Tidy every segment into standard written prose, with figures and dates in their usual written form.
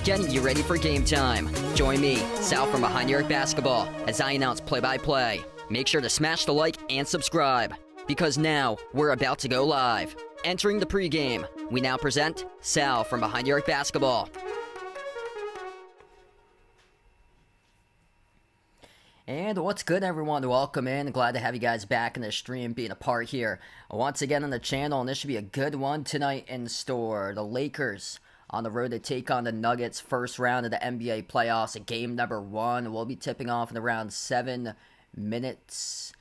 Getting you ready for game time. Join me, Sal from Behind Your Basketball, as I announce play-by-play. Make sure to smash the like and subscribe, because now we're about to go live. Entering the pregame, we now present Sal from Behind Your Basketball. And what's good, everyone? Welcome in. Glad to have you guys back in the stream, being a part here once again on the channel, and this should be a good one tonight in store. The Lakers on the road to take on the Nuggets, first round of the NBA playoffs, game number 1. We'll be tipping off in around 7 minutes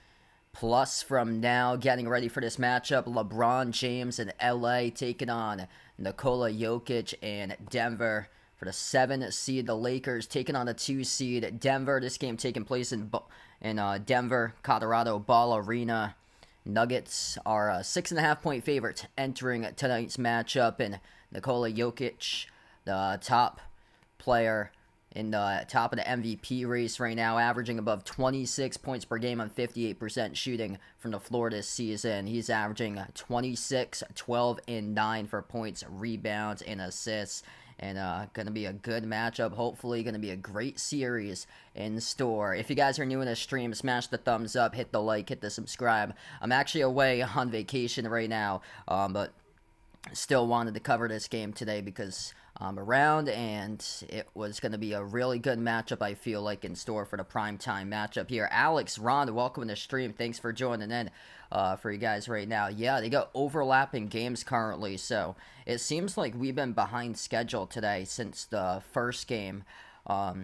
plus from now. Getting ready for this matchup, LeBron James in LA taking on Nikola Jokic in Denver. For the 7 seed, the Lakers taking on the 2 seed, Denver. This game taking place in Denver, Colorado Ball Arena. Nuggets are a 6.5-point favorites entering tonight's matchup, and Nikola Jokic, the top player in the top of the MVP race right now, averaging above 26 points per game on 58% shooting from the floor this season. He's averaging 26, 12, and 9 for points, rebounds, and assists. And going to be a good matchup. Hopefully going to be a great series in store. If you guys are new in the stream, smash the thumbs up, hit the like, hit the subscribe. I'm actually away on vacation right now, but still wanted to cover this game today because I'm around, and it was going to be a really good matchup, I feel like, in store for the primetime matchup here. Alex, Ron, welcome to the stream. Thanks for joining in for you guys right now. Yeah, they got overlapping games currently, so it seems like we've been behind schedule today since the first game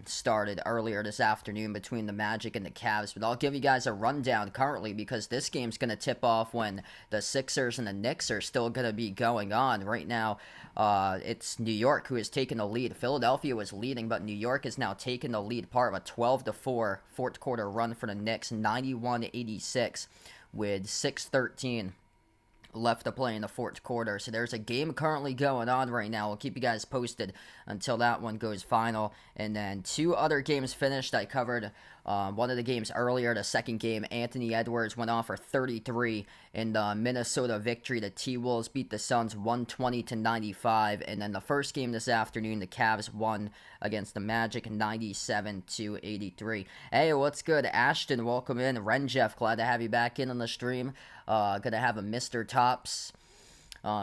started earlier this afternoon between the Magic and the Cavs. But I'll give you guys a rundown currently, because this game's going to tip off when the Sixers and the Knicks are still going to be going on. Right now, it's New York who has taken the lead. Philadelphia was leading, but New York has now taken the lead, part of a 12-4 fourth quarter run for the Knicks, 91-86 with 6:13 left to play in the fourth quarter. So there's a game currently going on right now. We'll keep you guys posted until that one goes final. And then 2 other games finished. I covered one of the games earlier. The second game, Anthony Edwards went off for 33 in the Minnesota victory. The T-Wolves beat the Suns 120-95. And then the first game this afternoon, the Cavs won against the Magic 97-83. Hey, what's good? Ashton, welcome in. Renjeff, glad to have you back in on the stream. Gonna have a Mr. Tops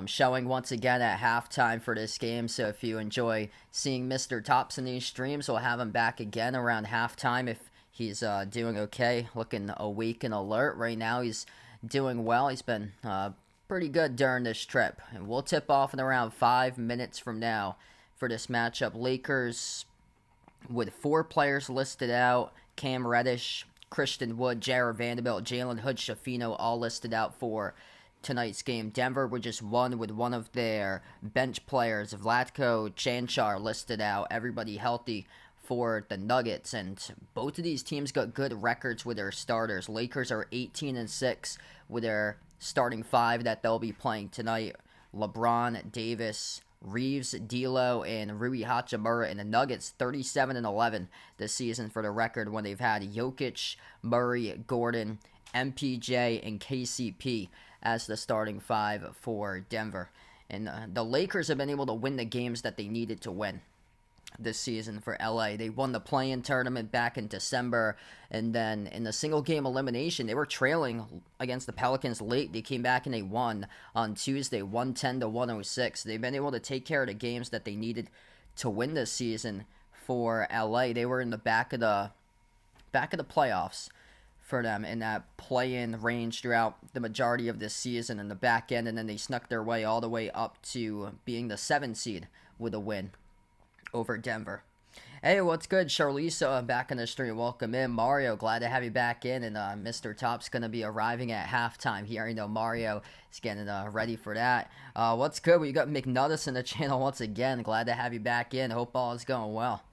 showing once again at halftime for this game. So if you enjoy seeing Mr. Tops in these streams, we'll have him back again around halftime if he's doing okay, looking awake and alert. Right now he's doing well. He's been pretty good during this trip. And we'll tip off in around 5 minutes from now for this matchup. Lakers with 4 players listed out: Cam Reddish, Christian Wood, Jared Vanderbilt, Jalen Hood-Schifino, all listed out for tonight's game. Denver with just one, with one of their bench players, Vlatko Chanchar, listed out. Everybody healthy for the Nuggets, and both of these teams got good records with their starters. Lakers are 18-6 with their starting 5 that they'll be playing tonight: LeBron, Davis, Reeves, D'Lo, and Rui Hachimura. And the Nuggets 37-11 this season for the record, when they've had Jokic, Murray, Gordon, MPJ, and KCP as the starting 5 for Denver. And the Lakers have been able to win the games that they needed to win this season for LA. They won the play-in tournament back in December, and then in the single game elimination, they were trailing against the Pelicans late. They came back and they won on Tuesday, 110-106. They've been able to take care of the games that they needed to win this season for LA. They were in the back of the playoffs for them in that play-in range throughout the majority of this season in the back end, and then they snuck their way all the way up to being the 7th seed with a win over Denver. Hey, what's good? Charlize back in the stream. Welcome in. Mario, glad to have you back in. And Mr. Top's going to be arriving at halftime here. I know Mario is getting ready for that. What's good? We got McNutters in the channel once again. Glad to have you back in. Hope all is going well.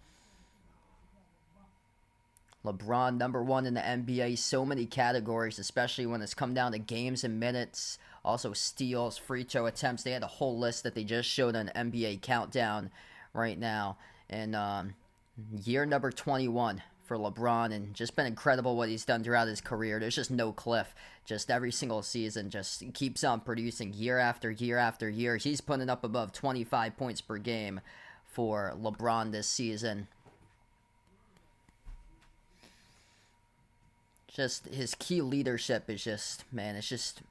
LeBron, number 1 in the NBA. So many categories, especially when it's come down to games and minutes. Also steals, free throw attempts. They had a whole list that they just showed on NBA Countdown right now. And year number 21 for LeBron, and just been incredible what he's done throughout his career. There's just no cliff. Just every single season just keeps on producing year after year after year. He's putting up above 25 points per game for LeBron this season. Just his key leadership is just, man, it's just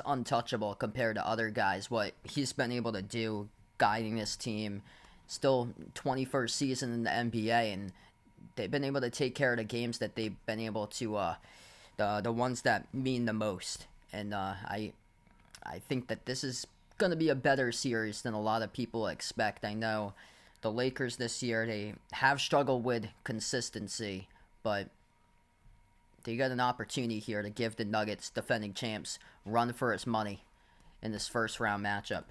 untouchable compared to other guys. What he's been able to do guiding this team. Still 21st season in the NBA, and they've been able to take care of the games that they've been able to, the ones that mean the most. And I think that this is going to be a better series than a lot of people expect. I know the Lakers this year, they have struggled with consistency, but they got an opportunity here to give the Nuggets, defending champs, run for its money in this first round matchup.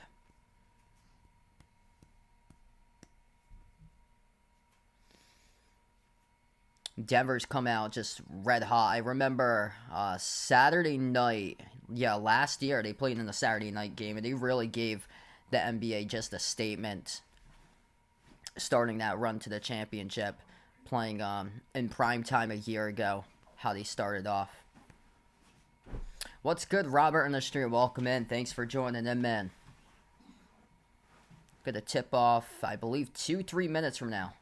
Denver's come out just red hot. I remember Saturday night, last year they played in the Saturday night game, and they really gave the NBA just a statement starting that run to the championship, playing in prime time a year ago, how they started off. What's good, Robert in the stream? Welcome in. Thanks for joining in, man. Gonna tip off, I believe, 2-3 minutes from now.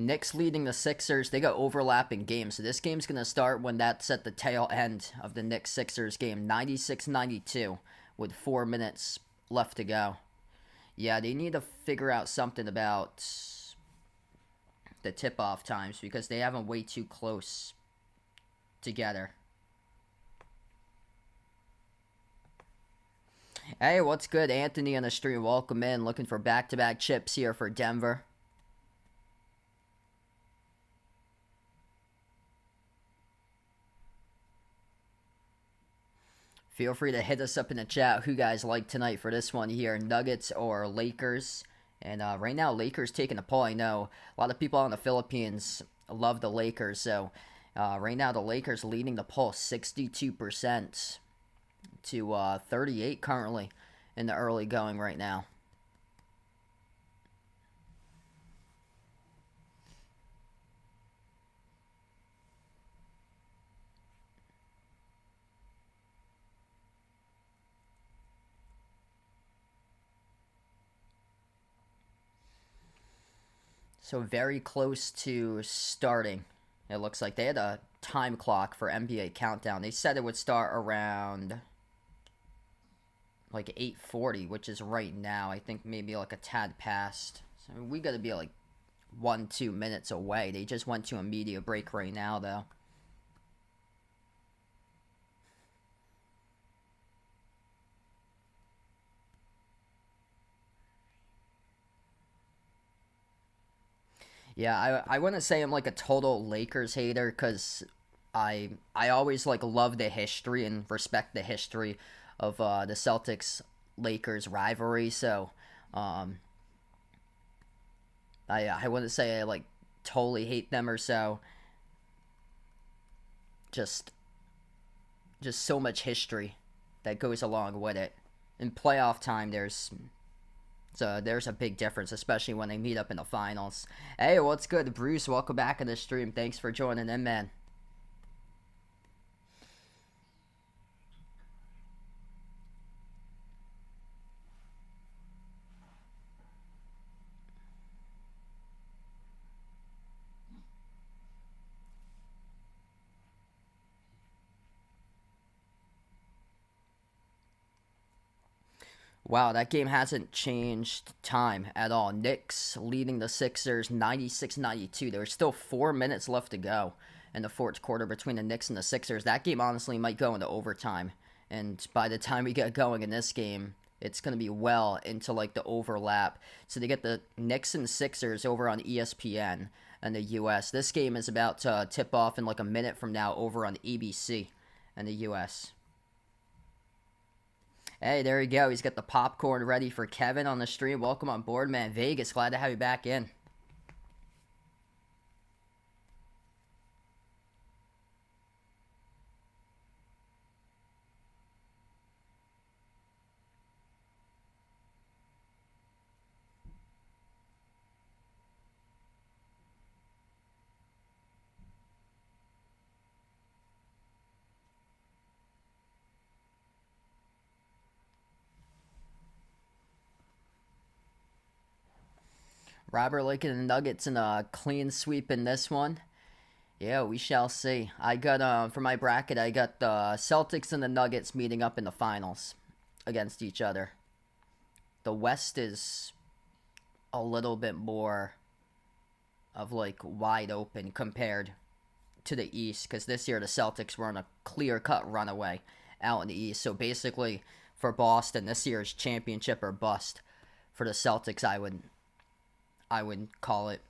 Knicks leading the Sixers. They got overlapping games. So this game's going to start when that's at the tail end of the Knicks-Sixers game. 96-92 with 4 minutes left to go. Yeah, they need to figure out something about the tip-off times because they have them way too close together. Hey, what's good? Anthony on the stream. Welcome in. Looking for back-to-back chips here for Denver. Feel free to hit us up in the chat who you guys like tonight for this one here, Nuggets or Lakers. And right now, Lakers taking the poll. I know a lot of people in the Philippines love the Lakers. So right now, the Lakers leading the poll 62% to 38% currently in the early going right now. So very close to starting. It looks like they had a time clock for NBA Countdown. They said it would start around like 8:40, which is right now. I think maybe like a tad past. So we got to be like 1-2 minutes away. They just went to a media break right now, though. Yeah, I wouldn't say I'm like a total Lakers hater because I always like love the history and respect the history of the Celtics Lakers rivalry. So um, I wouldn't say I like totally hate them or so. Just just so much history that goes along with it. In playoff time, there's a big difference, especially when they meet up in the finals. Hey, what's good, Bruce? Welcome back in the stream. Thanks for joining in, man. Wow, that game hasn't changed time at all. Knicks leading the Sixers 96-92. There's still 4 minutes left to go in the fourth quarter between the Knicks and the Sixers. That game honestly might go into overtime. And by the time we get going in this game, it's going to be well into like the overlap. So they get the Knicks and Sixers over on ESPN and the US. This game is about to tip off in like a minute from now over on ABC and the US. Hey, there you go. He's got the popcorn ready for Kevin on the stream. Welcome on board, man. Vegas, glad to have you back in. Robert Lake and the Nuggets in a clean sweep in this one. Yeah, we shall see. I got for my bracket, I got the Celtics and the Nuggets meeting up in the finals against each other. The West is a little bit more of like wide open compared to the East because this year the Celtics were on a clear-cut runaway out in the East. So basically, for Boston, this year's championship or bust. For the Celtics, I would call it.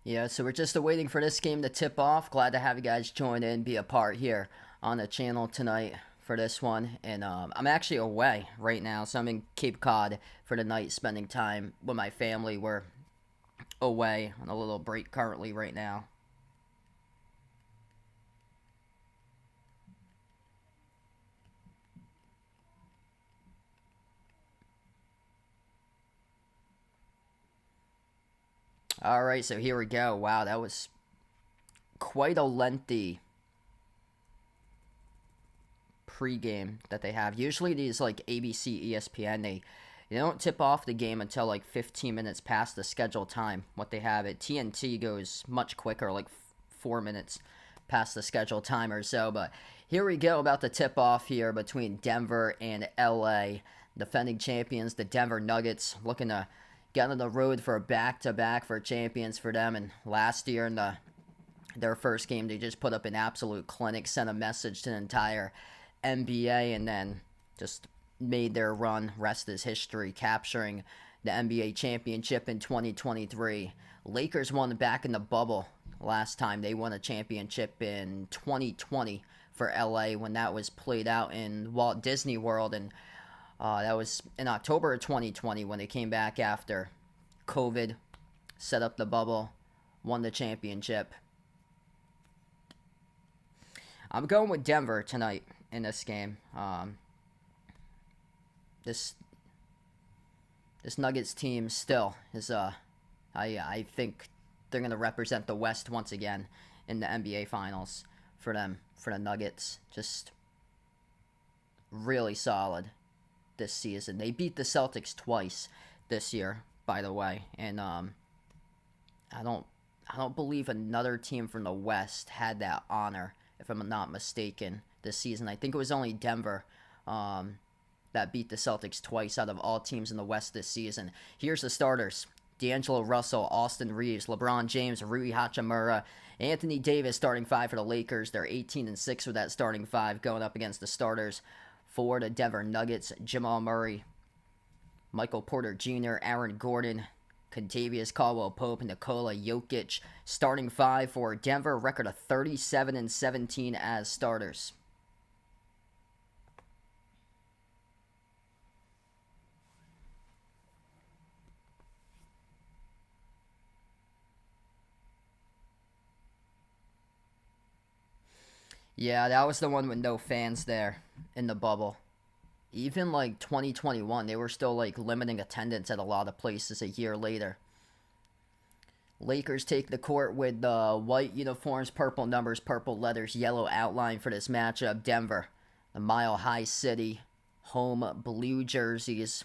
Yeah, so we're just awaiting for this game to tip off. Glad to have you guys join in, be a part here on the channel tonight for this one. And I'm actually away right now, so I'm in Cape Cod for the night, spending time with my family. We're away on a little break currently right now. All right, so here we go. Wow, that was quite a lengthy pregame that they have. Usually these like ABC, ESPN, they don't tip off the game until like 15 minutes past the scheduled time. What they have at TNT goes much quicker, like 4 minutes past the scheduled time or so. But here we go about the tip off here between Denver and LA. Defending champions, the Denver Nuggets, looking to get on the road for a back-to-back for champions for them. And last year in their first game, they just put up an absolute clinic, sent a message to the entire NBA, and then just made their run. Rest is history, capturing the NBA championship in 2023. Lakers won back in the bubble last time. They won a championship in 2020 for LA when that was played out in Walt Disney World, and that was in October of 2020 when they came back after COVID, set up the bubble, won the championship. I'm going with Denver tonight in this game. This Nuggets team still is I think they're gonna represent the West once again in the NBA Finals for the Nuggets. Just really solid this season. They beat the Celtics twice this year, by the way, and I don't believe another team from the West had that honor, if I'm not mistaken, this season. I think it was only Denver that beat the Celtics twice out of all teams in the West this season. Here's the starters. D'Angelo Russell, Austin Reeves, LeBron James, Rui Hachimura, Anthony Davis starting five for the Lakers. They're 18-6 with that starting five going up against the starters for the Denver Nuggets. Jamal Murray, Michael Porter Jr., Aaron Gordon, Kentavious Caldwell-Pope, Nikola Jokic. Starting five for Denver, record of 37-17 as starters. Yeah, that was the one with no fans there in the bubble. Even like 2021, they were still like limiting attendance at a lot of places a year later. Lakers take the court with the white uniforms, purple numbers, purple letters, yellow outline for this matchup. Denver, the Mile High City, home blue jerseys,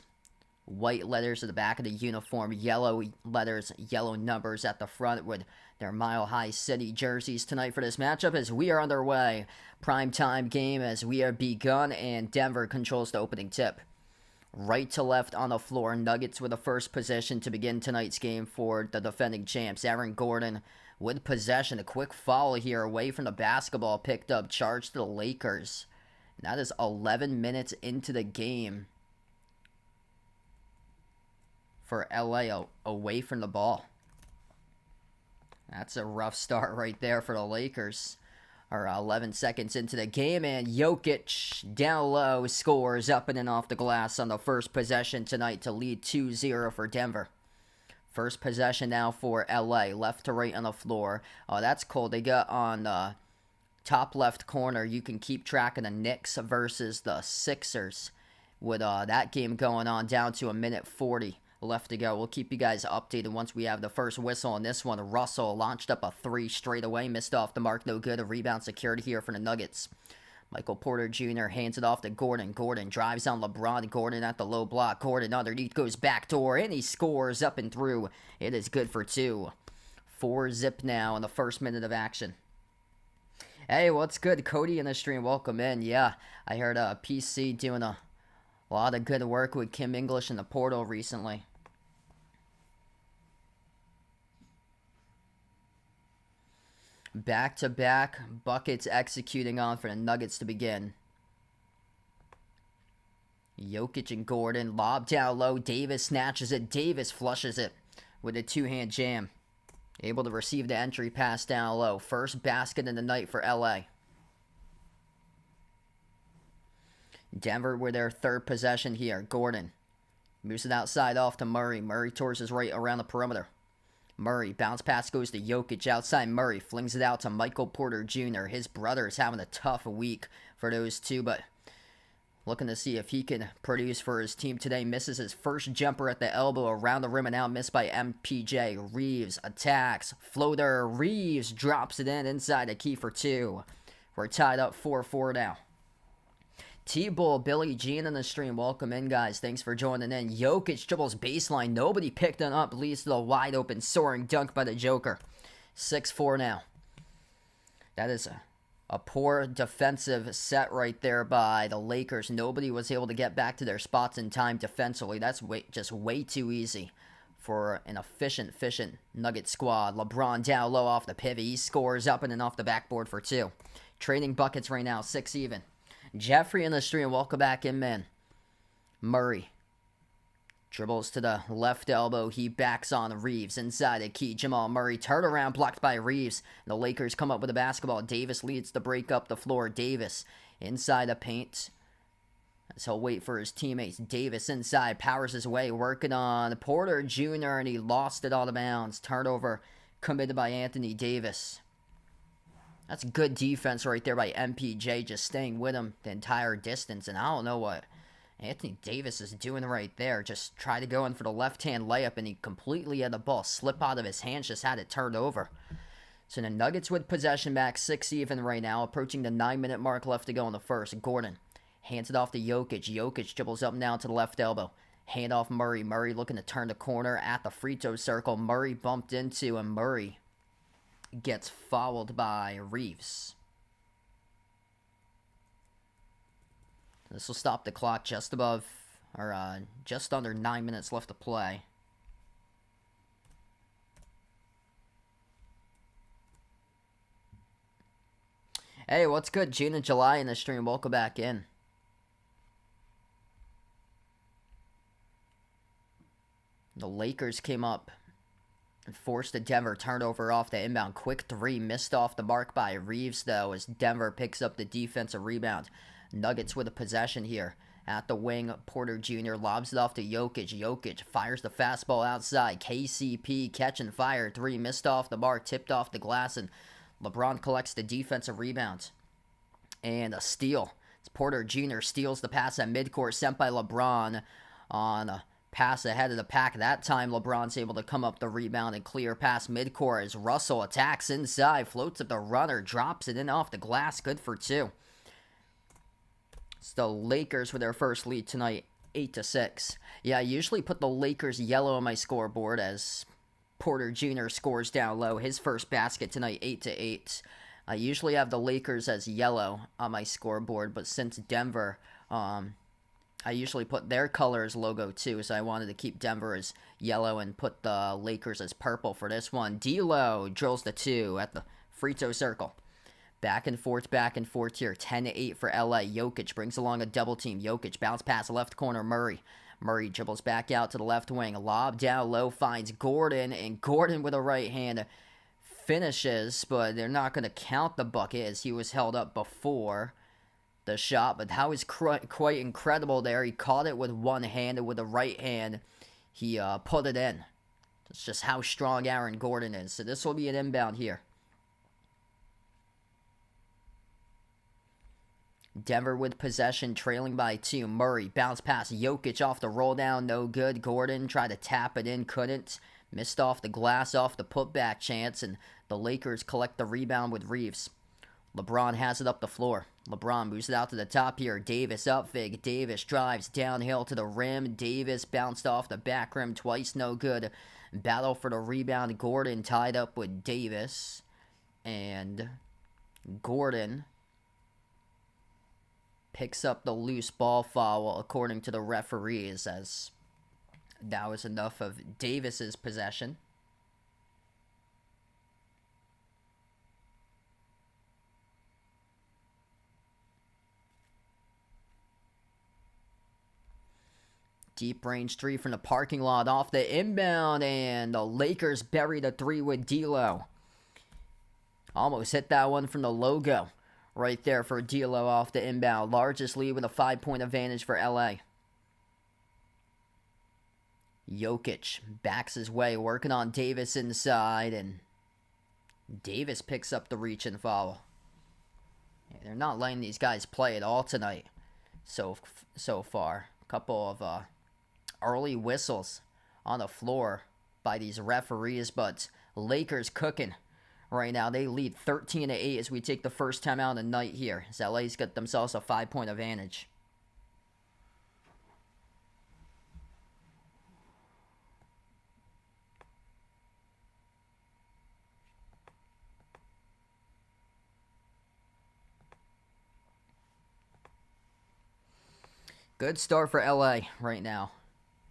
white letters at the back of the uniform, yellow letters, yellow numbers at the front with their Mile High City jerseys tonight for this matchup as we are underway. Primetime game as we are begun, and Denver controls the opening tip. Right to left on the floor, Nuggets with the first possession to begin tonight's game for the defending champs. Aaron Gordon with possession. A quick foul here away from the basketball picked up, charged to the Lakers. And that is 11 minutes into the game for LA away from the ball. That's a rough start right there for the Lakers. Or 11 seconds into the game, and Jokic down low scores up and in off the glass on the first possession tonight to lead 2-0 for Denver. First possession now for LA, left to right on the floor. Oh, that's cool. They got on the top left corner. You can keep track of the Knicks versus the Sixers with that game going on down to a minute 40 left to go. We'll keep you guys updated once we have the first whistle on this one. Russell launched up a three straight away, missed off the mark, no good. A rebound secured here for the Nuggets. Michael Porter Jr. hands it off to Gordon. Gordon drives on LeBron. Gordon at the low block. Gordon underneath goes backdoor, and he scores up and through. It is good for two. 4-zip now in the first minute of action. Hey, what's good? Cody in the stream, welcome in. Yeah, I heard PC doing a lot of good work with Kim English in the portal recently. Back-to-back buckets executing on for the Nuggets to begin. Jokic and Gordon lob down low. Davis snatches it. Davis flushes it with a two-hand jam. Able to receive the entry pass down low. First basket in the night for LA. Denver with their third possession here. Gordon moves it outside off to Murray. Murray towards his right around the perimeter. Murray, bounce pass goes to Jokic outside. Murray flings it out to Michael Porter Jr. His brother is having a tough week for those two, but looking to see if he can produce for his team today. Misses his first jumper at the elbow around the rim and out. Missed by MPJ. Reeves attacks. Floater. Reeves drops it in inside the key for two. We're tied up 4-4 now. T-Bull, Billy Jean in the stream. Welcome in, guys. Thanks for joining in. Jokic dribbles baseline. Nobody picked it up. Leads to the wide open soaring dunk by the Joker. 6-4 now. That is a poor defensive set right there by the Lakers. Nobody was able to get back to their spots in time defensively. That's just way too easy for an efficient Nugget squad. LeBron down low off the pivot. He scores up and then off the backboard for two. Trading buckets right now, 6 even. Jeffrey in the stream, welcome back in, man. Murray dribbles to the left elbow. He backs on Reeves inside the key. Jamal Murray turnaround blocked by Reeves. The Lakers come up with the basketball. Davis leads the break up the floor. Davis inside the paint as he'll wait for his teammates. Davis inside, powers his way, working on Porter Jr., and he lost it out of bounds. Turnover committed by Anthony Davis. That's good defense right there by MPJ, just staying with him the entire distance. And I don't know what Anthony Davis is doing right there. Just try to go in for the left-hand layup, and he completely had the ball slip out of his hands, just had it turned over. So the Nuggets with possession back, 6 even right now, approaching the 9-minute mark left to go in the first. Gordon hands it off to Jokic. Jokic dribbles up and down to the left elbow. Hand off Murray. Murray looking to turn the corner at the free throw circle. Murray bumped into, and Murray gets fouled by Reeves. This will stop the clock just above, or just under 9 minutes left to play. Hey, what's good? June and July in the stream. Welcome back in. The Lakers came up and forced a Denver turnover off the inbound. Quick three, missed off the mark by Reeves, though, as Denver picks up the defensive rebound. Nuggets with a possession here. At the wing, Porter Jr. lobs it off to Jokic. Jokic fires the fastball outside. KCP catching fire. Three, missed off the mark, tipped off the glass, and LeBron collects the defensive rebound. And a steal. Porter Jr. steals the pass at midcourt, sent by LeBron on a pass ahead of the pack. That time, LeBron's able to come up the rebound and clear past midcourt as Russell attacks inside, floats at the runner, drops it in off the glass. Good for two. It's the Lakers with their first lead tonight, 8-6. Yeah, I usually put the Lakers yellow on my scoreboard as Porter Jr. scores down low. His first basket tonight, 8-8. I usually have the Lakers as yellow on my scoreboard, but since Denver, I usually put their color as logo too, so I wanted to keep Denver as yellow and put the Lakers as purple for this one. D'Lo drills the two at the free throw circle. Back and forth here. 10-8 for LA. Jokic brings along a double team. Jokic bounce pass left corner. Murray. Murray dribbles back out to the left wing. Lob down low, finds Gordon, and Gordon with a right hand finishes, but they're not going to count the bucket as he was held up before the shot. But that was quite incredible there. He caught it with one hand, and with the right hand, he put it in. That's just how strong Aaron Gordon is. So this will be an inbound here. Denver with possession, trailing by 2. Murray bounce pass. Jokic off the roll down, no good. Gordon tried to tap it in, couldn't. Missed off the glass off the putback chance, and the Lakers collect the rebound with Reeves. LeBron has it up the floor. LeBron moves it out to the top here. Davis up fig. Davis drives downhill to the rim. Davis bounced off the back rim twice, no good. Battle for the rebound. Gordon tied up with Davis, and Gordon picks up the loose ball foul according to the referees, as that was enough of Davis's possession. Deep range three from the parking lot off the inbound, and the Lakers buried a three with D'Lo. Almost hit that one from the logo. Right there for D'Lo off the inbound. Largest lead with a 5-point advantage for LA. Jokic backs his way, working on Davis inside, and Davis picks up the reach and foul. They're not letting these guys play at all tonight so far. A couple of early whistles on the floor by these referees, but Lakers cooking right now. They lead 13-8 as we take the first time out of the night here, as LA's got themselves a 5-point advantage. Good start for LA right now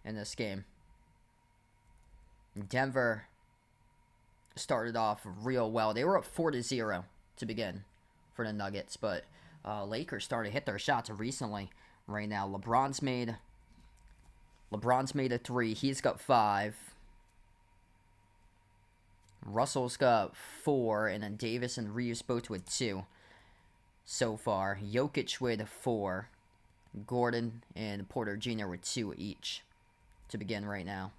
in this game. Denver started off real well. They were up 4-0 to begin for the Nuggets, but Lakers started to hit their shots recently. Right now, LeBron's made a 3. He's got 5. Russell's got 4, and then Davis and Reeves both with 2 so far. Jokic with 4. Gordon and Porter Jr. with 2 each to begin right now.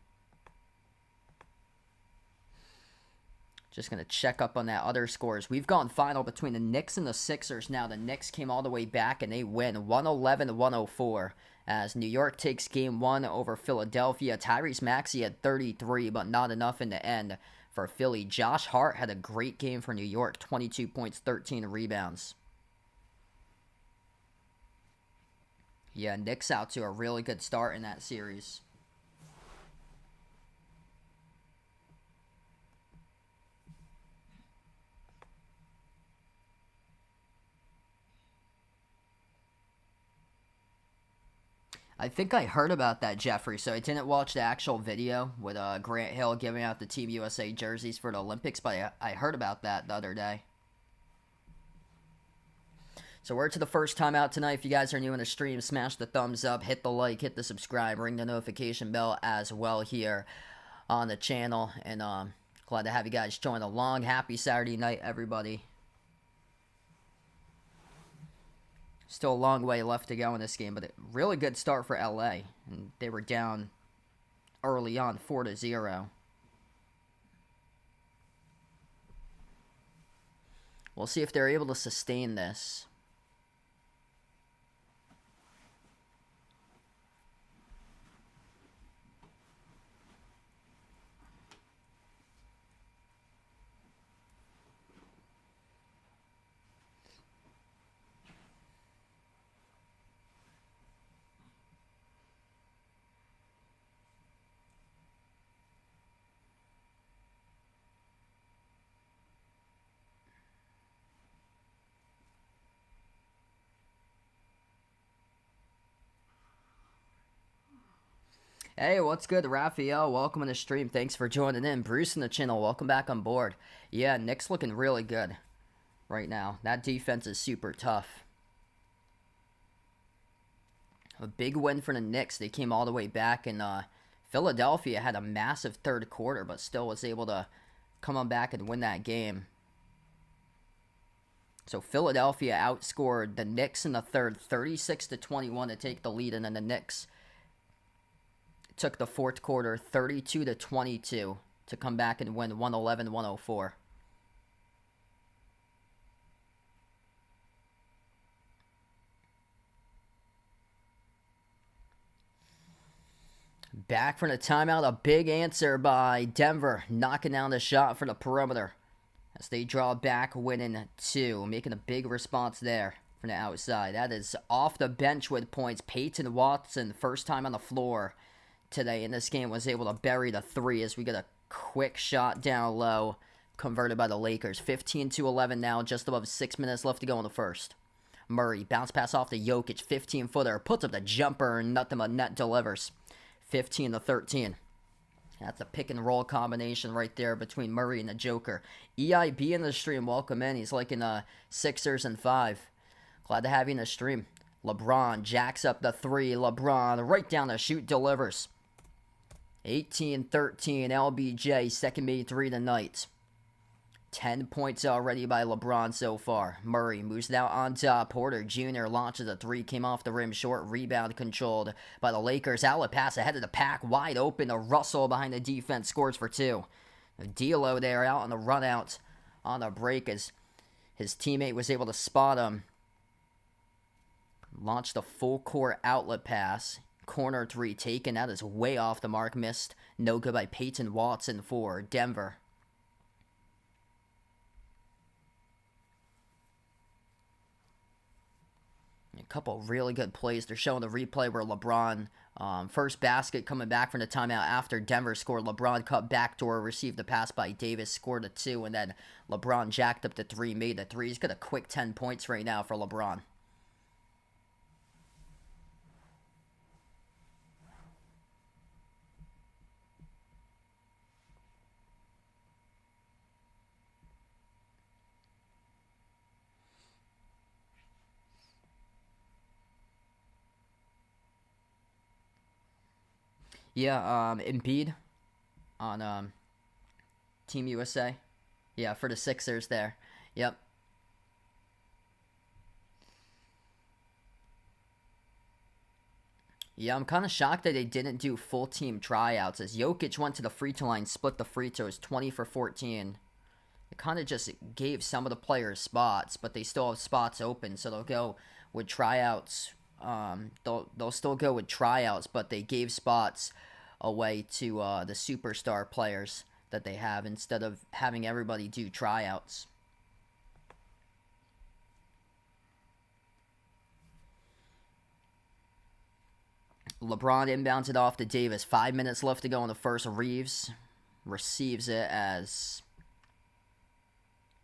Just going to check up on that other scores. We've gone final between the Knicks and the Sixers now. The Knicks came all the way back and they win 111-104 as New York takes game 1 over Philadelphia. Tyrese Maxey had 33, but not enough in the end for Philly. Josh Hart had a great game for New York, 22 points, 13 rebounds. Yeah, Knicks out to a really good start in that series. I think I heard about that, Jeffrey, so I didn't watch the actual video with Grant Hill giving out the Team USA jerseys for the Olympics, but I heard about that the other day. So we're to the first time out tonight. If you guys are new in the stream, smash the thumbs up, hit the like, hit the subscribe, ring the notification bell as well here on the channel. And glad to have you guys join along. Happy Saturday night, everybody. Still a long way left to go in this game, but a really good start for LA. And they were down early on, 4-0. We'll see if they're able to sustain this. Hey, what's good, Raphael? Welcome to the stream. Thanks for joining in. Bruce in the channel, welcome back on board. Yeah, Nick's looking really good right now. That defense is super tough. A big win for the Knicks. They came all the way back, and Philadelphia had a massive third quarter, but still was able to come on back and win that game. So Philadelphia outscored the Knicks in the third, 36-21 to take the lead, and then the Knicks took the fourth quarter 32-22 to come back and win 111-104. Back from the timeout, a big answer by Denver, knocking down the shot for the perimeter as they draw back, winning 2, making a big response there from the outside. That is off the bench with points. Peyton Watson, first time on the floor today in this game, was able to bury the 3 as we get a quick shot down low converted by the Lakers. 15-11 now, just above 6 minutes left to go in the first. Murray, bounce pass off to Jokic, 15-footer, puts up the jumper, and nothing but net delivers. 15-13. That's a pick and roll combination right there between Murray and the Joker. EIB in the stream, welcome in. He's liking Sixers and 5. Glad to have you in the stream. LeBron jacks up the 3. LeBron right down the shoot, delivers. 18-13, LBJ, second made 3 tonight. 10 points already by LeBron so far. Murray moves now on top. Porter Jr. launches a 3, came off the rim short. Rebound controlled by the Lakers. Outlet pass ahead of the pack, wide open. A Russell behind the defense scores for 2. D'Lo there out on the run out on the break as his teammate was able to spot him. Launched a full court outlet pass. Corner 3 taken. That is way off the mark. Missed. No good by Peyton Watson for Denver. A couple really good plays. They're showing the replay where LeBron, first basket coming back from the timeout after Denver scored. LeBron cut backdoor, received the pass by Davis, scored a 2, and then LeBron jacked up the 3, made the 3. He's got a quick 10 points right now for LeBron. Yeah, Embiid on Team USA. Yeah, for the Sixers there. Yep. Yeah, I'm kind of shocked that they didn't do full team tryouts as Jokic went to the free throw line, split the free throws, 20 for 14. it kind of just gave some of the players spots, but they still have spots open, so they'll go with tryouts. They'll still go with tryouts, but they gave spots away to the superstar players that they have instead of having everybody do tryouts. LeBron inbounds it off to Davis. 5 minutes left to go in the first. Reeves receives it as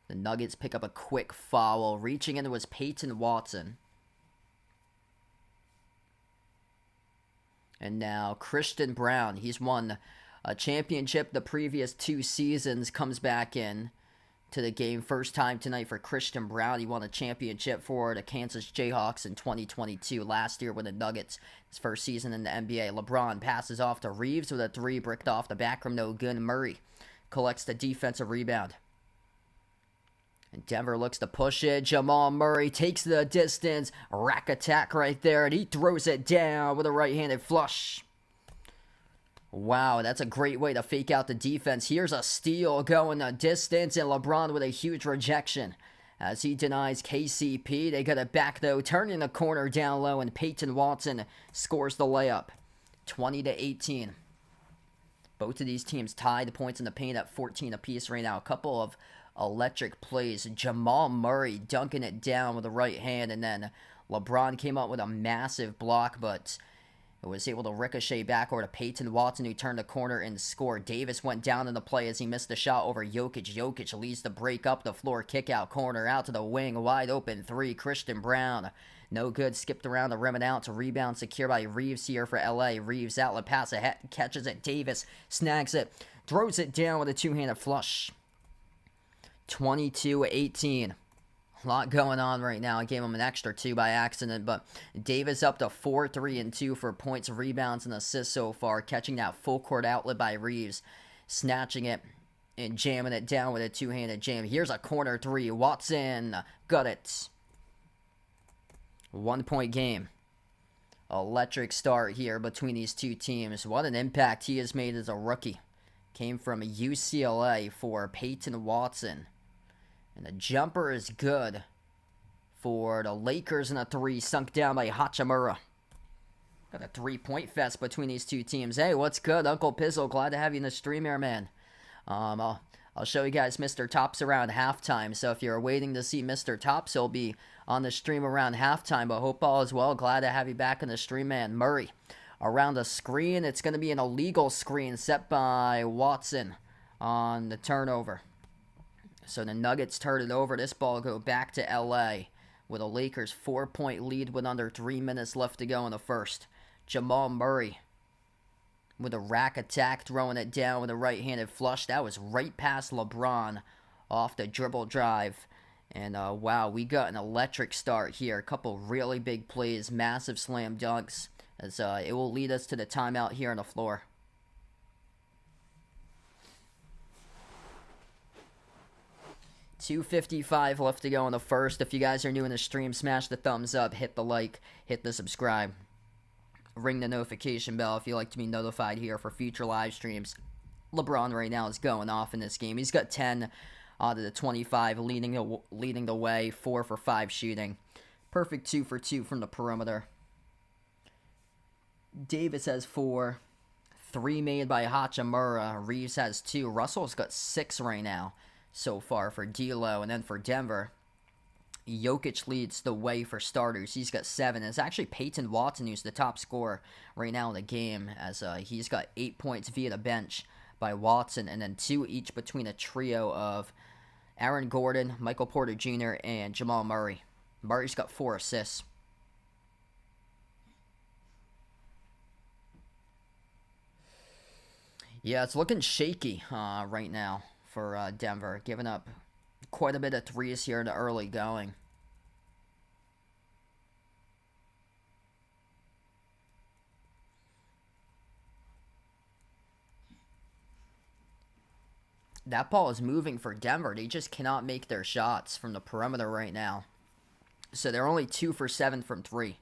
the Nuggets pick up a quick foul. Reaching into was Peyton Watson. And now Christian Braun. He's won a championship the previous 2 seasons. Comes back in to the game. First time tonight for Christian Braun. He won a championship for the Kansas Jayhawks in 2022. Last year with the Nuggets. His first season in the NBA. LeBron passes off to Reeves with a 3. Bricked off the back from no good. Murray collects the defensive rebound. And Denver looks to push it. Jamal Murray takes the distance. Rack attack right there. And he throws it down with a right-handed flush. Wow, that's a great way to fake out the defense. Here's a steal going the distance. And LeBron with a huge rejection as he denies KCP. They get it back, though. Turning the corner down low. And Peyton Watson scores the layup. 20-18. Both of these teams tied the points in the paint at 14 apiece right now. A couple of electric plays. Jamal Murray dunking it down with the right hand, and then LeBron came up with a massive block, but it was able to ricochet back over to Peyton Watson, who turned the corner and scored. Davis went down in the play as he missed the shot over Jokic. Jokic leads the break up the floor, kick out corner, out to the wing, wide open 3. Christian Braun, no good, skipped around the rim and out to rebound, secure by Reeves here for LA. Reeves outlet pass ahead, catches it. Davis snags it, throws it down with a 2-handed flush. 22-18. A lot going on right now. I gave him an extra 2 by accident, but Davis up to 4, 3, and 2 for points, rebounds, and assists so far. Catching that full court outlet by Reeves, snatching it and jamming it down with a 2-handed jam. Here's a corner 3. Watson got it. 1-point game. Electric start here between these two teams. What an impact he has made as a rookie. Came from UCLA for Peyton Watson. And the jumper is good for the Lakers, and a 3 sunk down by Hachimura. Got a 3-point fest between these two teams. Hey, what's good, Uncle Pizzle? Glad to have you in the stream here, man. I'll show you guys Mr. Tops around halftime. So if you're waiting to see Mr. Tops, he'll be on the stream around halftime. But hope all is well. Glad to have you back in the stream, man. Murray around the screen. It's going to be an illegal screen set by Watson on the turnover. So the Nuggets turn it over. This ball go back to LA with a Lakers 4-point lead with under 3 minutes left to go in the first. Jamal Murray with a rack attack, throwing it down with a right-handed flush. That was right past LeBron off the dribble drive. And wow, we got an electric start here. A couple really big plays, massive slam dunks. As it will lead us to the timeout here on the floor. $2:55 left to go in the first. If you guys are new in the stream, smash the thumbs up, hit the like, hit the subscribe. Ring the notification bell if you like to be notified here for future live streams. LeBron right now is going off in this game. He's got 10 out of the 25, leading the way, 4 for 5 shooting. Perfect 2 for 2 from the perimeter. Davis has 4. 3 made by Hachimura. Reeves has 2. Russell's got 6 right now so far for D'Lo. And then for Denver, Jokic leads the way for starters. He's got 7. It's actually Peyton Watson who's the top scorer right now in the game, as he's got 8 points via the bench by Watson, and then 2 each between a trio of Aaron Gordon, Michael Porter Jr., and Jamal Murray. Murray's got 4 assists. Yeah, it's looking shaky right now for Denver, giving up quite a bit of threes here in the early going. That ball is moving for Denver. They just cannot make their shots from the perimeter right now. So they're only 2 for 7 from 3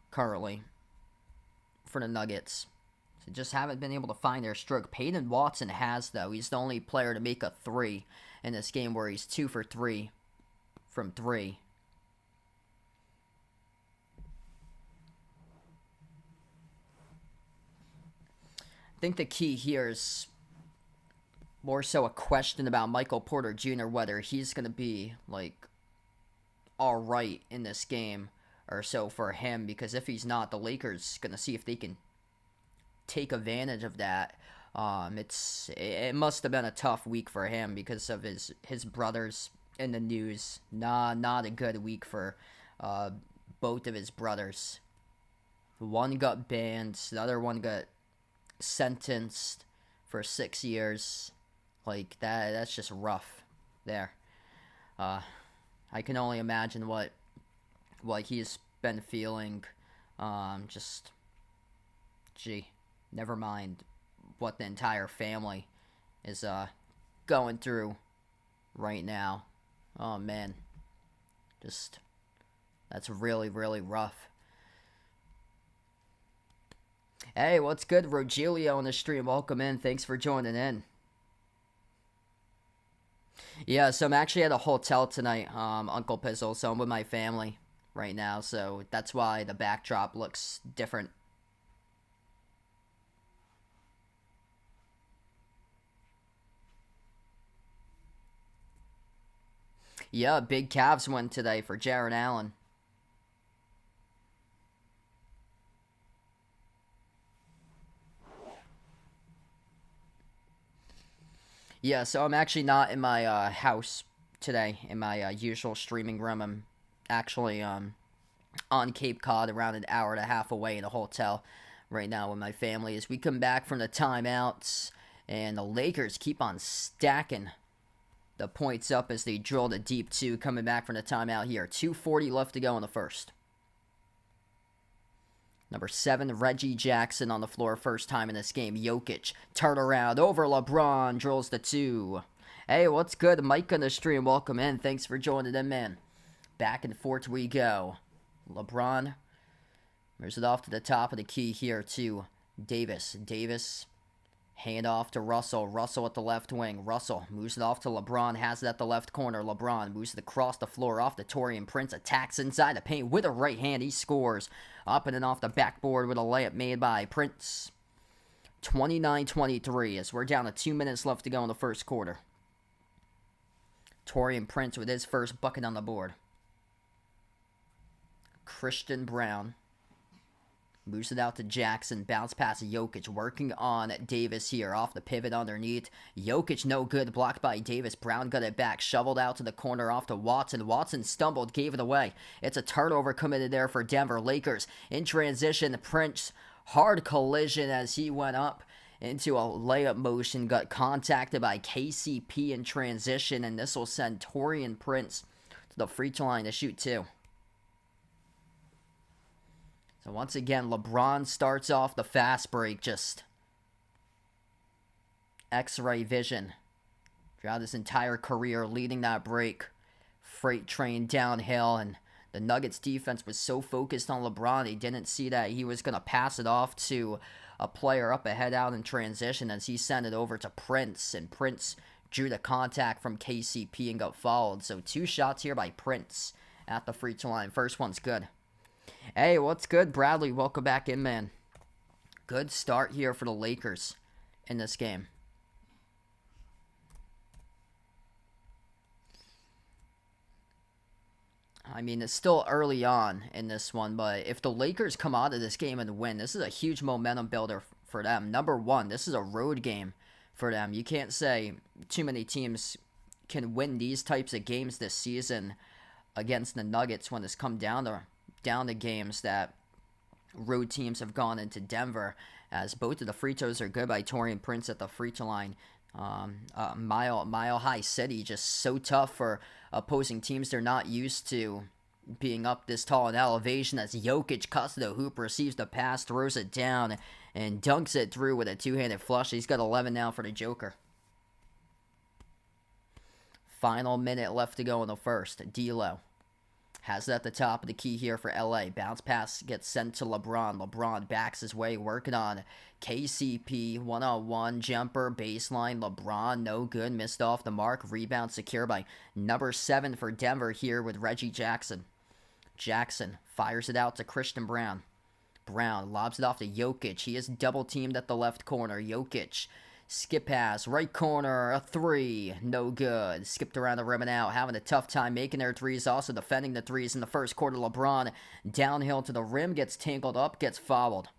currently for the Nuggets. So just haven't been able to find their stroke. Peyton Watson has, though. He's the only player to make a 3. in this game where he's 2 for 3 from 3. I think the key here is more so a question about Michael Porter Jr., whether he's going to be, like, all right in this game or so for him, because if he's not, the Lakers going to see if they can take advantage of that. It must have been a tough week for him because of his brothers in the news. Not a good week for both of his brothers. One got banned, the other one got sentenced for 6 years. Like, that's just rough there. I can only imagine what he's been feeling. Gee, never mind what the entire family is going through right now. Oh, man. That's really, really rough. Hey, what's good? Rogelio on the stream. Welcome in. Thanks for joining in. Yeah, so I'm actually at a hotel tonight, Uncle Pizzle, so I'm with my family right now, so that's why the backdrop looks different. Yeah, big Cavs win today for Jared Allen. Yeah, so I'm actually not in my house today, in my usual streaming room. I'm actually on Cape Cod, around an hour and a half away in a hotel right now with my family as we come back from the timeouts. And the Lakers keep on stacking the points up as they drill the deep two, coming back from the timeout here. 2:40 left to go in the first. Number 7, Reggie Jackson on the floor, first time in this game. Jokic, turnaround over LeBron, drills the 2. Hey, what's good? Mike on the stream, welcome in. Thanks for joining in, man. Back and forth we go. LeBron moves it off to the top of the key here to Davis. Davis, hand off to Russell. Russell at the left wing. Russell moves it off to LeBron. Has it at the left corner. LeBron moves it across the floor off to Taurean Prince. Attacks inside the paint with a right hand. He scores. Up and off the backboard with a layup made by Prince. 29-23 as we're down to 2 minutes left to go in the first quarter. Taurean Prince with his first bucket on the board. Christian Brown moves it out to Jackson. Bounce pass to Jokic. Working on Davis here. Off the pivot underneath. Jokic no good. Blocked by Davis. Brown got it back. Shoveled out to the corner off to Watson. Watson stumbled. Gave it away. It's a turnover committed there for Denver. Lakers in transition. Prince hard collision as he went up into a layup motion. Got contacted by KCP in transition. And this will send Taurean Prince to the free throw line to shoot 2. So once again, LeBron starts off the fast break, just X-ray vision throughout his entire career, leading that break. Freight train downhill, and the Nuggets defense was so focused on LeBron, they didn't see that he was going to pass it off to a player up ahead out in transition as he sent it over to Prince, and Prince drew the contact from KCP and got fouled. So 2 shots here by Prince at the free throw line. First one's good. Hey, what's good, Bradley? Welcome back in, man. Good start here for the Lakers in this game. I mean, it's still early on in this one, but if the Lakers come out of this game and win, this is a huge momentum builder for them. Number 1, this is a road game for them. You can't say too many teams can win these types of games this season against the Nuggets when it's come down to games that road teams have gone into Denver, as both of the free throws are good by Taurean Prince at the free throw line. Mile High City, just so tough for opposing teams. They're not used to being up this tall in elevation as Jokic cuts to the hoop, receives the pass, throws it down, and dunks it through with a two-handed flush. He's got 11 now for the Joker. Final minute left to go in the first. D'Lo Has it at the top of the key here for LA. Bounce pass gets sent to LeBron. LeBron backs his way, working on KCP. One-on-one jumper, baseline. LeBron, no good. Missed off the mark. Rebound secure by number 7 for Denver here with Reggie Jackson. Jackson fires it out to Christian Brown. Brown lobs it off to Jokic. He is double teamed at the left corner. Jokic, skip pass, right corner, a 3, no good. Skipped around the rim and out, having a tough time making their threes, also defending the threes in the first quarter. LeBron downhill to the rim, gets tangled up, gets fouled.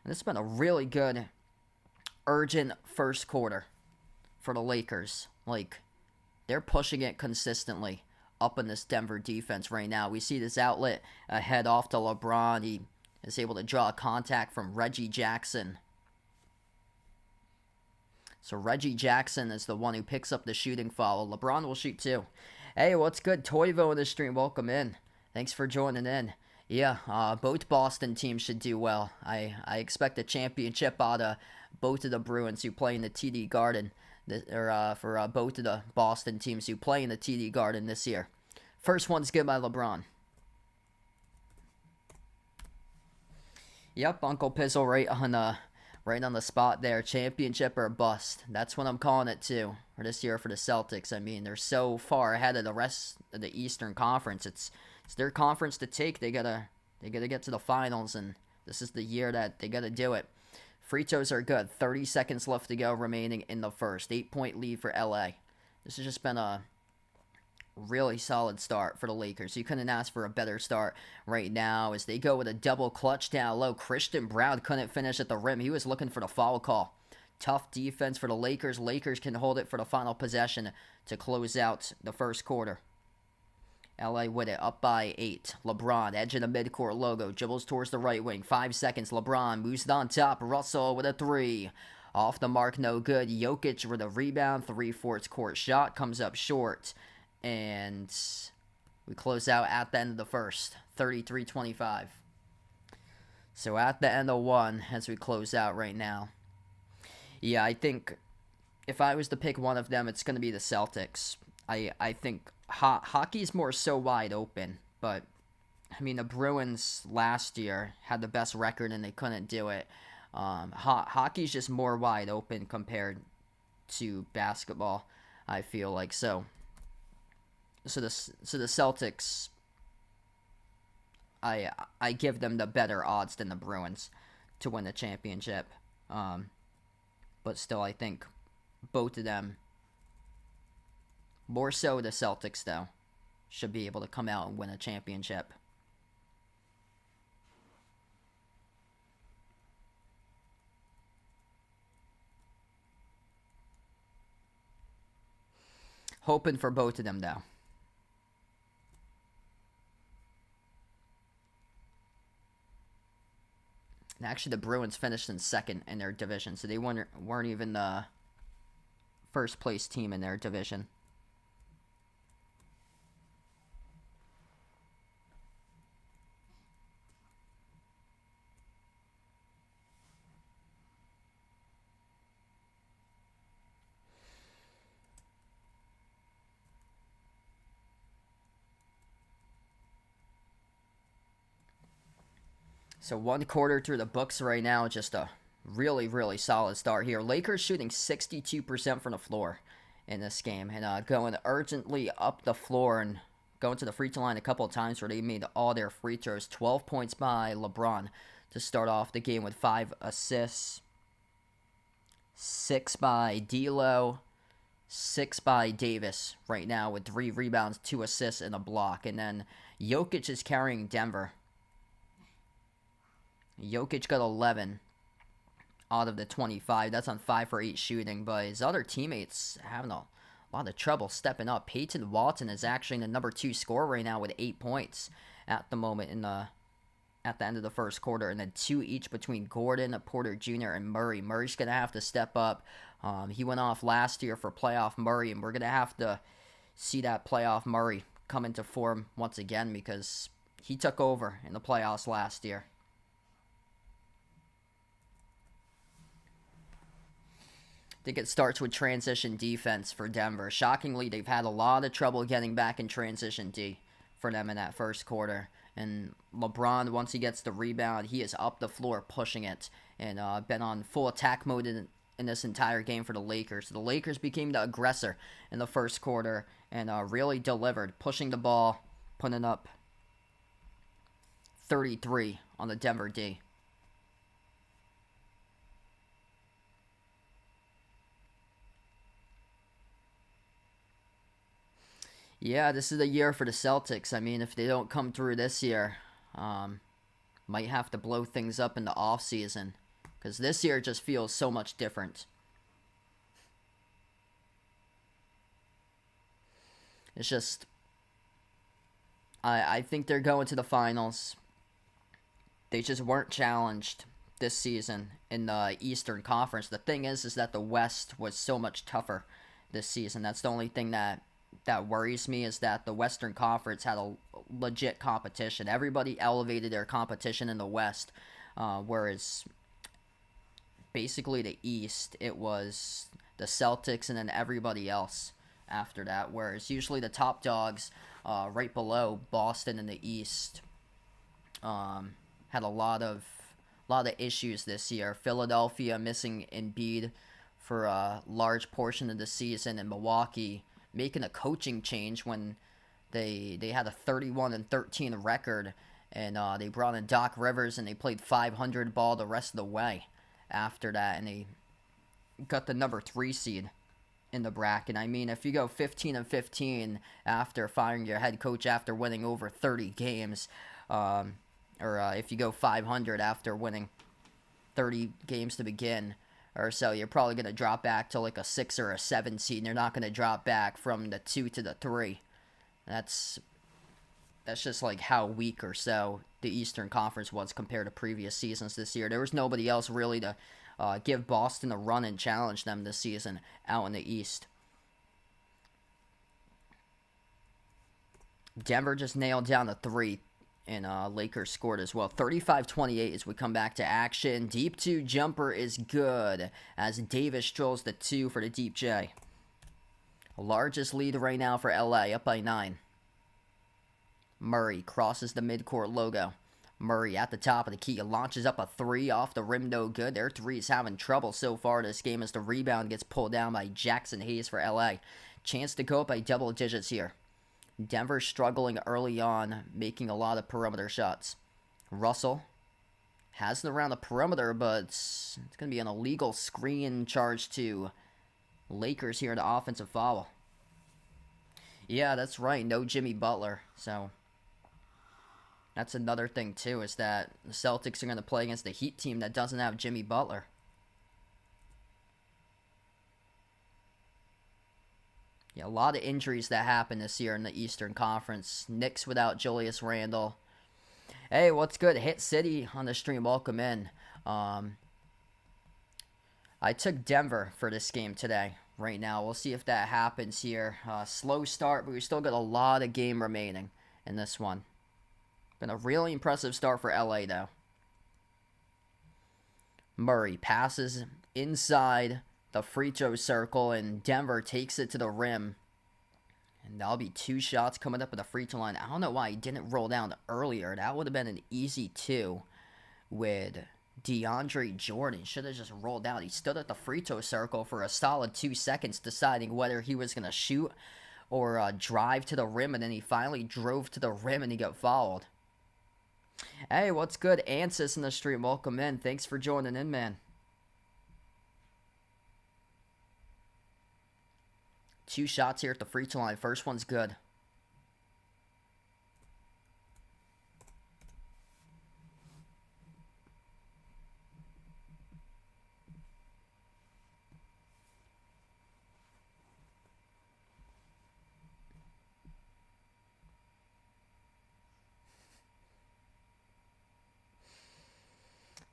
And this has been a really good, urgent first quarter for the Lakers. Like, they're pushing it consistently up in this Denver defense right now. We see this outlet ahead off to LeBron. He is able to draw a contact from Reggie Jackson. So Reggie Jackson is the one who picks up the shooting foul. LeBron will shoot too. Hey, what's good? Toivo in the stream. Welcome in. Thanks for joining in. Yeah, both Boston teams should do well. I expect a championship out of both of the Bruins who play in the TD Garden, for both of the Boston teams who play in the TD Garden this year. First one's good by LeBron. Yep, Uncle Pizzle right on the spot there. Championship or bust. That's what I'm calling it too for this year for the Celtics. I mean, they're so far ahead of the rest of the Eastern Conference. It's their conference to take. They gotta get to the finals, and this is the year that they gotta do it. Free throws are good. 30 seconds left to go remaining in the first. 8-point lead for LA. This has just been a really solid start for the Lakers. You couldn't ask for a better start right now as they go with a double clutch down low. Christian Brown couldn't finish at the rim. He was looking for the foul call. Tough defense for the Lakers. Lakers can hold it for the final possession to close out the first quarter. LA with it, up by 8. LeBron, edge of the midcourt logo, dribbles towards the right wing. 5 seconds, LeBron moves it on top. Russell with a 3. Off the mark, no good. Jokic with a rebound. 3/4 court shot, comes up short. And we close out at the end of the first, 33-25. So at the end of one, as we close out right now. Yeah, I think if I was to pick one of them, it's going to be the Celtics. I think hockey's more so wide open. But, I mean, the Bruins last year had the best record and they couldn't do it. Hockey's just more wide open compared to basketball, I feel like. So the Celtics, I give them the better odds than the Bruins to win the championship. But still, I think both of them, more so the Celtics though, should be able to come out and win a championship. Hoping for both of them though. And actually, the Bruins finished in second in their division, so they weren't even the first place team in their division. So 1 quarter through the books right now, just a really, really solid start here. Lakers shooting 62% from the floor in this game, and going urgently up the floor and going to the free throw line a couple of times where they made all their free throws. 12 points by LeBron to start off the game with 5 assists. 6 by D'Lo. 6 by Davis right now with 3 rebounds, 2 assists, and a block. And then Jokic is carrying Denver. Jokic got 11 out of the 25. That's on 5 for 8 shooting, but his other teammates having a lot of trouble stepping up. Peyton Walton is actually the number 2 scorer right now with 8 points at the moment at the end of the first quarter, and then 2 each between Gordon, Porter Jr., and Murray. Murray's going to have to step up. He went off last year for playoff Murray, and we're going to have to see that playoff Murray come into form once again because he took over in the playoffs last year. I think it starts with transition defense for Denver. Shockingly, they've had a lot of trouble getting back in transition D for them in that first quarter. And LeBron, once he gets the rebound, he is up the floor pushing it, and been on full attack mode in this entire game for the Lakers. The Lakers became the aggressor in the first quarter and really delivered, pushing the ball, putting up 33 on the Denver D. Yeah, this is a year for the Celtics. I mean, if they don't come through this year, might have to blow things up in the offseason. Because this year just feels so much different. It's just, I think they're going to the finals. They just weren't challenged this season in the Eastern Conference. The thing is that the West was so much tougher this season. That's the only thing that worries me, is that the Western Conference had a legit competition. Everybody elevated their competition in the West, whereas basically the East, it was the Celtics and then everybody else after that, whereas usually the top dogs right below Boston in the East had a lot of issues this year. Philadelphia missing Embiid for a large portion of the season, and Milwaukee making a coaching change when they had a 31-13 record, and they brought in Doc Rivers and they played 500 ball the rest of the way after that, and they got the number 3 seed in the bracket. I mean, if you go 15-15 after firing your head coach after winning over 30 games, or if you go 500 after winning 30 games to begin or so, you're probably going to drop back to like a 6 or a 7 seed, and you're not going to drop back from the 2 to the 3. That's just like how weak or so the Eastern Conference was compared to previous seasons this year. There was nobody else really to give Boston a run and challenge them this season out in the East. Denver just nailed down the 3, and Lakers scored as well. 35-28 as we come back to action. Deep 2 jumper is good as Davis drills the 2 for the Deep J. Largest lead right now for LA, up by 9. Murray crosses the midcourt logo. Murray at the top of the key launches up a 3 off the rim, no good. Their 3 is having trouble so far this game as the rebound gets pulled down by Jackson Hayes for LA. Chance to go up by double digits here. Denver struggling early on, making a lot of perimeter shots. Russell has it around the perimeter, but it's going to be an illegal screen charge to Lakers here in the offensive foul. Yeah, that's right. No Jimmy Butler. So that's another thing, too, is that the Celtics are going to play against the Heat team that doesn't have Jimmy Butler. Yeah, a lot of injuries that happened this year in the Eastern Conference. Knicks without Julius Randle. Hey, what's good? Hit City on the stream. Welcome in. I took Denver for this game today. Right now, we'll see if that happens here. Slow start, but we still got a lot of game remaining in this one. Been a really impressive start for LA, though. Murray passes inside the free throw circle, and Denver takes it to the rim. And that'll be 2 shots coming up at the free throw line. I don't know why he didn't roll down earlier. That would have been an easy 2 with DeAndre Jordan. Should have just rolled down. He stood at the free throw circle for a solid 2 seconds, deciding whether he was going to shoot or drive to the rim, and then he finally drove to the rim and he got fouled. Hey, what's good? Ansis in the stream. Welcome in. Thanks for joining in, man. 2 shots here at the free throw line. First one's good.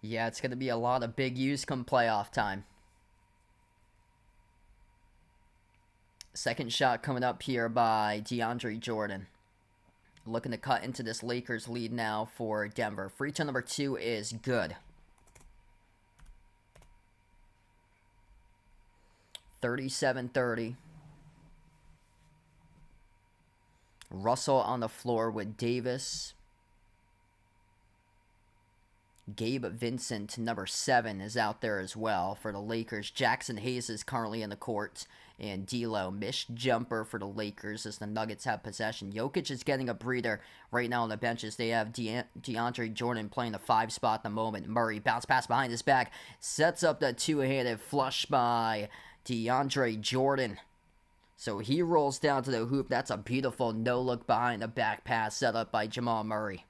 Yeah, it's going to be a lot of big U's come playoff time. Second shot coming up here by DeAndre Jordan. Looking to cut into this Lakers lead now for Denver. Free throw number 2 is good. 37-30. Russell on the floor with Davis. Gabe Vincent, number 7, is out there as well for the Lakers. Jackson Hayes is currently in the court. And D'Lo, missed jumper for the Lakers as the Nuggets have possession. Jokic is getting a breather right now on the benches. They have DeAndre Jordan playing the 5 spot at the moment. Murray, bounce pass behind his back. Sets up the two-handed flush by DeAndre Jordan. So he rolls down to the hoop. That's a beautiful no-look behind the back pass set up by Jamal Murray.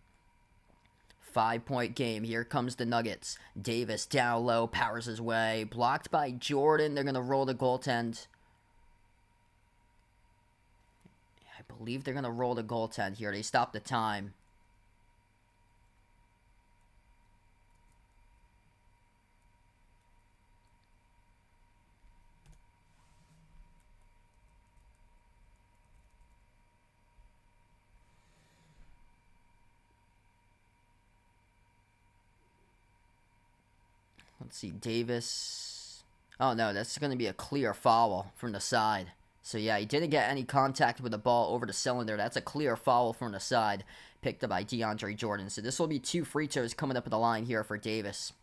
5-point game. Here comes the Nuggets. Davis down low, powers his way. Blocked by Jordan. They're going to roll the goaltend. I believe they're going to roll the goaltend here. They stop the time. Let's see, Davis. Oh, no, that's going to be a clear foul from the side. So, yeah, he didn't get any contact with the ball over the cylinder. That's a clear foul from the side, picked up by DeAndre Jordan. So, this will be 2 free throws coming up at the line here for Davis.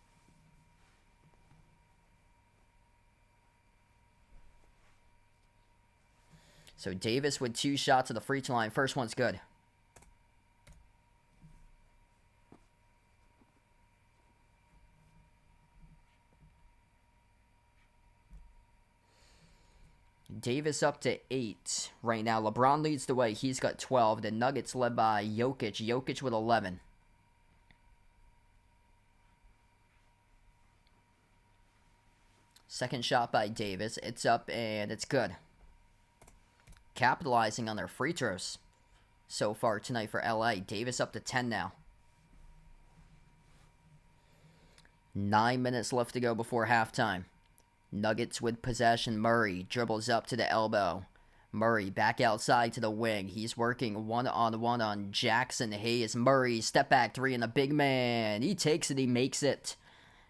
So, Davis with 2 shots at the free throw line. First one's good. Davis up to 8 right now. LeBron leads the way. He's got 12. The Nuggets led by Jokic. Jokic with 11. Second shot by Davis. It's up and it's good. Capitalizing on their free throws so far tonight for LA. Davis up to 10 now. 9 minutes left to go before halftime. Nuggets with possession. Murray dribbles up to the elbow. Murray back outside to the wing. He's working one-on-one on Jackson Hayes. Murray, step back 3 and the big man. He takes it. He makes it.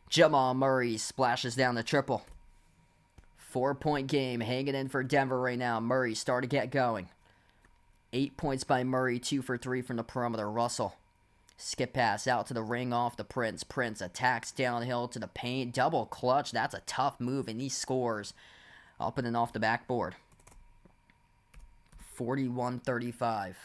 Jamal Murray splashes down the triple. 4-point game hanging in for Denver right now. Murray starting to get going. 8 points by Murray. 2 for 3 from the perimeter. Russell. Skip pass out to the ring off the Prince. Prince attacks downhill to the paint. Double clutch. That's a tough move, and he scores up and off the backboard. 41-35.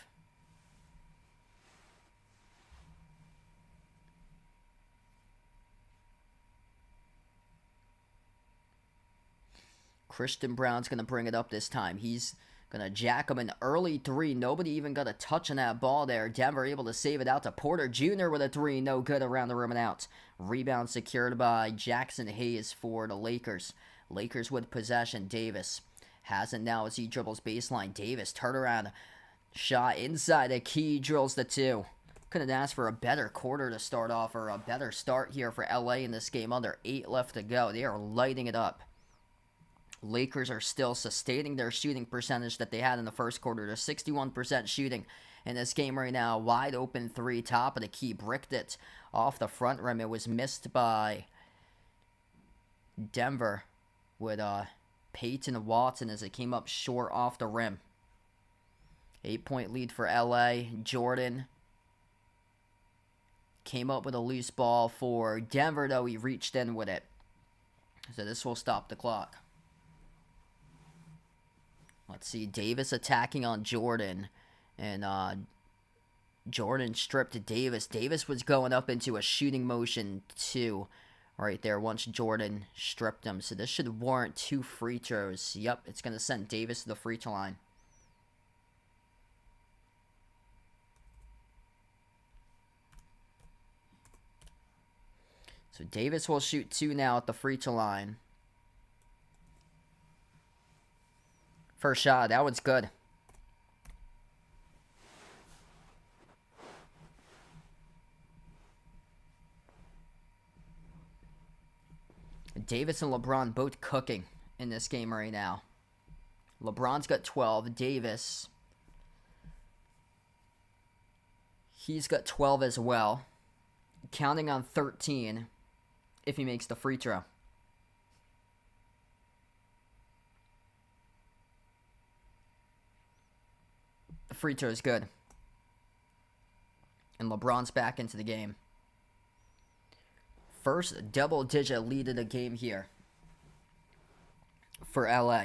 Christian Brown's going to bring it up this time. He's going to jack him an early 3. Nobody even got a touch on that ball there. Denver able to save it out to Porter Jr. with a 3. No good around the rim and out. Rebound secured by Jackson Hayes for the Lakers. Lakers with possession. Davis has it now as he dribbles baseline. Davis turnaround shot inside the key. Drills the 2. Couldn't ask for a better quarter to start off, or a better start here for LA in this game. Under 8 left to go. They are lighting it up. Lakers are still sustaining their shooting percentage that they had in the first quarter. They're 61% shooting in this game right now. Wide open 3, top of the key. Bricked it off the front rim. It was missed by Denver with Peyton Watson as it came up short off the rim. 8-point lead for LA. Jordan came up with a loose ball for Denver, though. He reached in with it. So this will stop the clock. Let's see, Davis attacking on Jordan, and Jordan stripped Davis. Davis was going up into a shooting motion too, right there once Jordan stripped him. So this should warrant 2 free throws. Yep, it's going to send Davis to the free throw line. So Davis will shoot 2 now at the free throw line. First shot, that one's good. Davis and LeBron both cooking in this game right now. LeBron's got 12. Davis, he's got 12 as well. Counting on 13 if he makes the free throw. free throw is good. And LeBron's back into the game. First double-digit lead of the game here for LA.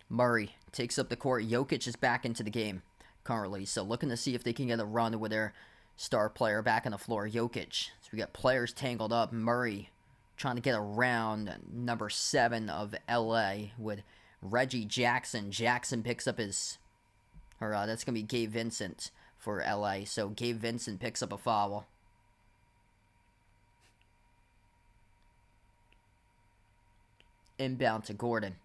Murray takes up the court. Jokic is back into the game currently. So looking to see if they can get a run with their star player back on the floor, Jokic. So we got players tangled up. Murray trying to get around number 7 of LA with Reggie Jackson. Jackson picks up his... that's going to be Gabe Vincent for LA. So Gabe Vincent picks up a foul. Inbound to Gordon.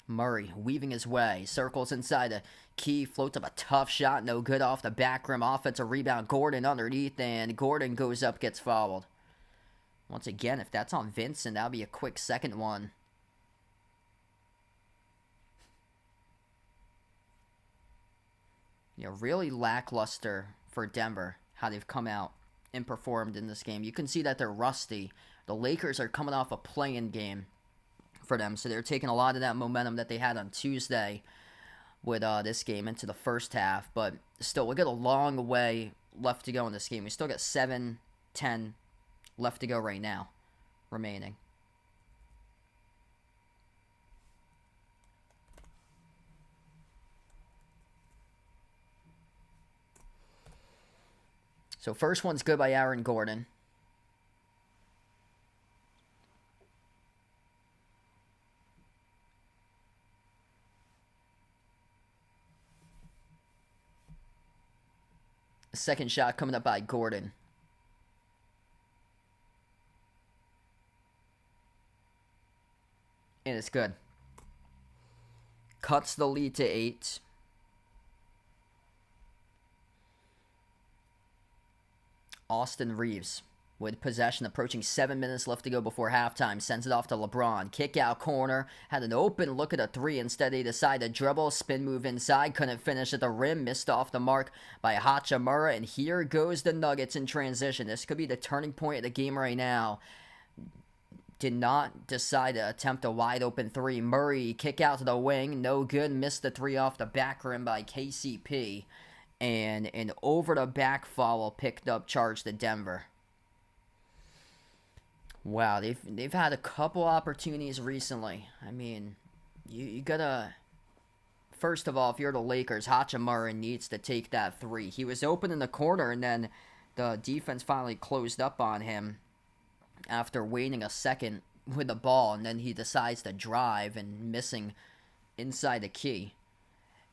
Murray weaving his way, circles inside the key, floats up a tough shot, no good off the back rim, offensive rebound, Gordon underneath, and Gordon goes up, gets fouled. Once again, if that's on Vincent, that'll be a quick second one. Really lackluster for Denver, how they've come out and performed in this game. You can see that they're rusty. The Lakers are coming off a play-in game for them, so they're taking a lot of that momentum that they had on Tuesday with this game into the first half, but still, we got a long way left to go in this game. We still got 7-10 left to go right now, remaining. So first one's good by Aaron Gordon. Second shot coming up by Gordon. And it's good. Cuts the lead to 8. Austin Reeves with possession, approaching 7 minutes left to go before halftime. Sends it off to LeBron. Kick out corner. Had an open look at a 3. Instead, he decided to dribble. Spin move inside. Couldn't finish at the rim. Missed off the mark by Hachimura. And here goes the Nuggets in transition. This could be the turning point of the game right now. Did not decide to attempt a wide open 3. Murray, kick out to the wing. No good. Missed the 3 off the back rim by KCP. And an over-the-back foul picked up, charge to Denver. Wow, they've had a couple opportunities recently. I mean, you gotta... First of all, if you're the Lakers, Hachimura needs to take that 3. He was open in the corner, and then the defense finally closed up on him after waiting a second with the ball, and then he decides to drive and missing inside the key.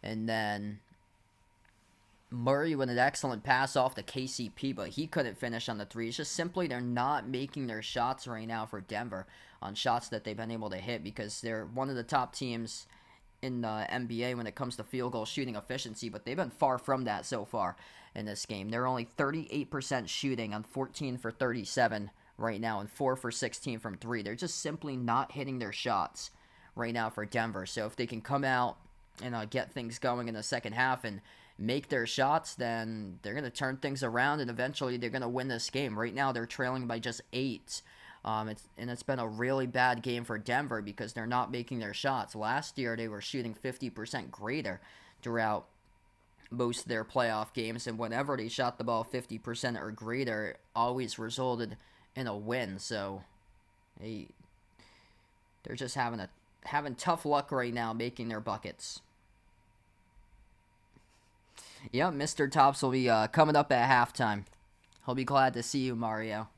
And then Murray with an excellent pass off to KCP, but he couldn't finish on the 3. It's just simply they're not making their shots right now for Denver on shots that they've been able to hit, because they're one of the top teams in the NBA when it comes to field goal shooting efficiency, but they've been far from that so far in this game. They're only 38% shooting on 14 for 37 right now and 4 for 16 from 3. They're just simply not hitting their shots right now for Denver. So if they can come out and get things going in the second half and make their shots, then they're going to turn things around, and eventually they're going to win this game. Right now they're trailing by just 8. It's been a really bad game for Denver because they're not making their shots. Last year they were shooting 50% greater throughout most of their playoff games, and whenever they shot the ball 50% or greater, it always resulted in a win. So they're just having tough luck right now making their buckets. Yep, Mr. Tops will be coming up at halftime. He'll be glad to see you, Mario.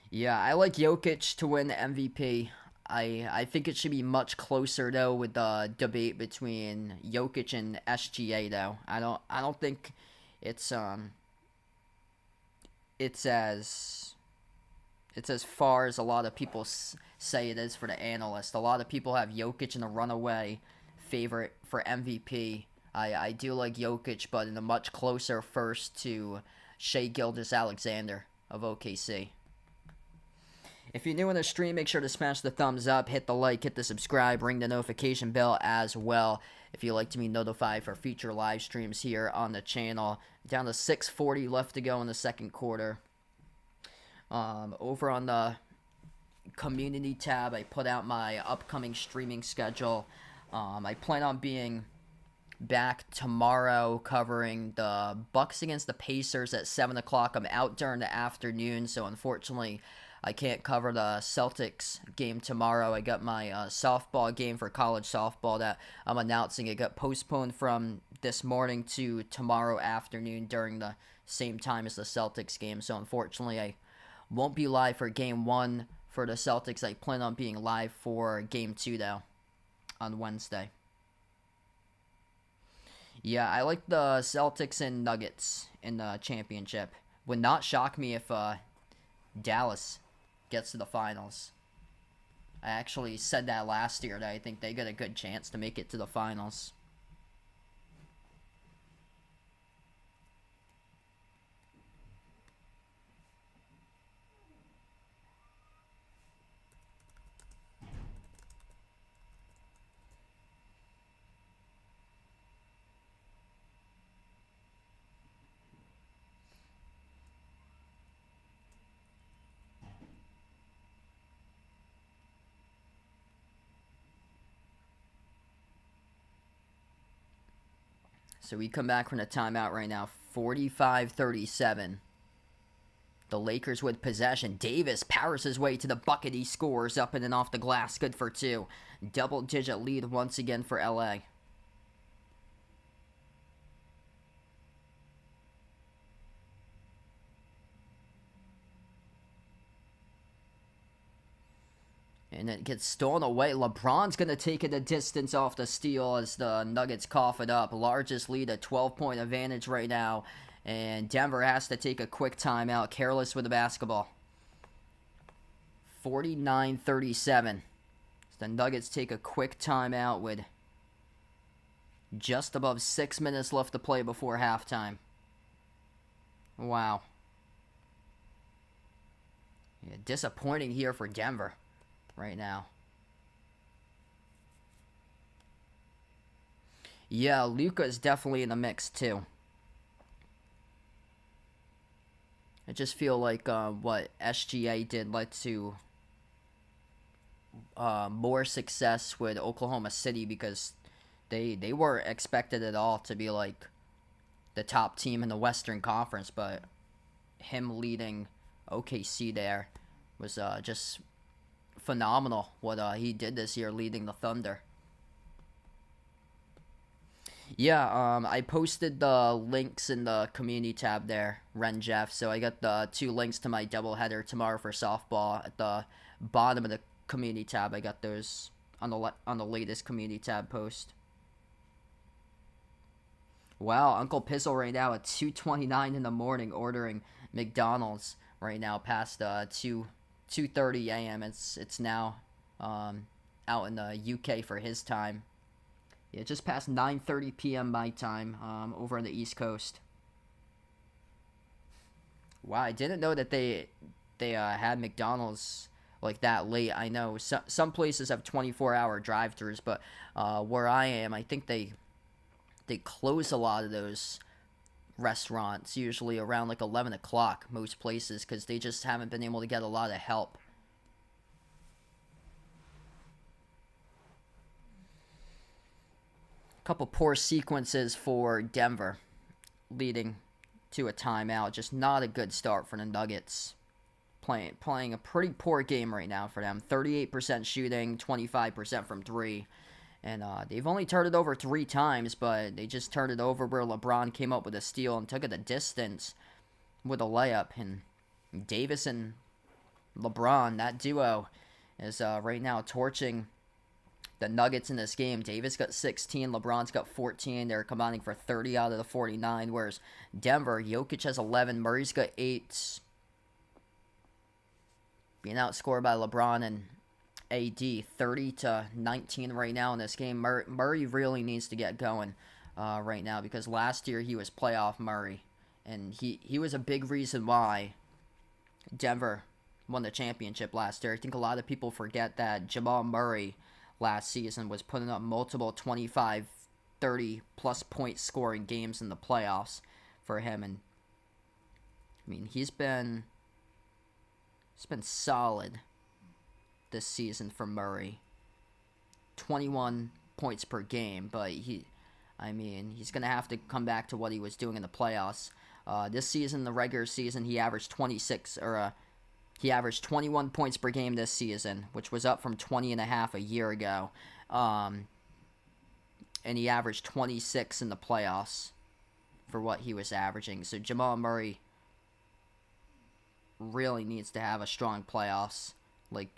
Yeah, I like Jokic to win the MVP. I think it should be much closer though with the debate between Jokic and SGA though. I don't think it's as far as a lot of people say it is for the analysts. A lot of people have Jokic in a runaway favorite for MVP. I do like Jokic, but in a much closer first to Shai Gilgeous-Alexander of OKC. If you're new in the stream, make sure to smash the thumbs up, hit the like, hit the subscribe, ring the notification bell as well. If you'd like to be notified for future live streams here on the channel. Down to 6:40 left to go in the second quarter. Over on the community tab, I put out my upcoming streaming schedule. I plan on being back tomorrow covering the Bucks against the Pacers at 7 o'clock. I'm out during the afternoon, so unfortunately I can't cover the Celtics game tomorrow. I got my softball game for college softball that I'm announcing. It got postponed from this morning to tomorrow afternoon during the same time as the Celtics game. So unfortunately, I won't be live for game 1 for the Celtics. I plan on being live for game 2, though, on Wednesday. Yeah, I like the Celtics and Nuggets in the championship. Would not shock me if Dallas gets to the finals. I actually said that last year, that I think they got a good chance to make it to the finals. So we come back from the timeout right now, 45-37. The Lakers with possession. Davis powers his way to the bucket. He scores up and off the glass. Good for 2. Double-digit lead once again for LA. And it gets stolen away. LeBron's going to take it a distance off the steal as the Nuggets cough it up. Largest lead, a 12-point advantage right now. And Denver has to take a quick timeout. Careless with the basketball. 49-37. The Nuggets take a quick timeout with just above 6 minutes left to play before halftime. Wow. Yeah, disappointing here for Denver right now. Yeah, Luka's definitely in the mix too. I just feel like what SGA did led to more success with Oklahoma City, because they weren't expected at all to be like the top team in the Western Conference, but him leading OKC there was just phenomenal what he did this year, leading the Thunder. Yeah, I posted the links in the community tab there, Ren Jeff. So I got the 2 links to my doubleheader tomorrow for softball at the bottom of the community tab. I got those on the latest community tab post. Wow, Uncle Pizzle right now at 2:29 in the morning ordering McDonald's right now past 2:30 a.m. It's now out in the UK for his time. Yeah, just past 9:30 p.m. my time over on the East Coast. Wow, I didn't know that they had McDonald's like that late. I know some places have 24-hour drive-thrus, but where I am, I think they close a lot of those restaurants usually around like 11 o'clock most places, because they just haven't been able to get a lot of help. Couple poor sequences for Denver, leading to a timeout. Just not a good start for the Nuggets. Playing a pretty poor game right now for them. 38% shooting, 25% from 3. And they've only turned it over 3 times, but they just turned it over where LeBron came up with a steal and took it the distance with a layup. And Davis and LeBron, that duo, is right now torching the Nuggets in this game. Davis got 16, LeBron's got 14. They're combining for 30 out of the 49, whereas Denver, Jokic has 11, Murray's got 8. Being outscored by LeBron and AD, 30-19 right now in this game. Murray really needs to get going right now, because last year he was playoff Murray, and he was a big reason why Denver won the championship last year. I think a lot of people forget that Jamal Murray last season was putting up multiple 25, 30-plus point scoring games in the playoffs for him. And, I mean, he's been solid this season for Murray. 21 points per game, but he's going to have to come back to what he was doing in the playoffs. This season, the regular season, he averaged 21 points per game this season, which was up from 20.5 a year ago. And he averaged 26 in the playoffs for what he was averaging. So Jamal Murray really needs to have a strong playoffs like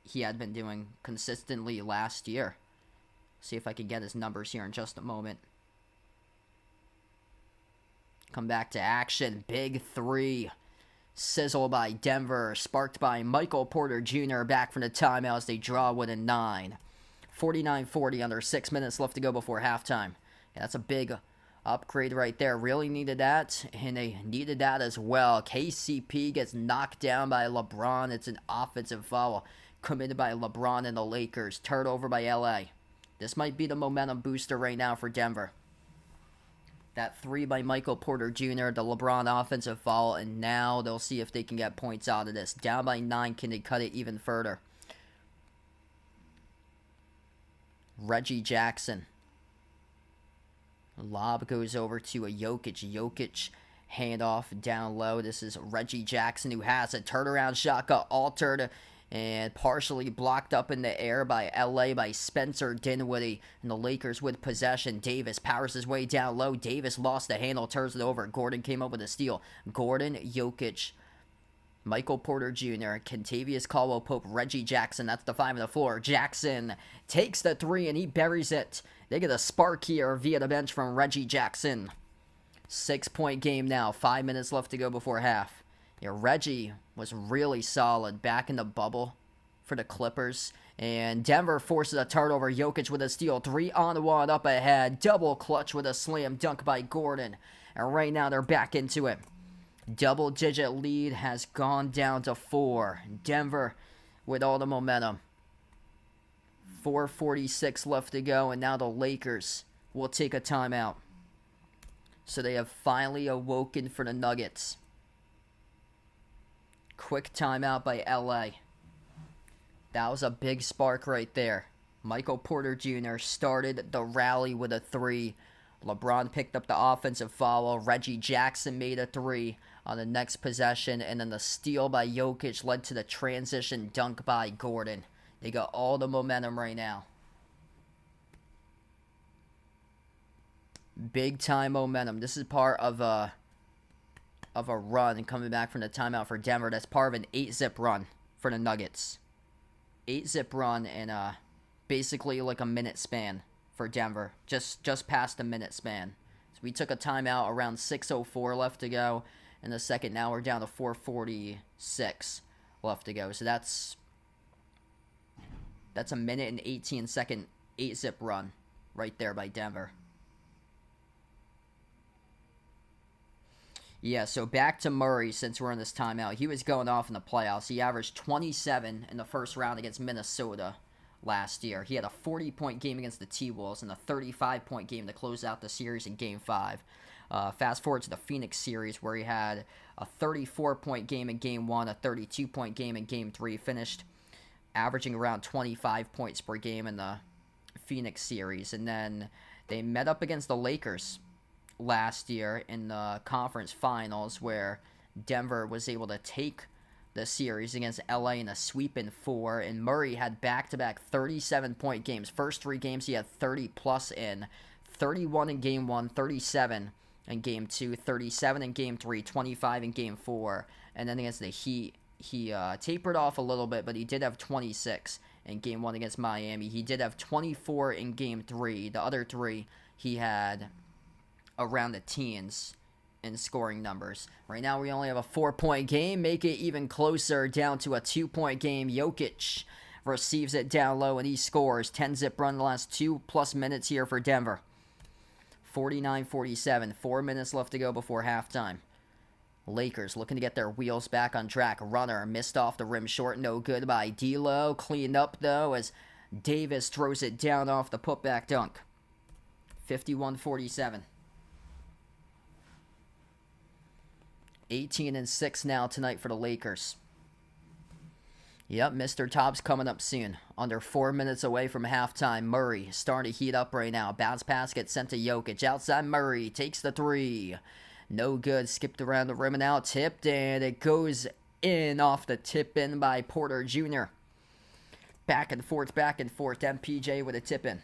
he had been doing consistently last year. See if I can get his numbers here in just a moment. Come back to action. Big three. Sizzle by Denver. Sparked by Michael Porter Jr. Back from the timeout as they draw with a 9. 49-40 under 6 minutes left to go before halftime. Yeah, that's a big upgrade right there. Really needed that, and they needed that as well. KCP gets knocked down by LeBron. It's an offensive foul committed by LeBron and the Lakers. Turned over by LA. This might be the momentum booster right now for Denver. That 3 by Michael Porter Jr., the LeBron offensive foul, and now they'll see if they can get points out of this. Down by 9, can they cut it even further? Reggie Jackson. Lob goes over to a Jokic. Jokic handoff down low. This is Reggie Jackson who has a turnaround shot, got altered and partially blocked up in the air by LA by Spencer Dinwiddie. And the Lakers with possession. Davis powers his way down low. Davis lost the handle, turns it over. Gordon came up with a steal. Gordon, Jokic, Michael Porter Jr., Kentavious Caldwell-Pope, Reggie Jackson. That's the 5 on the floor. Jackson takes the 3 and he buries it. They get a spark here via the bench from Reggie Jackson. 6-point game now. 5 minutes left to go before half. Yeah, Reggie was really solid back in the bubble for the Clippers. And Denver forces a turnover. Jokic with a steal. 3-on-1 up ahead. Double clutch with a slam dunk by Gordon. And right now they're back into it. Double-digit lead has gone down to 4. Denver with all the momentum. 4:46 left to go, and now the Lakers will take a timeout. So they have finally awoken for the Nuggets. Quick timeout by LA. That was a big spark right there. Michael Porter Jr. started the rally with a 3. LeBron picked up the offensive foul. Reggie Jackson made a 3 on the next possession. And then the steal by Jokic led to the transition dunk by Gordon. They got all the momentum right now. Big time momentum. This is part of a run coming back from the timeout for Denver. That's part of an 8-zip run for the Nuggets. 8-zip run in basically like a minute span for Denver. Just past a minute span. So we took a timeout around 6:04 left to go in the second. Now we're down to 4:46 left to go. So that's a minute and 18-second 8-zip run right there by Denver. Yeah, so back to Murray since we're in this timeout. He was going off in the playoffs. He averaged 27 in the first round against Minnesota last year. He had a 40-point game against the T-Wolves and a 35-point game to close out the series in Game 5. Fast forward to the Phoenix series where he had a 34-point game in Game 1, a 32-point game in Game 3, finished averaging around 25 points per game in the Phoenix series. And then they met up against the Lakers last year in the conference finals where Denver was able to take the series against LA in a sweep in 4, and Murray had back-to-back 37-point games. First 3 games he had 30-plus in. 31 in Game 1, 37 in Game 2, 37 in Game 3, 25 in Game 4. And then against the Heat, he tapered off a little bit, but he did have 26 in Game 1 against Miami. He did have 24 in Game 3. The other 3, he had around the teens in scoring numbers. Right now we only have a 4-point game. Make it even closer, down to a 2-point game. Jokic receives it down low and he scores. 10-zip run the last 2+ minutes here for Denver. 49-47. 4 minutes left to go before halftime. Lakers looking to get their wheels back on track. Runner missed off the rim short. No good by D'Lo. Cleaned up, though, as Davis throws it down off the putback dunk. 51-47. 18-6 now tonight for the Lakers. Yep, Mr. Top's coming up soon. Under 4 minutes away from halftime. Murray starting to heat up right now. Bounce pass gets sent to Jokic. Outside Murray takes the three. No good. Skipped around the rim and out. Tipped, and it goes in off the tip in by Porter Jr. Back and forth, back and forth. MPJ with a tip in.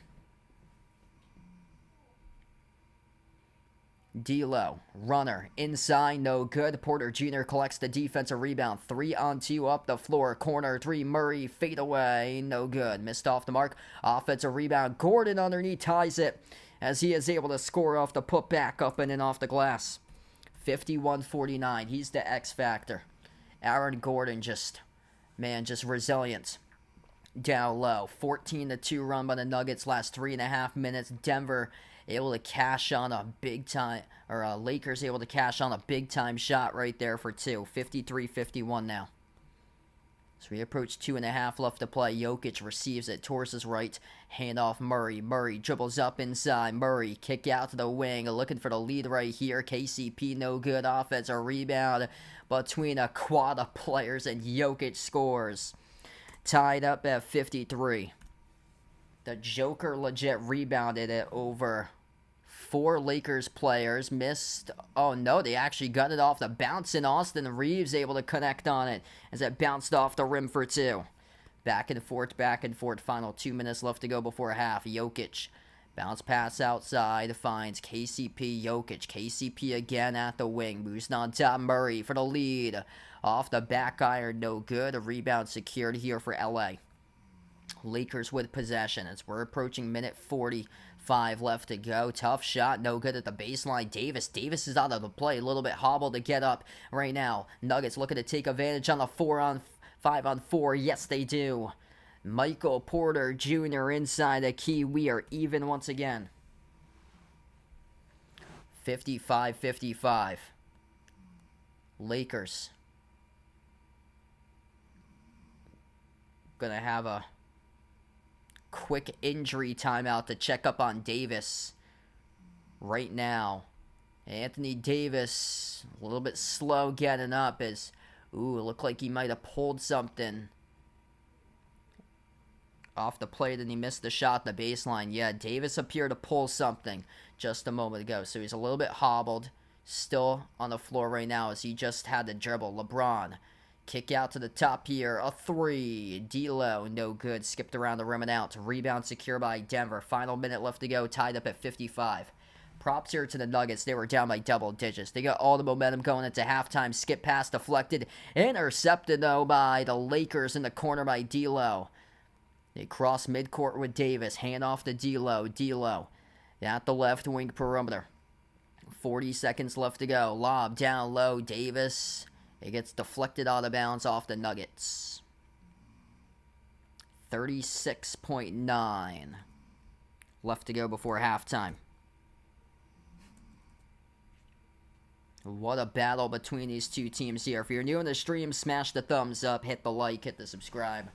D'Lo, runner, inside, no good. Porter Jr. collects the defensive rebound. 3-on-2 up the floor. Corner three, Murray, fade away, no good. Missed off the mark. Offensive rebound. Gordon underneath ties it as he is able to score off the putback up and in off the glass. 51-49. He's the X factor. Aaron Gordon just resilient. Down low. 14-2 run by the Nuggets last 3.5 minutes. Denver able to cash on a big time, or Lakers able to cash on a big time shot right there for two. 53-51 now. So we approach 2.5 left to play. Jokic receives it towards his right. Hand off Murray. Murray dribbles up inside. Murray kick out to the wing. Looking for the lead right here. KCP no good. Offensive rebound between a quad of players, and Jokic scores. Tied up at 53. The Joker legit rebounded it over 4 Lakers players. Missed. Oh no, they actually got it off the bounce, and Austin Reeves able to connect on it as it bounced off the rim for 2. Back and forth, back and forth. Final 2 minutes left to go before half. Jokic. Bounce pass outside. Finds KCP. Jokic. KCP again at the wing. Moves on top. Murray for the lead. Off the back iron. No good. A rebound secured here for LA. Lakers with possession as we're approaching minute 45 left to go. Tough shot, no good at the baseline. Davis is out of the play, a little bit hobbled to get up right now. Nuggets looking to take advantage on the 5-on-4. Yes, they do. Michael Porter Jr. inside the key. We are even once again. 55-55. Lakers gonna have a quick injury timeout to check up on Davis right now. Anthony Davis a little bit slow getting up as it looked like he might have pulled something off the plate and he missed the shot at the baseline. Yeah, Davis appeared to pull something just a moment ago, so he's a little bit hobbled. Still on the floor right now as he just had the dribble. LeBron kick out to the top here. A 3. D'Lo, no good. Skipped around the rim and out. Rebound secure by Denver. Final minute left to go. Tied up at 55. Props here to the Nuggets. They were down by double digits. They got all the momentum going into halftime. Skip pass deflected. Intercepted, though, by the Lakers in the corner by D'Lo. They cross midcourt with Davis. Hand off to D'Lo. D'Lo at the left wing perimeter. 40 seconds left to go. Lob down low. Davis. It gets deflected out of bounds off the Nuggets. 36.9 left to go before halftime. What a battle between these two teams here. If you're new in the stream, smash the thumbs up, hit the like, hit the subscribe.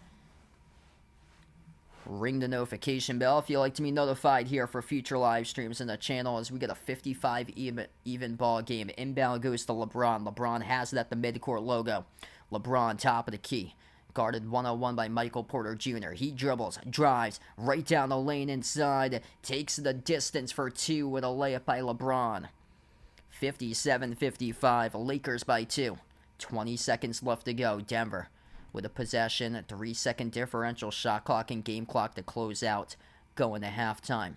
Ring the notification bell if you'd like to be notified here for future live streams in the channel as we get a 55 even ball game. Inbound goes to LeBron. LeBron has it at the midcourt logo. LeBron top of the key. Guarded 1-on-1 by Michael Porter Jr. He dribbles, drives, right down the lane inside. Takes the distance for 2 with a layup by LeBron. 57-55. Lakers by 2. 20 seconds left to go. Denver with a possession, a 3-second differential, shot clock and game clock to close out, going to halftime.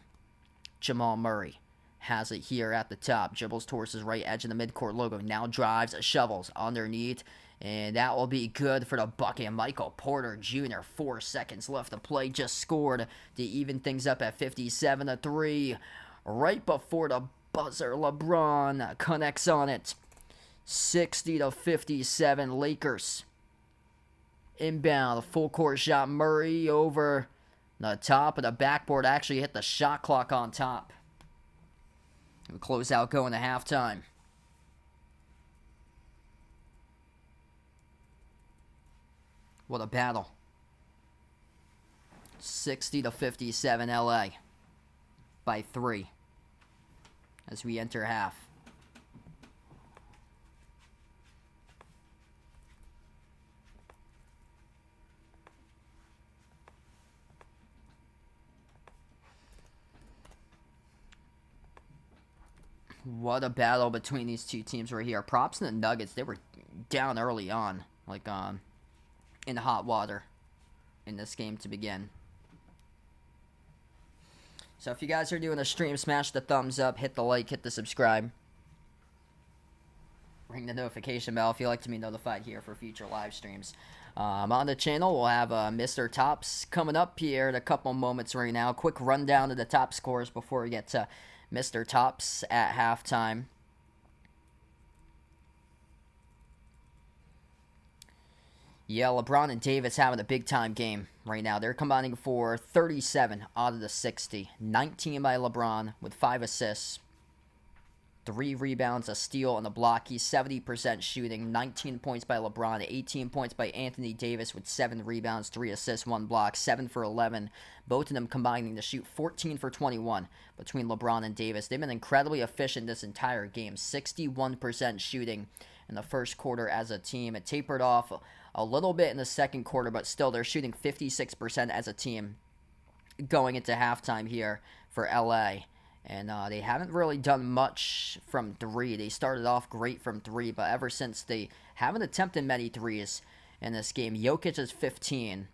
Jamal Murray has it here at the top, dribbles towards his right edge of the midcourt logo, now drives, shovels underneath, and that will be good for the bucket. Michael Porter Jr., 4 seconds left to play, just scored to even things up at 57-3. Right before the buzzer, LeBron connects on it. 60-57, Lakers. Inbound, full court shot. Murray over the top of the backboard. Actually hit the shot clock on top. We'll close out going to halftime. What a battle. 60-57 LA by 3 as we enter half. What a battle between these two teams right here. Props to the Nuggets. They were down early on, like in hot water in this game to begin. So if you guys are doing a stream, smash the thumbs up, hit the like, hit the subscribe. Ring the notification bell if you like to be notified here for future live streams. On the channel, we'll have Mr. Tops coming up here in a couple moments right now. Quick rundown of the top scores before we get to Mr. Tops at halftime. Yeah, LeBron and Davis having a big-time game right now. They're combining for 37 out of the 60. 19 by LeBron with 5 assists. 3 rebounds, a steal, and a block. He's 70% shooting. 19 points by LeBron. 18 points by Anthony Davis with 7 rebounds, 3 assists, 1 block. 7 for 11. Both of them combining to shoot 14 for 21 between LeBron and Davis. They've been incredibly efficient this entire game. 61% shooting in the first quarter as a team. It tapered off a little bit in the second quarter, but still they're shooting 56% as a team going into halftime here for LA. And they haven't really done much from 3. They started off great from 3, but ever since they haven't attempted many threes in this game. Jokic is 15.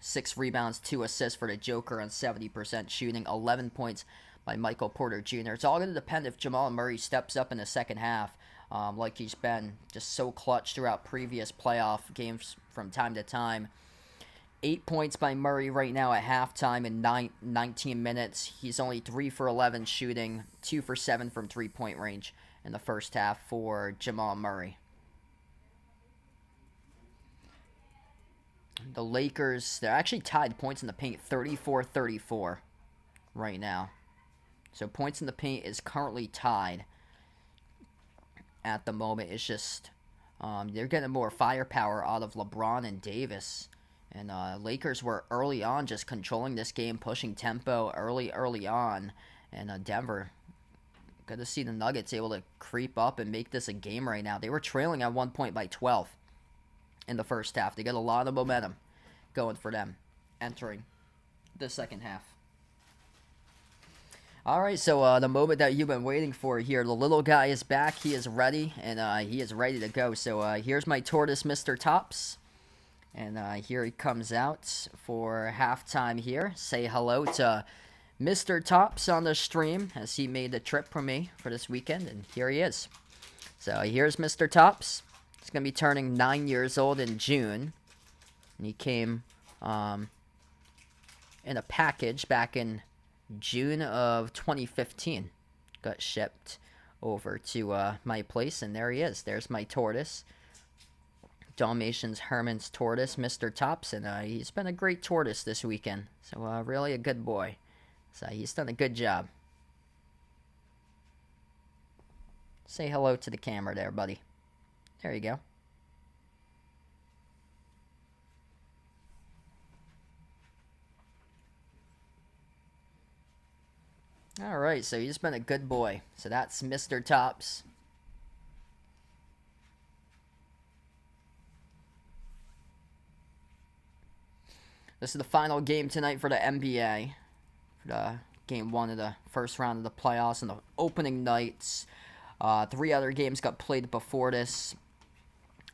6 rebounds, 2 assists for the Joker on 70% shooting. 11 points by Michael Porter Jr. It's all going to depend if Jamal Murray steps up in the second half, like he's been just so clutch throughout previous playoff games from time to time. 8 points by Murray right now at halftime in 19 minutes. He's only 3 for 11 shooting, 2 for 7 from three-point range in the first half for Jamal Murray. The Lakers, they're actually tied points in the paint, 34-34 right now. So points in the paint is currently tied at the moment. It's just they're getting more firepower out of LeBron and Davis. And Lakers were early on just controlling this game, pushing tempo early on. And Denver, good to see the Nuggets able to creep up and make this a game right now. They were trailing at 1 point by 12 in the first half. They got a lot of momentum going for them entering the second half. All right, so the moment that you've been waiting for here. The little guy is back. He is ready, and he is ready to go. So here's my tortoise, Mr. Tops. And here he comes out for halftime here. Say hello to Mr. Tops on the stream as he made the trip for me for this weekend. And here he is. So here's Mr. Tops. He's going to be turning 9 years old in June. And he came in a package back in June of 2015. Got shipped over to my place. And there he is. There's my tortoise. Dalmatians Herman's tortoise, Mr. Tops, and he's been a great tortoise this weekend. So really a good boy. So he's done a good job. Say hello to the camera there, buddy. There you go. All right, so he's been a good boy. So that's Mr. Tops. This is the final game tonight for the NBA. For the game 1 of the first round of the playoffs and the opening nights. 3 other games got played before this.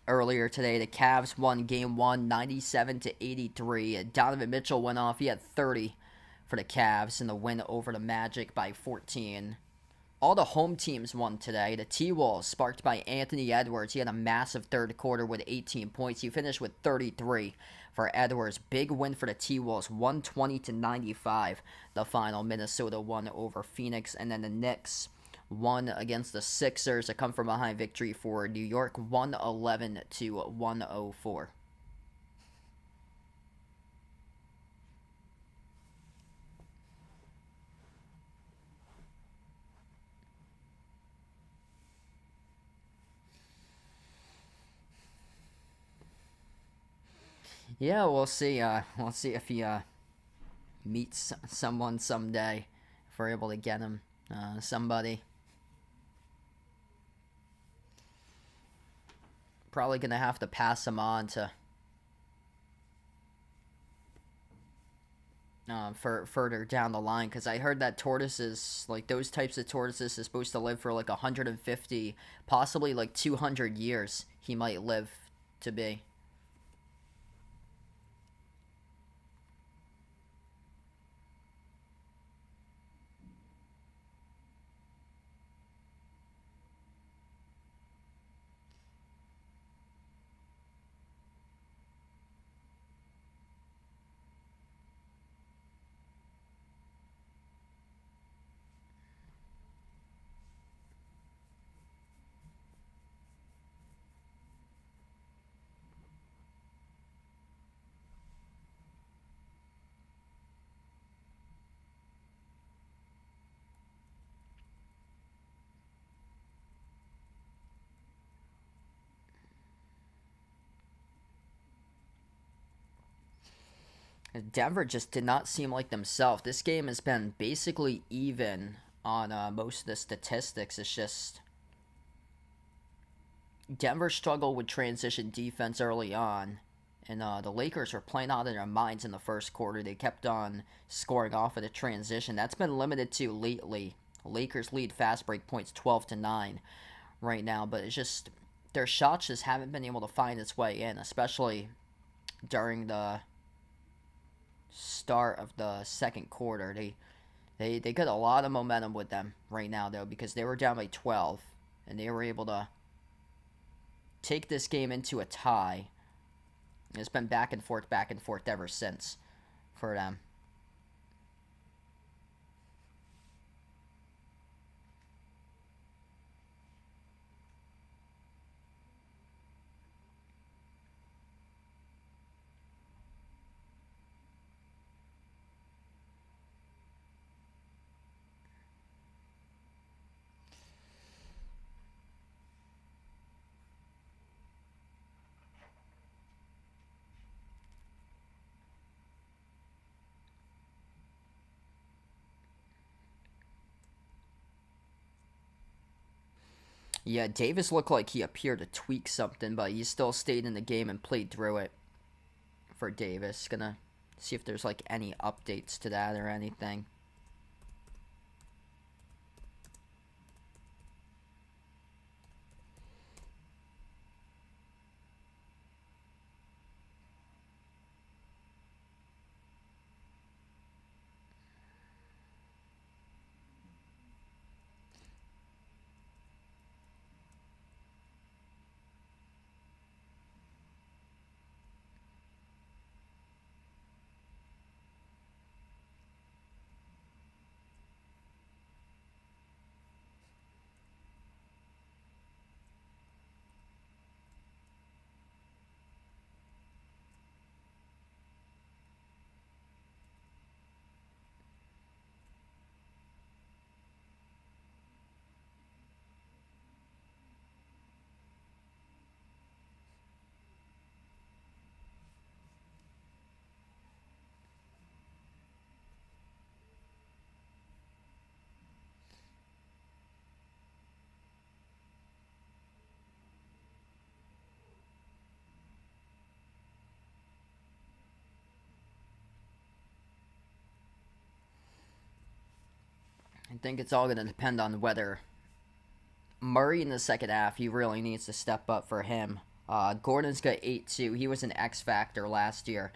Earlier today, the Cavs won game 1, 97-83. Donovan Mitchell went off. He had 30 for the Cavs in the win over the Magic by 14. All the home teams won today. The T-Wolves, sparked by Anthony Edwards. He had a massive third quarter with 18 points. He finished with 33 for Edwards. Big win for the T-Wolves, 120-95. The final, Minnesota won over Phoenix. And then the Knicks won against the Sixers. A come-from-behind victory for New York, 111-104. Yeah, we'll see. We'll see if he meets someone someday. If we're able to get him, somebody. Probably gonna have to pass him on to for further down the line, because I heard that tortoises, like those types of tortoises, is supposed to live for like 150, possibly like 200 years. He might live to be. Denver just did not seem like themselves. This game has been basically even on most of the statistics. It's just Denver struggled with transition defense early on, and the Lakers were playing out of their minds in the first quarter. They kept on scoring off of the transition. That's been limited to lately. Lakers lead fast break points 12-9 right now, but it's just their shots just haven't been able to find its way in, especially during the start of the second quarter. They got a lot of momentum with them right now though, because they were down by 12 and they were able to take this game into a tie. It's been back and forth ever since for them. Yeah, Davis looked like he appeared to tweak something, but he still stayed in the game and played through it for Davis. Gonna see if there's like any updates to that or anything. I think it's all gonna depend on whether Murray in the second half, he really needs to step up for him. Gordon's got 8-2. He was an X factor last year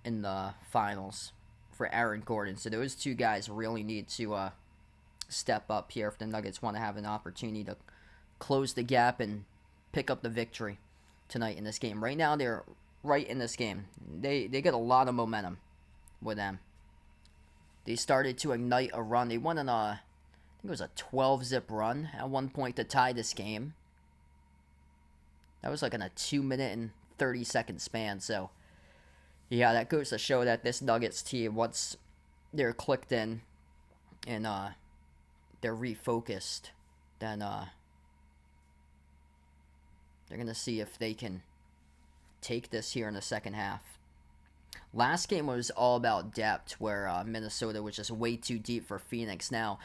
in the finals for Aaron Gordon. So those two guys really need to step up here if the Nuggets want to have an opportunity to close the gap and pick up the victory tonight in this game. Right now, they're right in this game. They get a lot of momentum with them. They started to ignite a run. They won I think it was a 12-zip run at one point to tie this game. That was like in a 2-minute and 30-second span. So, yeah, that goes to show that this Nuggets team, once they're clicked in and they're refocused, then they're going to see if they can take this here in the second half. Last game was all about depth, where Minnesota was just way too deep for Phoenix. Now,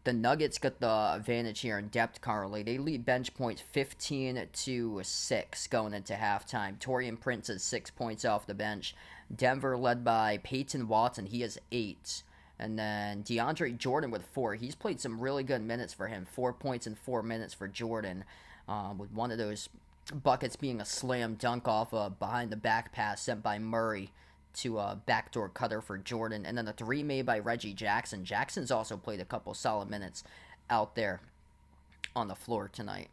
the Nuggets got the advantage here in depth currently. They lead bench points 15-6 going into halftime. Torian Prince has 6 points off the bench. Denver led by Peyton Watson. He has 8. And then DeAndre Jordan with 4. He's played some really good minutes for him. 4 points in 4 minutes for Jordan, with one of those buckets being a slam dunk off a behind the back pass sent by Murray to a backdoor cutter for Jordan. And then a 3 made by Reggie Jackson. Jackson's also played a couple solid minutes out there on the floor tonight.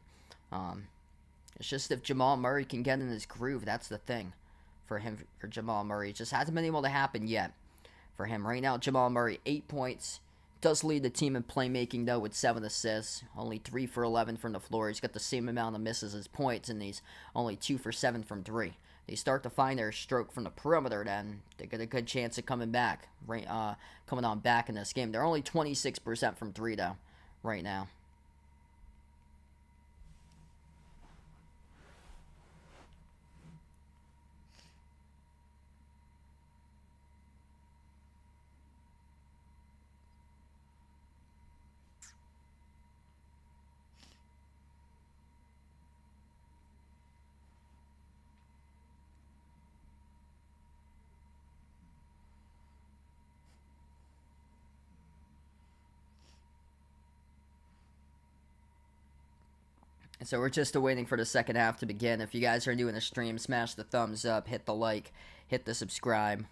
It's just if Jamal Murray can get in his groove, that's the thing for him, for Jamal Murray. It just hasn't been able to happen yet for him. Right now, Jamal Murray, 8 points. Does lead the team in playmaking, though, with 7 assists. Only 3 for 11 from the floor. He's got the same amount of misses as points, and he's only 2 for 7 from 3. They start to find their stroke from the perimeter, then they get a good chance of coming back, coming on back in this game. They're only 26% from 3, though, right now. And so we're just waiting for the second half to begin. If you guys are new in the stream, smash the thumbs up, hit the like, hit the subscribe,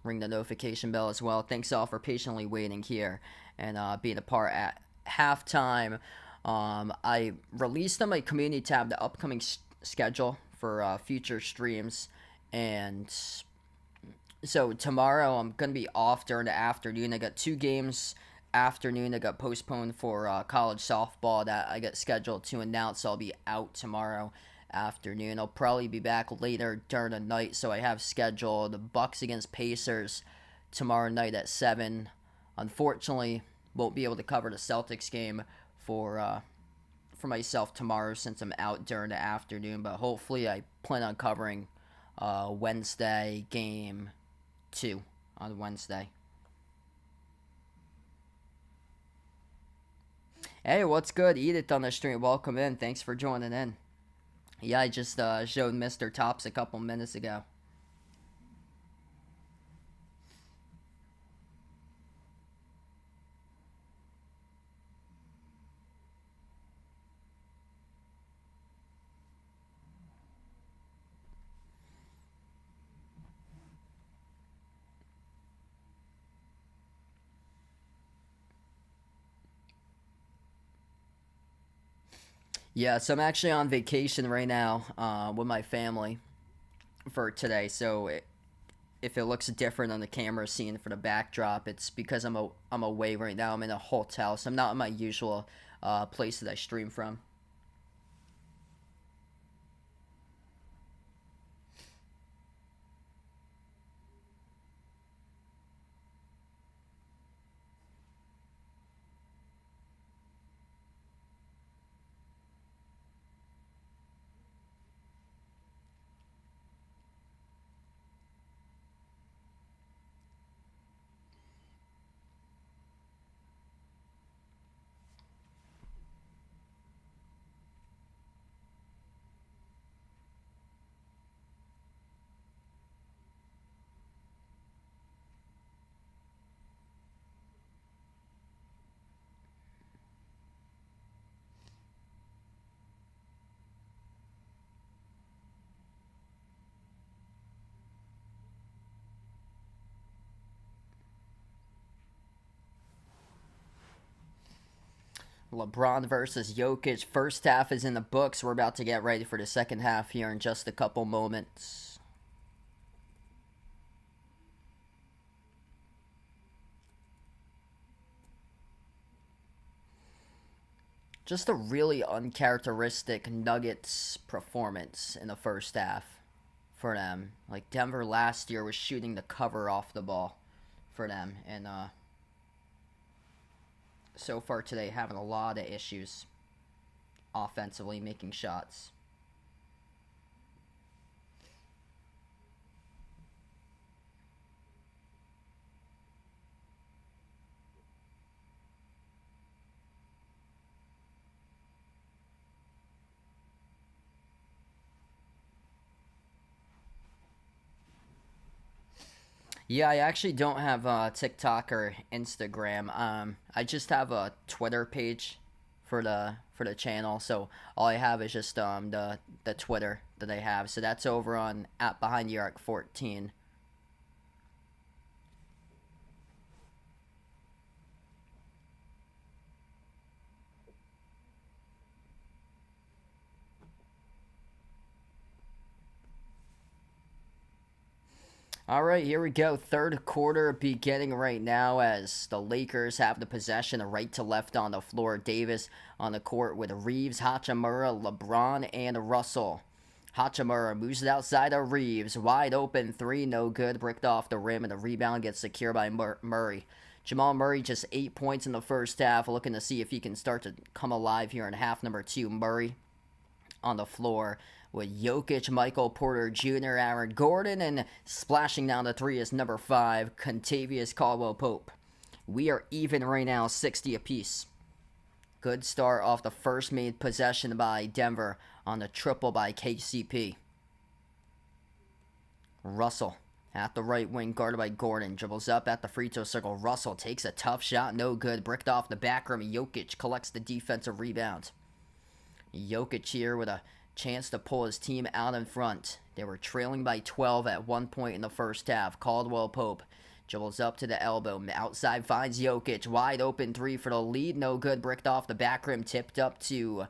ring the notification bell as well. Thanks all for patiently waiting here and being a part at halftime. I released on my community tab the upcoming schedule for future streams, and so tomorrow I'm gonna be off during the afternoon. I got 2 games afternoon that got postponed for college softball that I got scheduled to announce. So I'll be out tomorrow afternoon. I'll probably be back later during the night. So I have scheduled the Bucks against Pacers tomorrow night at 7. Unfortunately, won't be able to cover the Celtics game for myself tomorrow since I'm out during the afternoon. But hopefully, I plan on covering Wednesday game 2 on Wednesday. Hey, what's good? Edith on the stream. Welcome in. Thanks for joining in. Yeah, I just showed Mr. Tops a couple minutes ago. Yeah, so I'm actually on vacation right now with my family for today. So if it looks different on the camera scene for the backdrop, it's because I'm away right now. I'm in a hotel, so I'm not in my usual place that I stream from. LeBron versus Jokic. First half is in the books. We're about to get ready for the second half here in just a couple moments. Just a really uncharacteristic Nuggets performance in the first half for them. Like Denver last year was shooting the cover off the ball for them, and so far today having a lot of issues offensively making shots. Yeah, I actually don't have TikTok or Instagram. I just have a Twitter page for the channel. So all I have is just the Twitter that I have. So that's over on at Behind the Arc 14. All right, here we go. Third quarter beginning right now as the Lakers have the possession, right to left on the floor. Davis on the court with Reeves, Hachimura, LeBron, and Russell. Hachimura moves it outside of Reeves. Wide open three, no good. Bricked off the rim, and the rebound gets secured by Murray. Jamal Murray just 8 points in the first half. Looking to see if he can start to come alive here in half number two. Murray on the floor with Jokic, Michael Porter Jr., Aaron Gordon, and splashing down the three is number 5, Contavious Caldwell-Pope. We are even right now, 60 apiece. Good start off the first made possession by Denver on the triple by KCP. Russell at the right wing, guarded by Gordon. Dribbles up at the free throw circle. Russell takes a tough shot, no good. Bricked off the back rim. Jokic collects the defensive rebound. Jokic here with a chance to pull his team out in front. They were trailing by 12 at one point in the first half. Caldwell-Pope dribbles up to the elbow. Outside finds Jokic. Wide open three for the lead. No good. Bricked off the back rim. Tipped up to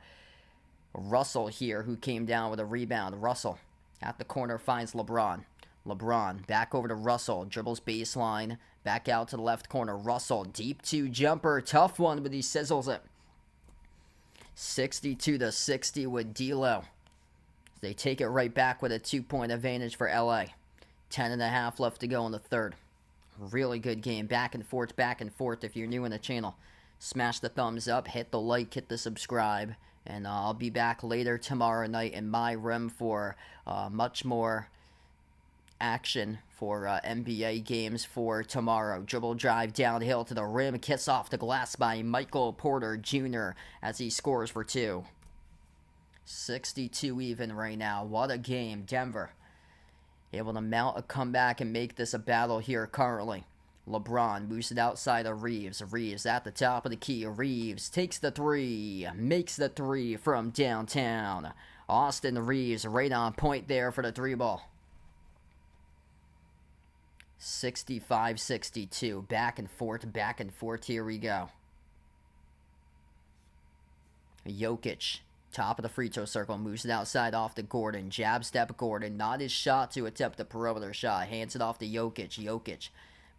Russell here, who came down with a rebound. Russell at the corner finds LeBron. LeBron back over to Russell. Dribbles baseline. Back out to the left corner. Russell deep two jumper. Tough one, but he sizzles it. 62-60 with D'Lo. They take it right back with a 2-point advantage for LA. 10.5 left to go in the third. Really good game. Back and forth, back and forth. If you're new in the channel, smash the thumbs up, hit the like, hit the subscribe. And I'll be back later tomorrow night in my room for much more action for NBA games for tomorrow. Dribble drive downhill to the rim. Kiss off the glass by Michael Porter Jr. as he scores for 2. 62 even right now. What a game. Denver able to mount a comeback and make this a battle here currently. LeBron moves it outside of Reeves. Reeves at the top of the key. Reeves takes the three. Makes the three from downtown. Austin Reeves right on point there for the three ball. 65-62. Back and forth, back and forth. Here we go. Jokic, top of the free throw circle, moves it outside off to Gordon. Jab step Gordon. Not his shot to attempt the perimeter shot. Hands it off to Jokic. Jokic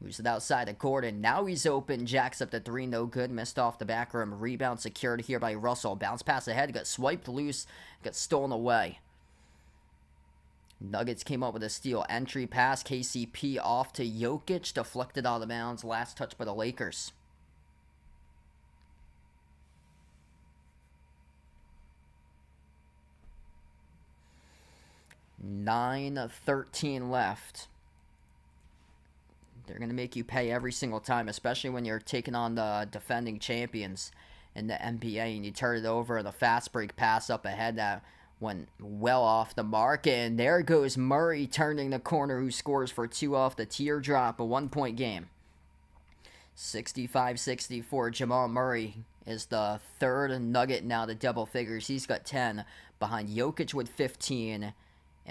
moves it outside to Gordon. Now he's open. Jacks up the three. No good. Missed off the back rim. Rebound secured here by Russell. Bounce pass ahead. Got swiped loose. Got stolen away. Nuggets came up with a steal. Entry pass. KCP off to Jokic. Deflected out of bounds. Last touch by the Lakers. $9:13 left. They're going to make you pay every single time, especially when you're taking on the defending champions in the NBA and you turn it over. The fast break pass up ahead that went well off the mark. And there goes Murray turning the corner, who scores for 2 off the teardrop. A 1-point game. 65-64. Jamal Murray is the third Nugget now to double figures. He's got 10 behind Jokic with 15.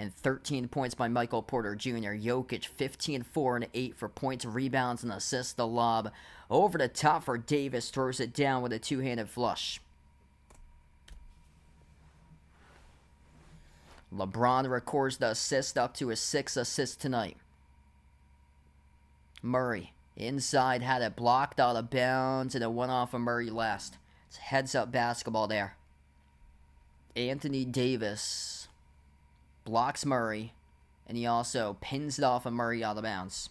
And 13 points by Michael Porter Jr. Jokic, 15, 4, and 8 for points, rebounds, and assists. The lob over the top for Davis. Throws it down with a two-handed flush. LeBron records the assist, up to his 6th assist tonight. Murray, inside, had it blocked out of bounds, and it went off of Murray last. It's heads-up basketball there. Anthony Davis blocks Murray, and he also pins it off of Murray out of bounds.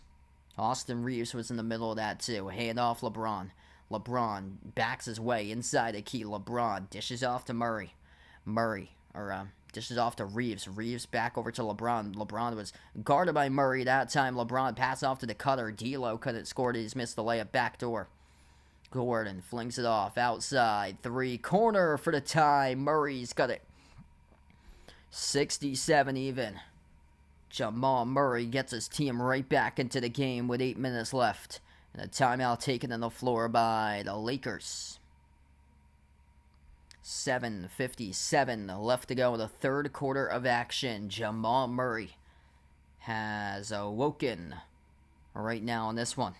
Austin Reeves was in the middle of that too. Hand off LeBron. LeBron backs his way inside the key. LeBron dishes off to Murray. Dishes off to Reeves. Reeves back over to LeBron. LeBron was guarded by Murray that time. LeBron passed off to the cutter. D'Lo couldn't score. He's missed the layup. Backdoor. Gordon flings it off outside. 3 corner for the tie. Murray's got it. 67 even. Jamal Murray gets his team right back into the game with 8 minutes left. And a timeout taken on the floor by the Lakers. 7:57 left to go in the third quarter of action. Jamal Murray has awoken right now on this one.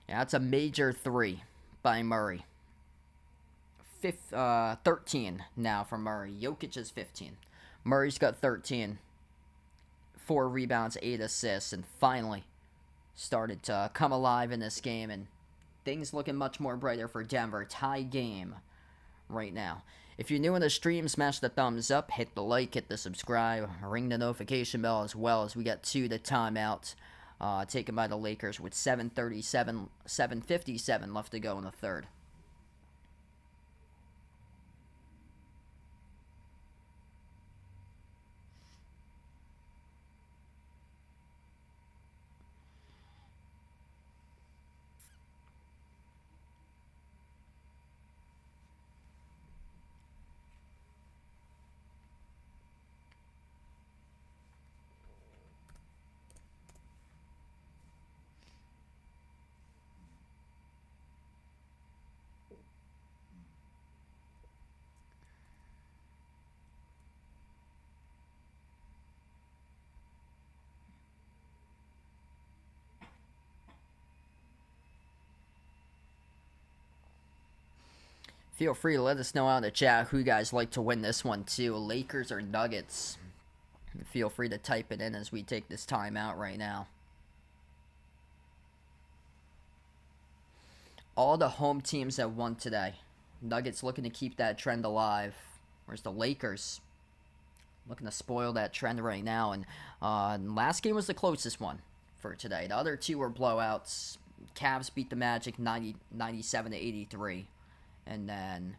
Yeah, that's a major three by Murray. 13 now for Murray. Jokic is 15. Murray's got 13. 4 rebounds, 8 assists, and finally started to come alive in this game, and things looking much more brighter for Denver. Tie game right now. If you're new in the stream, smash the thumbs up, hit the like, hit the subscribe, ring the notification bell as well, as we got 2 to timeout taken by the Lakers with 7:57 left to go in the third. Feel free to let us know out in the chat who you guys like to win this one too, Lakers or Nuggets. Feel free to type it in as we take this time out right now. All the home teams have won today. Nuggets looking to keep that trend alive. Whereas the Lakers looking to spoil that trend right now. And last game was the closest one for today. The other 2 were blowouts. Cavs beat the Magic 97-83. And then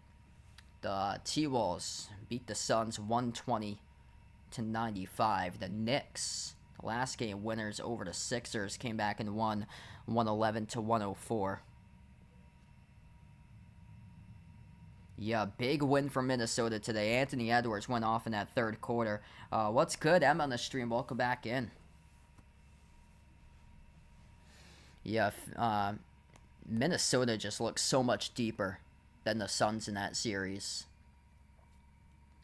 the T-Wolves beat the Suns 120-95. The Knicks, the last game winners over the Sixers, came back and won 111-104. Yeah, big win for Minnesota today. Anthony Edwards went off in that third quarter. What's good? Em on the stream. Welcome back in. Yeah, Minnesota just looks so much deeper than the Suns in that series.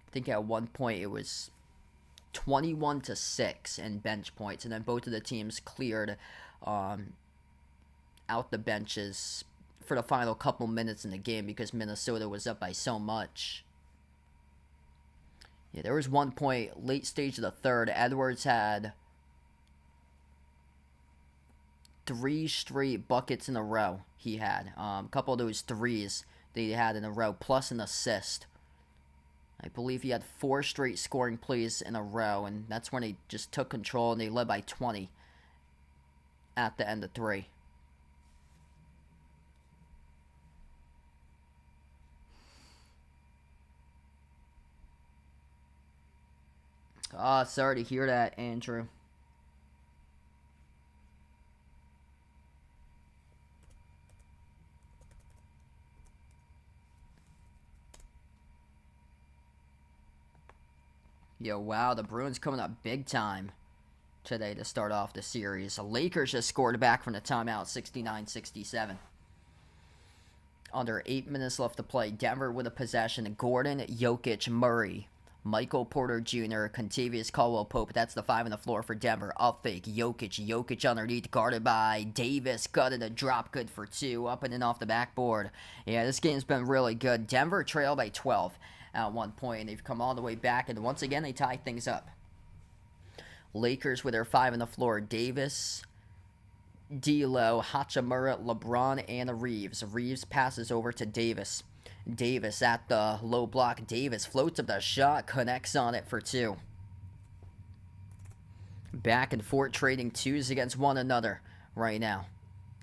I think at one point it was 21-6 in bench points, and then both of the teams cleared out the benches for the final couple minutes in the game because Minnesota was up by so much. Yeah, there was one point late stage of the third. Edwards had 3 straight buckets in a row. He had a couple of those threes they had in a row, plus an assist. I believe he had 4 straight scoring plays in a row, and that's when they just took control, and they led by 20 at the end of 3. Sorry to hear that, Andrew. Yo, wow, the Bruins coming up big time today to start off the series. The Lakers just scored back from the timeout, 69-67. Under 8 minutes left to play. Denver with a possession. Gordon, Jokic, Murray, Michael Porter Jr., Contavious Caldwell-Pope. That's the 5 on the floor for Denver. Up fake, Jokic underneath, guarded by Davis. Gutted a drop good for 2, up and in off the backboard. Yeah, this game's been really good. Denver trailed by 12 at one point, and they've come all the way back, and once again they tie things up. Lakers with their 5 on the floor. Davis, D'Lo, Hachimura, LeBron, and Reeves. Reeves passes over to Davis. Davis at the low block. Davis floats up the shot, connects on it for 2. Back and forth trading 2s against one another right now,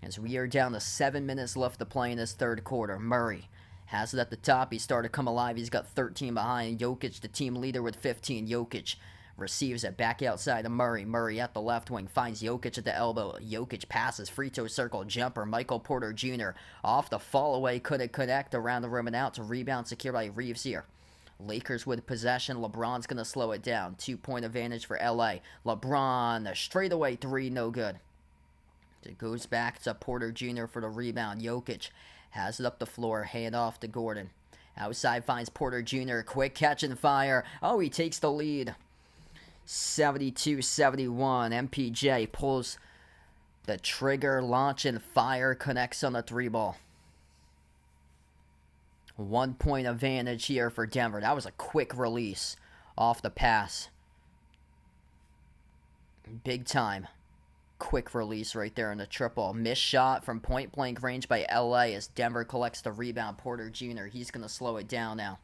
as we are down to 7 minutes left to play in this third quarter. Murray has it at the top. He started to come alive. He's got 13 behind. Jokic, the team leader, with 15. Jokic Receives it back outside to Murray. Murray at the left wing finds Jokic at the elbow. Jokic passes, free throw circle, jumper. Michael Porter Jr. off the fall away, couldn't connect, around the rim and out to rebound secured by Reeves here. Lakers with possession. LeBron's going to slow it down. 2-point advantage for LA. LeBron, the straightaway three, no good. It goes back to Porter Jr. for the rebound. Jokic has it up the floor, hand off to Gordon. Outside finds Porter Jr. Quick catch and fire. Oh, he takes the lead. 72-71. MPJ pulls the trigger, launch and fire, connects on the three ball. 1-point advantage here for Denver. That was a quick release off the pass. Big time. Quick release right there in the triple. Missed shot from point blank range by LA as Denver collects the rebound. Porter Jr. He's going to slow it down now.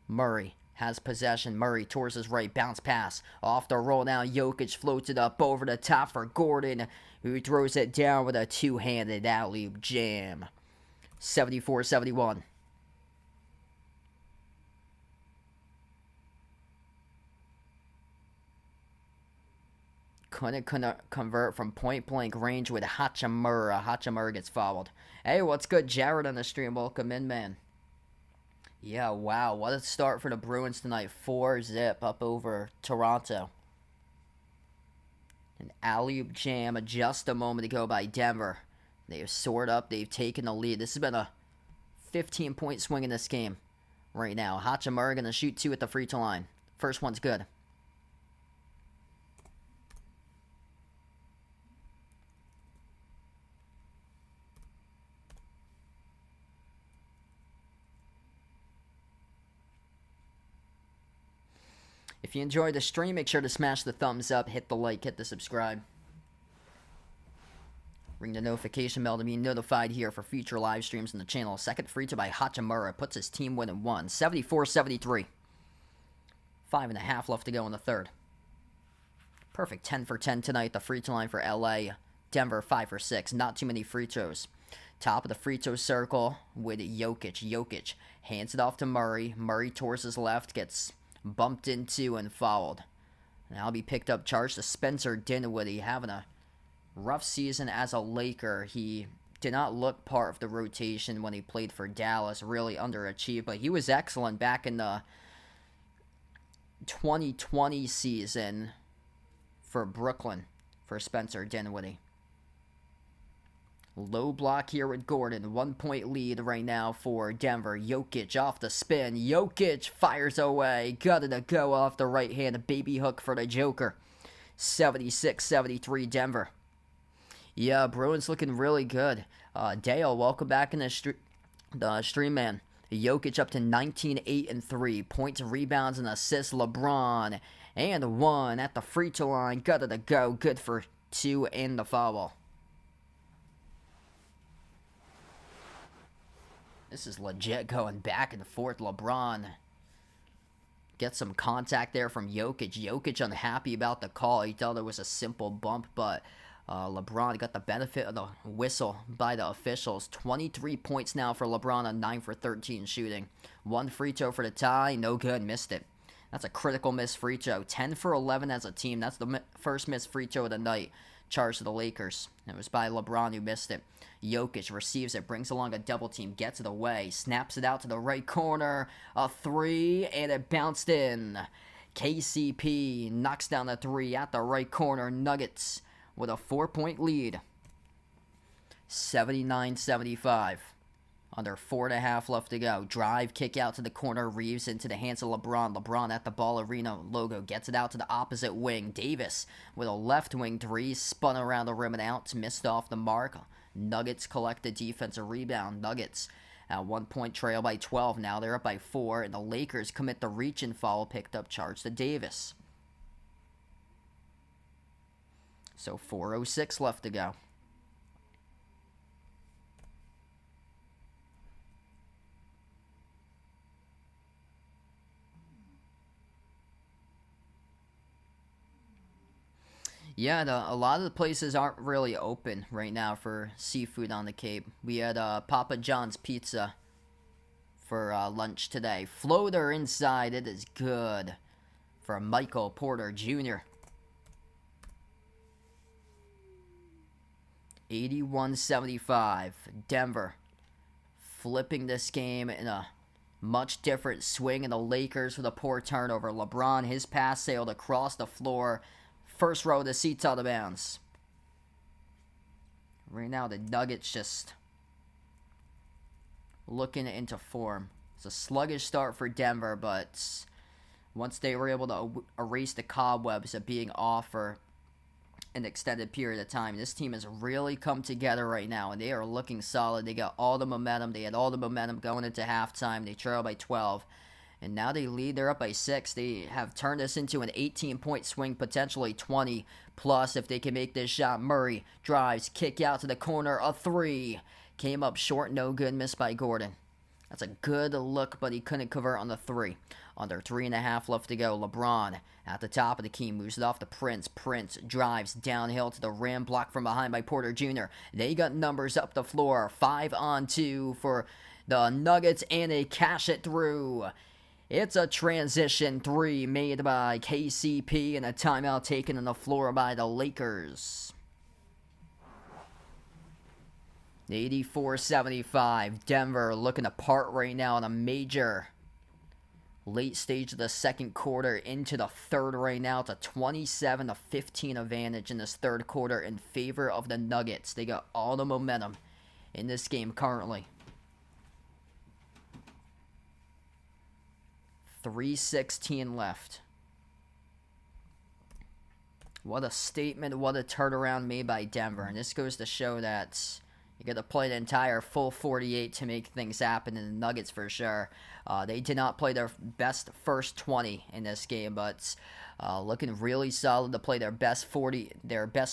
Murray has possession. Murray towards his right. Bounce pass. Off the roll now. Jokic floats it up over the top for Gordon, who throws it down with a two-handed alley-oop jam. 74-71. Couldn't convert from point blank range with Hachimura. Hachimura gets fouled. Hey, what's good? Jared on the stream. Welcome in, man. Yeah, wow. What a start for the Bruins tonight. 4-0 up over Toronto. An alley-oop jam just a moment ago by Denver. They've soared up. They've taken the lead. This has been a 15-point swing in this game right now. Hachimura going to shoot 2 at the free throw line. First one's good. If you enjoyed the stream, make sure to smash the thumbs up, hit the like, hit the subscribe. Ring the notification bell to be notified here for future live streams on the channel. Second free throw by Hachimura puts his team winning 1. 74-73. 5.5 left to go in the third. Perfect 10 for 10 tonight. The free throw line for LA. Denver 5 for 6. Not too many free throws. Top of the free throw circle with Jokic. Jokic hands it off to Murray. Murray towards his left, gets bumped into and fouled. Now be picked up, charged to Spencer Dinwiddie, having a rough season as a Laker. He did not look part of the rotation when he played for Dallas, really underachieved, but he was excellent back in the 2020 season for Brooklyn for Spencer Dinwiddie. Low block here with Gordon. 1-point lead right now for Denver. Jokic off the spin. Jokic fires away. Got it to go off the right hand. A baby hook for the Joker. 76-73 Denver. Yeah, Bruins looking really good. Dale, welcome back in the stream, man. Jokic up to 19, 8, and 3. Points, rebounds, and assists. LeBron. And 1 at the free throw line. Got it to go. Good for 2 in the foul ball. This is legit going back and forth. LeBron gets some contact there from Jokic. Jokic unhappy about the call. He thought it was a simple bump, but LeBron got the benefit of the whistle by the officials. 23 points now for LeBron on 9 for 13 shooting. 1 free throw for the tie. No good. Missed it. That's a critical missed free throw. 10 for 11 as a team. That's the first missed free throw of the night. Charge to the Lakers. It was by LeBron who missed it. Jokic receives it, brings along a double team, gets it away, snaps it out to the right corner. A 3, and it bounced in. KCP knocks down the 3 at the right corner. Nuggets with a 4-point lead. 79-75. Under 4.5 left to go. Drive, kick out to the corner. Reeves into the hands of LeBron. LeBron at the ball arena logo. Gets it out to the opposite wing. Davis with a left wing 3. Spun around the rim and out. Missed off the mark. Nuggets collect the defensive rebound. Nuggets at 1-point trail by 12. Now they're up by 4. And the Lakers commit the reach and foul. Picked up charge to Davis. So 4:06 left to go. Yeah, a lot of the places aren't really open right now for seafood on the Cape. We had Papa John's Pizza for lunch today. Floater inside, it is good. for Michael Porter Jr. 81-75. Denver flipping this game in a much different swing, and the Lakers with a poor turnover. LeBron, his pass sailed across the floor. First row of the seats out of bounds. Right now, the Nuggets just looking into form. It's a sluggish start for Denver, but once they were able to erase the cobwebs of being off for an extended period of time, this team has really come together right now, and they are looking solid. They got all the momentum. They had all the momentum going into halftime. They trailed by 12, and now they lead. They're up by 6. They have turned this into an 18-point swing, potentially 20 plus if they can make this shot. Murray drives, kick out to the corner, a 3. Came up short, no good, missed by Gordon. That's a good look, but he couldn't convert on the 3. Under 3.5 left to go. LeBron at the top of the key, moves it off to Prince. Prince drives downhill to the rim, blocked from behind by Porter Jr. They got numbers up the floor. 5-on-2 for the Nuggets, and they cash it through. It's a transition 3 made by KCP, and a timeout taken on the floor by the Lakers. 84-75. Denver looking apart right now in a major late stage of the second quarter into the third right now. It's a 27-15 advantage in this third quarter in favor of the Nuggets. They got all the momentum in this game currently. 3:16 left. What a statement, what a turnaround made by Denver. And this goes to show that you got to play the entire full 48 to make things happen in the Nuggets for sure. They did not play their best first 20 in this game, but looking really solid to play their best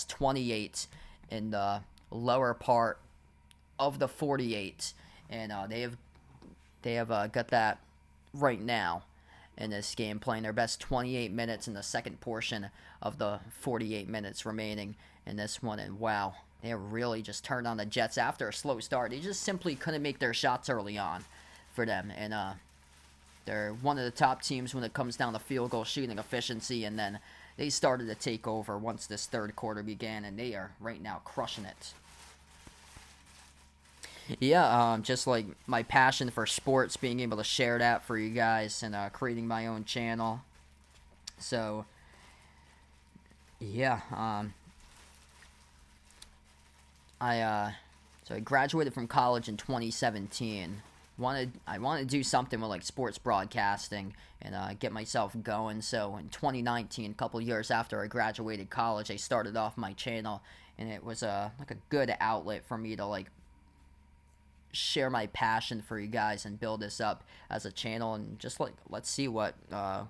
28 in the lower part of the 48, and they have got that right now in this game, playing their best 28 minutes in the second portion of the 48 minutes remaining in this one. And wow, they really just turned on the Jets after a slow start. They just simply couldn't make their shots early on for them. And they're one of the top teams when it comes down to field goal shooting efficiency. And then they started to take over once this third quarter began, and they are right now crushing it. Yeah, just like my passion for sports, being able to share that for you guys, and creating my own channel. So, yeah, I graduated from college in 2017. I wanted to do something with like sports broadcasting and get myself going. So in 2019, a couple years after I graduated college, I started off my channel, and it was like a good outlet for me to like share my passion for you guys and build this up as a channel, and just like let's see what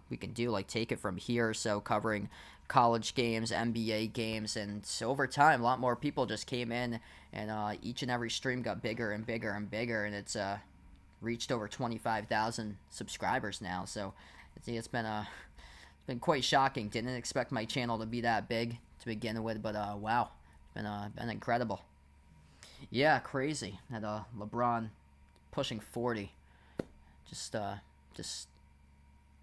we can do, like take it from here. So covering college games, NBA games, and so over time a lot more people just came in, and each and every stream got bigger and bigger and bigger, and it's reached over 25,000 subscribers now. So it's been quite shocking. Didn't expect my channel to be that big to begin with, but wow, it's been incredible. Yeah, crazy. That LeBron pushing 40. Just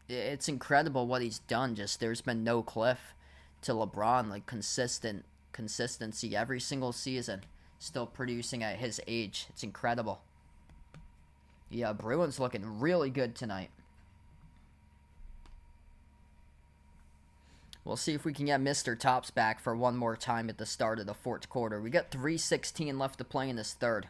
it's incredible what he's done. Just there's been no cliff to LeBron, like consistency every single season, still producing at his age. It's incredible. Yeah, Bruins looking really good tonight. We'll see if we can get Mr. Tops back for one more time at the start of the fourth quarter. We got 3:16 left to play in this third.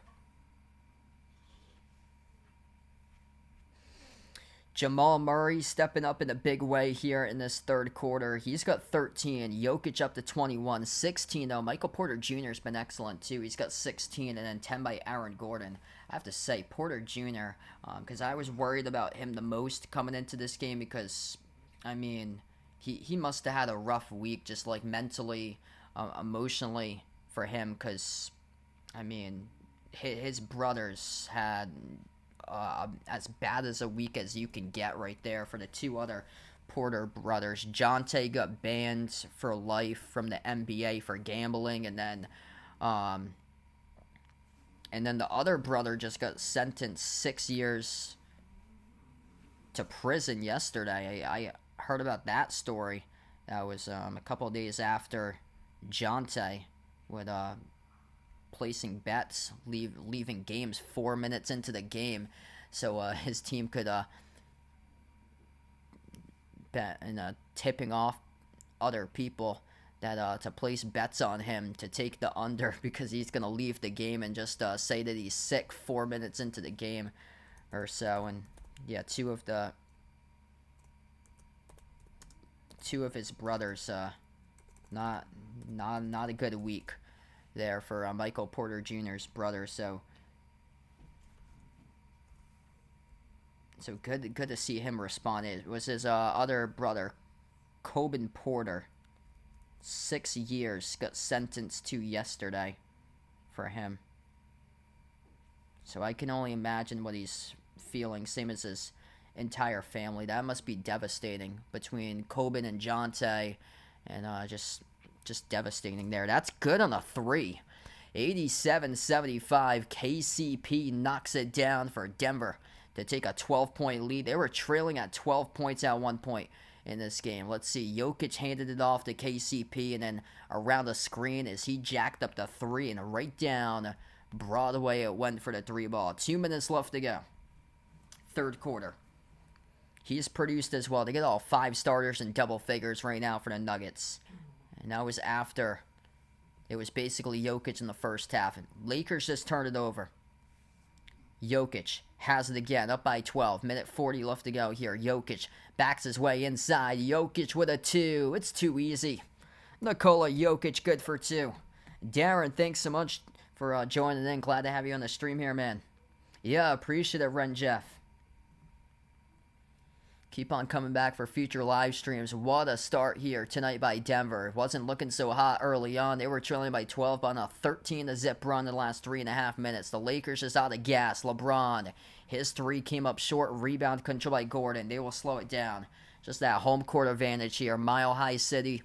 Jamal Murray stepping up in a big way here in this third quarter. He's got 13. Jokic up to 21. 16, though. Michael Porter Jr. has been excellent, too. He's got 16, and then 10 by Aaron Gordon. I have to say, Porter Jr., because I was worried about him the most coming into this game because, I mean, he must have had a rough week just, like, mentally, emotionally for him because, I mean, his brothers had as bad as a week as you can get right there for the two other Porter brothers. Jonte got banned for life from the NBA for gambling, and then the other brother just got sentenced 6 years to prison yesterday. I heard about that story. That was a couple of days after Jonte with placing bets, leaving games 4 minutes into the game, so his team could bet and tipping off other people that to place bets on him to take the under because he's gonna leave the game and just say that he's sick 4 minutes into the game or so. And yeah, two of his brothers not a good week there for Michael Porter Jr.'s brother. So good to see him respond. It was his other brother, Coben Porter. 6 years got sentenced to yesterday for him. So I can only imagine what he's feeling, same as his entire family. That must be devastating between Coben and Jonte, and just devastating there. That's good on a 3. 87-75. KCP knocks it down for Denver to take a 12-point lead. They were trailing at 12 points at one point in this game. Let's see. Jokic handed it off to KCP, and then around the screen as he jacked up the 3, and right down Broadway it went for the 3 ball. 2 minutes left to go. Third quarter. He's produced as well. They get all 5 starters in double figures right now for the Nuggets. And that was after it was basically Jokic in the first half. And Lakers just turned it over. Jokic has it again, up by 12. Minute 40 left to go here. Jokic backs his way inside. Jokic with a 2. It's too easy. Nikola Jokic good for 2. Darren, thanks so much for joining in. Glad to have you on the stream here, man. Yeah, appreciate it, Ren Jeff. Keep on coming back for future live streams. What a start here tonight by Denver. It wasn't looking so hot early on. They were trailing by 12 on a 13-0 run in the last 3.5 minutes. The Lakers just out of gas. LeBron, his 3 came up short. Rebound control by Gordon. They will slow it down. Just that home court advantage here. Mile High City,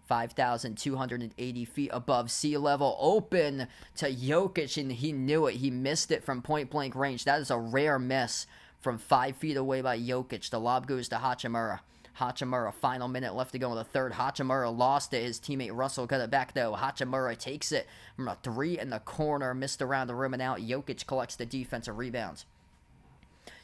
5,280 feet above sea level. Open to Jokic, and he knew it. He missed it from point-blank range. That is a rare miss from 5 feet away by Jokic. The lob goes to Hachimura. Hachimura, final minute left to go in the third. Hachimura lost it. His teammate Russell got it back, though. Hachimura takes it from a 3 in the corner. Missed around the rim and out. Jokic collects the defensive rebounds.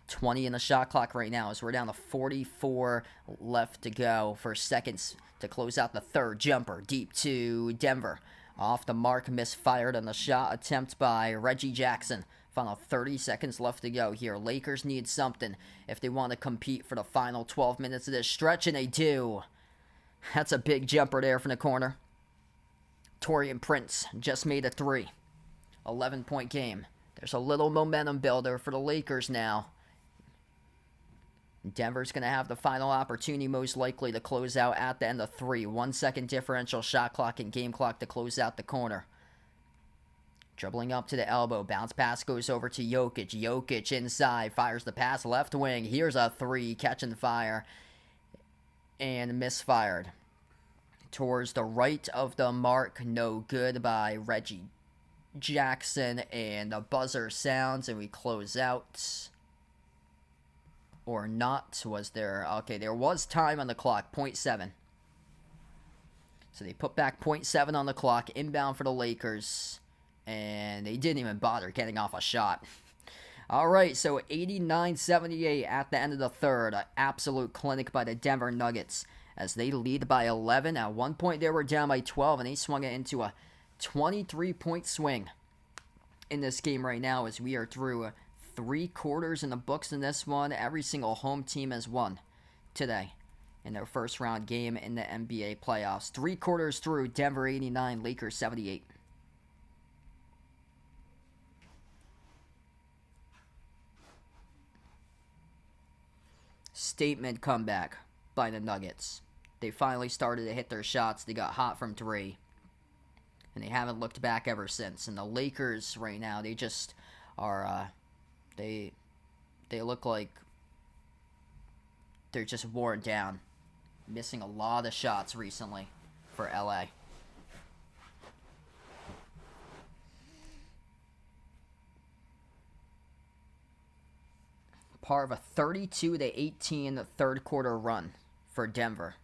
20 in the shot clock right now as we're down to 44 left to go for seconds to close out the third. Jumper deep to Denver. Off the mark, misfired on the shot attempt by Reggie Jackson. Final 30 seconds left to go here. Lakers need something if they want to compete for the final 12 minutes of this stretch, and they do. That's a big jumper there from the corner. Taurean Prince just made a 3. 11-point game. There's a little momentum builder for the Lakers now. Denver's going to have the final opportunity most likely to close out at the end of 3. 1 second differential shot clock and game clock to close out the corner. Dribbling up to the elbow. Bounce pass goes over to Jokic. Jokic inside. Fires the pass left wing. Here's a 3. Catching fire. And misfired. Towards the right of the mark. No good by Reggie Jackson. And the buzzer sounds and we close out. Or not. Was there... Okay, there was time on the clock. 0.7. So they put back 0.7 on the clock. Inbound for the Lakers. And they didn't even bother getting off a shot. All right, so 89-78 at the end of the third. An absolute clinic by the Denver Nuggets as they lead by 11. At one point, they were down by 12, and they swung it into a 23-point swing in this game right now as we are through 3 quarters in the books in this one. Every single home team has won today in their first round game in the NBA playoffs. 3 quarters through, Denver 89, Lakers 78. Statement comeback by the Nuggets. They finally started to hit their shots. They got hot from 3. And they haven't looked back ever since. And the Lakers right now, they just are, they look like they're just worn down. Missing a lot of shots recently for LA. Part of a 32-18 third quarter run for Denver.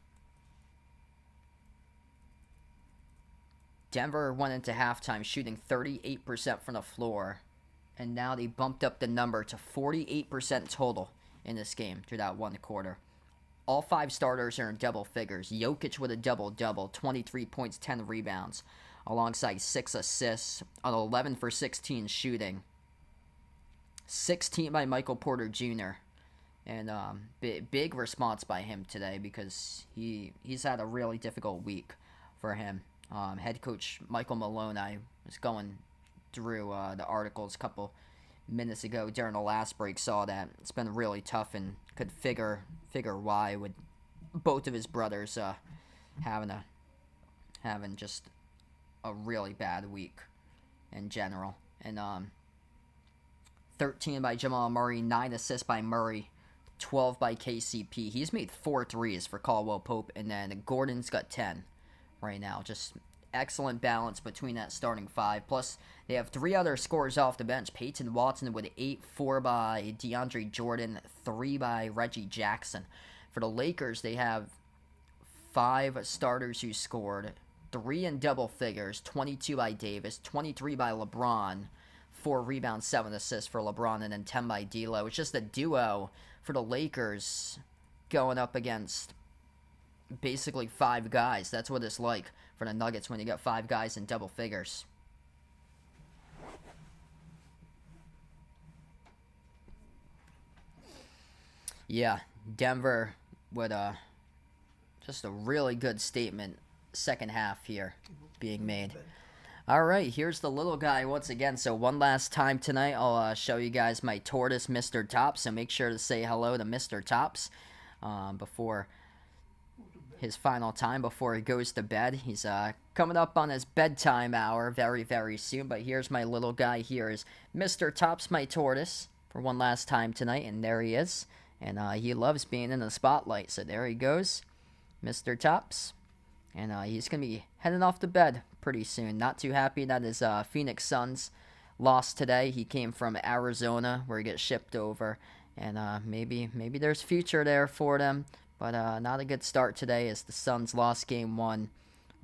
Denver went into halftime shooting 38% from the floor, and now they bumped up the number to 48% total in this game through that one quarter. All 5 starters are in double figures. Jokic with a double-double, 23 points, 10 rebounds, alongside 6 assists on 11 for 16 shooting. 16 by Michael Porter Jr. And big response by him today because he's had a really difficult week for him. Head coach Michael Malone, I was going through the articles a couple minutes ago during the last break, saw that it's been really tough and could figure why with both of his brothers having just a really bad week in general. And 13 by Jamal Murray, 9 assists by Murray, 12 by KCP. He's made 4 threes for Caldwell Pope, and then Gordon's got 10 right now. Just excellent balance between that starting 5. Plus, they have 3 other scorers off the bench. Peyton Watson with 8, 4 by DeAndre Jordan, 3 by Reggie Jackson. For the Lakers, they have 5 starters who scored, 3 in double figures, 22 by Davis, 23 by LeBron, 4 rebounds, 7 assists for LeBron, and then 10 by D'Lo. It's just a duo for the Lakers going up against basically 5 guys. That's what it's like for the Nuggets when you got 5 guys in double figures. Yeah, Denver with just a really good statement second half here being made. All right, here's the little guy once again. So one last time tonight, I'll show you guys my tortoise, Mr. Tops. So make sure to say hello to Mr. Tops before his final time, before he goes to bed. He's coming up on his bedtime hour very, very soon. But here's my little guy. Here is Mr. Tops, my tortoise, for one last time tonight. And there he is. And he loves being in the spotlight. So there he goes, Mr. Tops. And he's going to be heading off to bed pretty soon. Not too happy that his Phoenix Suns lost today. He came from Arizona where he gets shipped over. And maybe there's future there for them. But not a good start today as the Suns lost Game 1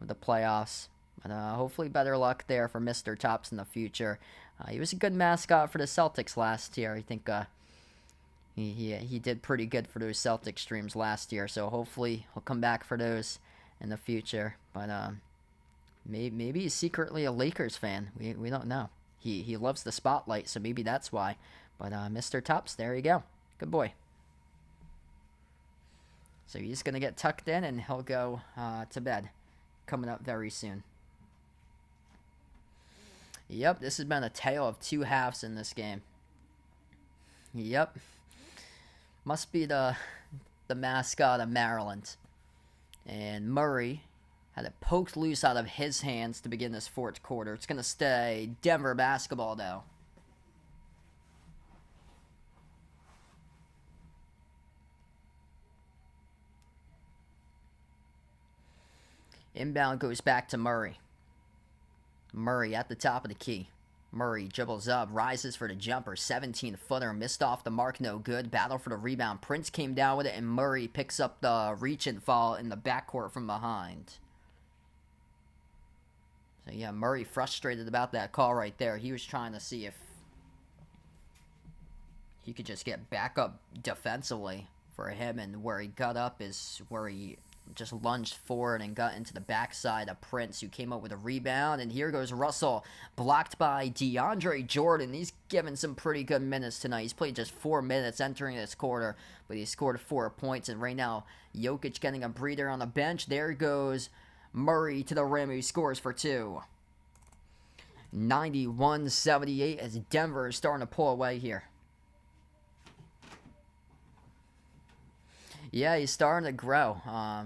of the playoffs. But hopefully better luck there for Mr. Tops in the future. He was a good mascot for the Celtics last year. I think he did pretty good for those Celtics streams last year. So hopefully he'll come back for those in the future. But maybe he's secretly a Lakers fan. We don't know. He loves the spotlight, so maybe that's why. But Mr. Tops, there you go. Good boy. So he's going to get tucked in and he'll go to bed coming up very soon. Yep, this has been a tale of 2 halves in this game. Yep. Must be the mascot of Maryland. And Murray had it poked loose out of his hands to begin this 4th quarter. It's going to stay Denver basketball, though. Inbound goes back to Murray. Murray at the top of the key. Murray dribbles up, rises for the jumper, 17-footer, missed off the mark, no good. Battle for the rebound. Prince came down with it, and Murray picks up the reach and fall in the backcourt from behind. So yeah, Murray frustrated about that call right there. He was trying to see if he could just get back up defensively for him, and where he got up is where he just lunged forward and got into the backside of Prince, who came up with a rebound. And here goes Russell, blocked by DeAndre Jordan. He's given some pretty good minutes tonight. He's played just 4 minutes entering this quarter, but he scored 4 points. And right now, Jokic getting a breather on the bench. There goes Murray to the rim, who scores for 2. 91-78 as Denver is starting to pull away here. Yeah, he's starting to grow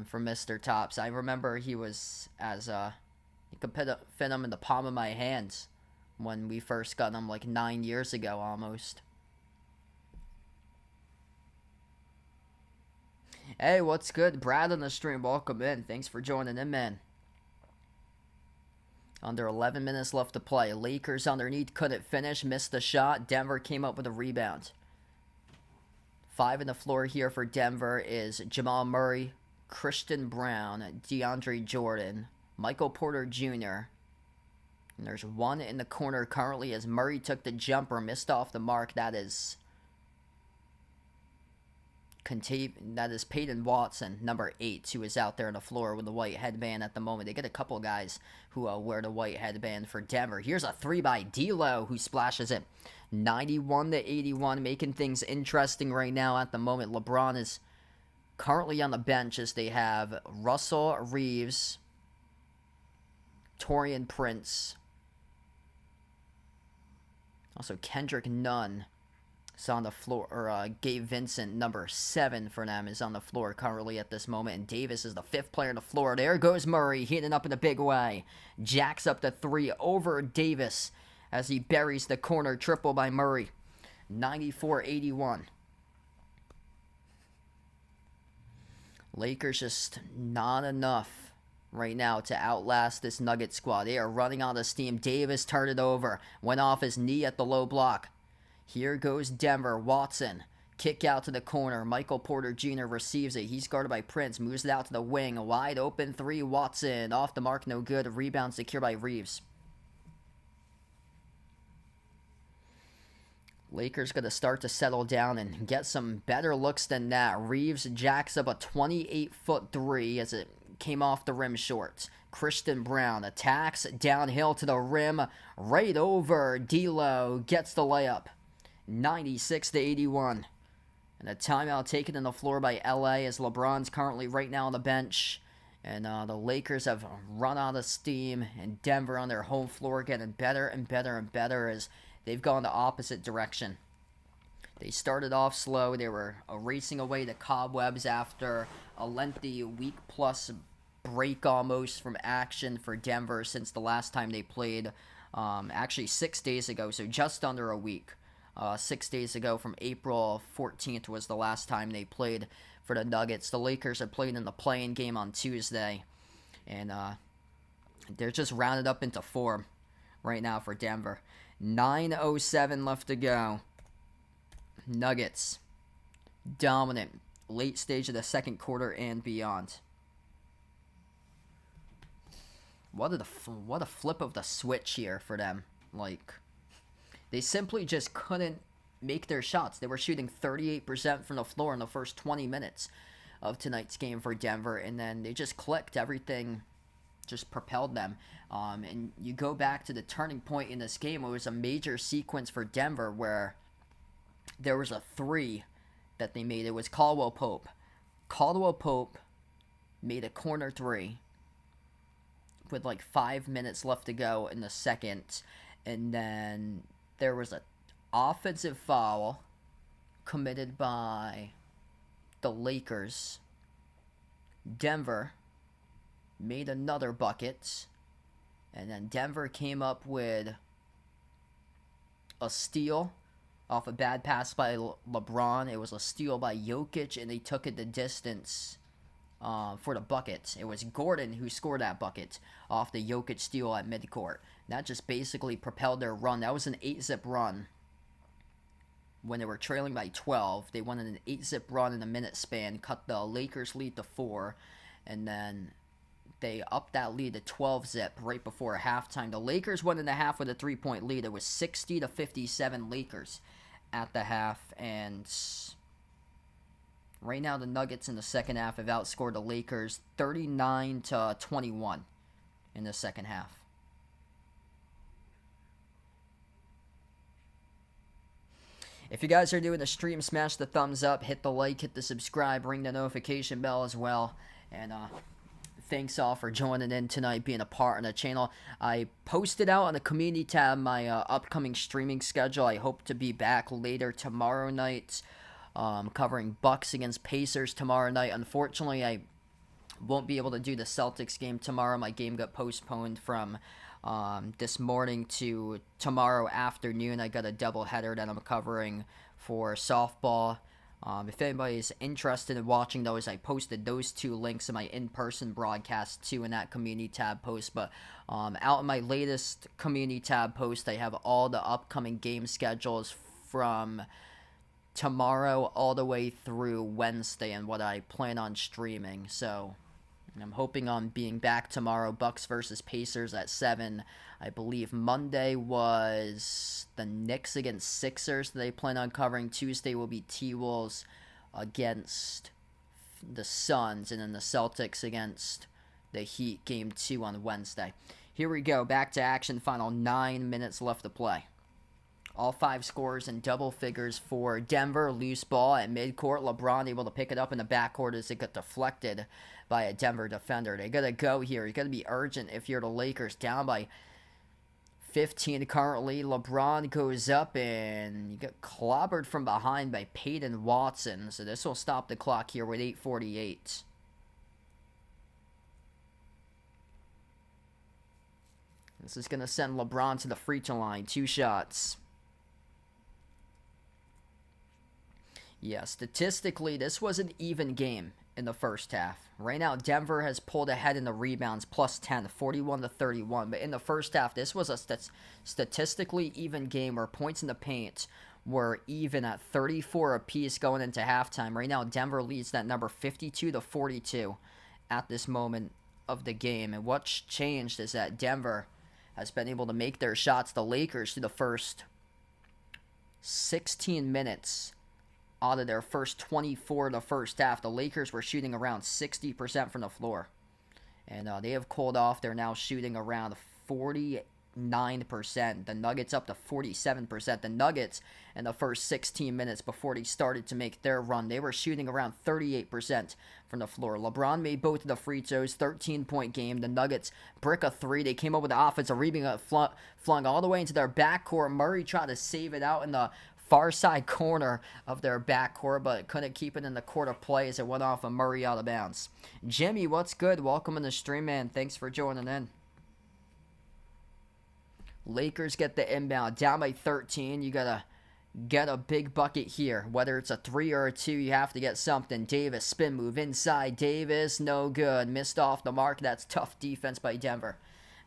from Mr. Tops. I remember he was you could fit him in the palm of my hands when we first got him like 9 years ago almost. Hey, what's good? Brad on the stream, welcome in. Thanks for joining in, man. Under 11 minutes left to play. Lakers underneath, couldn't finish, missed the shot. Denver came up with a rebound. 5 on the floor here for Denver is Jamal Murray, Christian Brown, DeAndre Jordan, Michael Porter Jr., and there's one in the corner currently as Murray took the jumper, missed off the mark. That is Peyton Watson, number 8, who is out there on the floor with the white headband at the moment. They get a couple guys who wear the white headband for Denver. Here's a 3 by D'Lo, who splashes it 91-81, making things interesting right now at the moment. LeBron is currently on the bench as they have Russell Reeves, Taurean Prince, also Kendrick Nunn is on the floor, or Gabe Vincent, number 7 for them, is on the floor currently at this moment, and Davis is the 5th player on the floor. There goes Murray, hitting up in a big way. Jacks up the 3 over Davis as he buries the corner triple by Murray. 94-81. Lakers just not enough right now to outlast this Nugget squad. They are running out of steam. Davis turned it over. Went off his knee at the low block. Here goes Denver. Watson. Kick out to the corner. Michael Porter Jr. receives it. He's guarded by Prince. Moves it out to the wing. A wide open 3. Watson. Off the mark. No good. Rebound secure by Reeves. Lakers going to start to settle down and get some better looks than that. Reeves jacks up a 28-foot 3 as it came off the rim short. Christian Brown attacks downhill to the rim, right over D'Lo, gets the layup. 96-81. And a timeout taken on the floor by LA as LeBron's currently right now on the bench. And the Lakers have run out of steam, and Denver on their home floor getting better and better and better as they've gone the opposite direction. They started off slow. They were racing away the cobwebs after a lengthy week-plus break almost from action for Denver since the last time they played, actually 6 days ago, so just under a week. 6 days ago from April 14th was the last time they played for the Nuggets. The Lakers are playing in the play-in game on Tuesday, and they're just rounded up into form right now for Denver. 9:07 left to go. Nuggets dominant late stage of the second quarter and beyond. What a flip of the switch here for them. Like, they simply just couldn't make their shots. They were shooting 38% from the floor in the first 20 minutes of tonight's game for Denver, and then they just clicked. Everything just propelled them. And you go back to the turning point in this game. It was a major sequence for Denver where there was a 3 that they made. It was Caldwell Pope. Caldwell Pope made a corner 3 with like 5 minutes left to go in the second. And then there was an offensive foul committed by the Lakers. Denver made another bucket. And then Denver came up with a steal off a bad pass by LeBron. It was a steal by Jokic, and they took it the distance for the bucket. It was Gordon who scored that bucket off the Jokic steal at midcourt. That just basically propelled their run. That was an 8-zip run. When they were trailing by 12, they went in an 8-zip run in a minute span, cut the Lakers lead to 4, and then they upped that lead to 12-zip right before halftime. The Lakers went in the half with a 3-point lead. It was 60-57 Lakers at the half, and right now the Nuggets in the second half have outscored the Lakers 39-21 in the second half. If you guys are doing the stream, smash the thumbs up, hit the like, hit the subscribe, ring the notification bell as well, and thanks all for joining in tonight, being a part of the channel. I posted out on the community tab my upcoming streaming schedule. I hope to be back later tomorrow night, covering Bucks against Pacers tomorrow night. Unfortunately, I won't be able to do the Celtics game tomorrow. My game got postponed from this morning to tomorrow afternoon. I got a doubleheader that I'm covering for softball. If anybody's interested in watching those, I posted those 2 links in my in-person broadcast too in that community tab post. But out in my latest community tab post, I have all the upcoming game schedules from tomorrow all the way through Wednesday and what I plan on streaming. So I'm hoping on being back tomorrow. Bucks versus Pacers at 7. I believe Monday was the Knicks against Sixers that they plan on covering. Tuesday will be T-Wolves against the Suns, and then the Celtics against the Heat, game 2 on Wednesday. Here we go, back to action, final 9 minutes left to play. All 5 scores in double figures for Denver. Loose ball at midcourt. LeBron able to pick it up in the backcourt as it got deflected by a Denver defender. They got to go here. You got to be urgent if you're the Lakers, down by 15 currently. LeBron goes up and you get clobbered from behind by Peyton Watson. So this will stop the clock here with 8:48. This is going to send LeBron to the free throw line. 2 shots. Yeah, statistically, this was an even game in the first half. Right now, Denver has pulled ahead in the rebounds, plus 10, 41-31. But in the first half, this was a statistically even game where points in the paint were even at 34 apiece going into halftime. Right now, Denver leads that number 52-42 at this moment of the game. And what's changed is that Denver has been able to make their shots. The Lakers, through the first 16 minutes out of their first 24 in the first half, the Lakers were shooting around 60% from the floor. And they have cooled off. They're now shooting around 49%. The Nuggets up to 47%. The Nuggets, in the first 16 minutes before they started to make their run, they were shooting around 38% from the floor. LeBron made both of the free throws, 13-point game. The Nuggets brick a 3. They came up with the offensive rebound, flung all the way into their backcourt. Murray tried to save it out in the far side corner of their backcourt, but couldn't keep it in the court of play as it went off of Murray out of bounds. Jimmy, what's good? Welcome in the stream, man. Thanks for joining in. Lakers get the inbound, down by 13. You gotta get a big bucket here. Whether it's a 3 or a 2, you have to get something. Davis, spin move inside. Davis, no good. Missed off the mark. That's tough defense by Denver.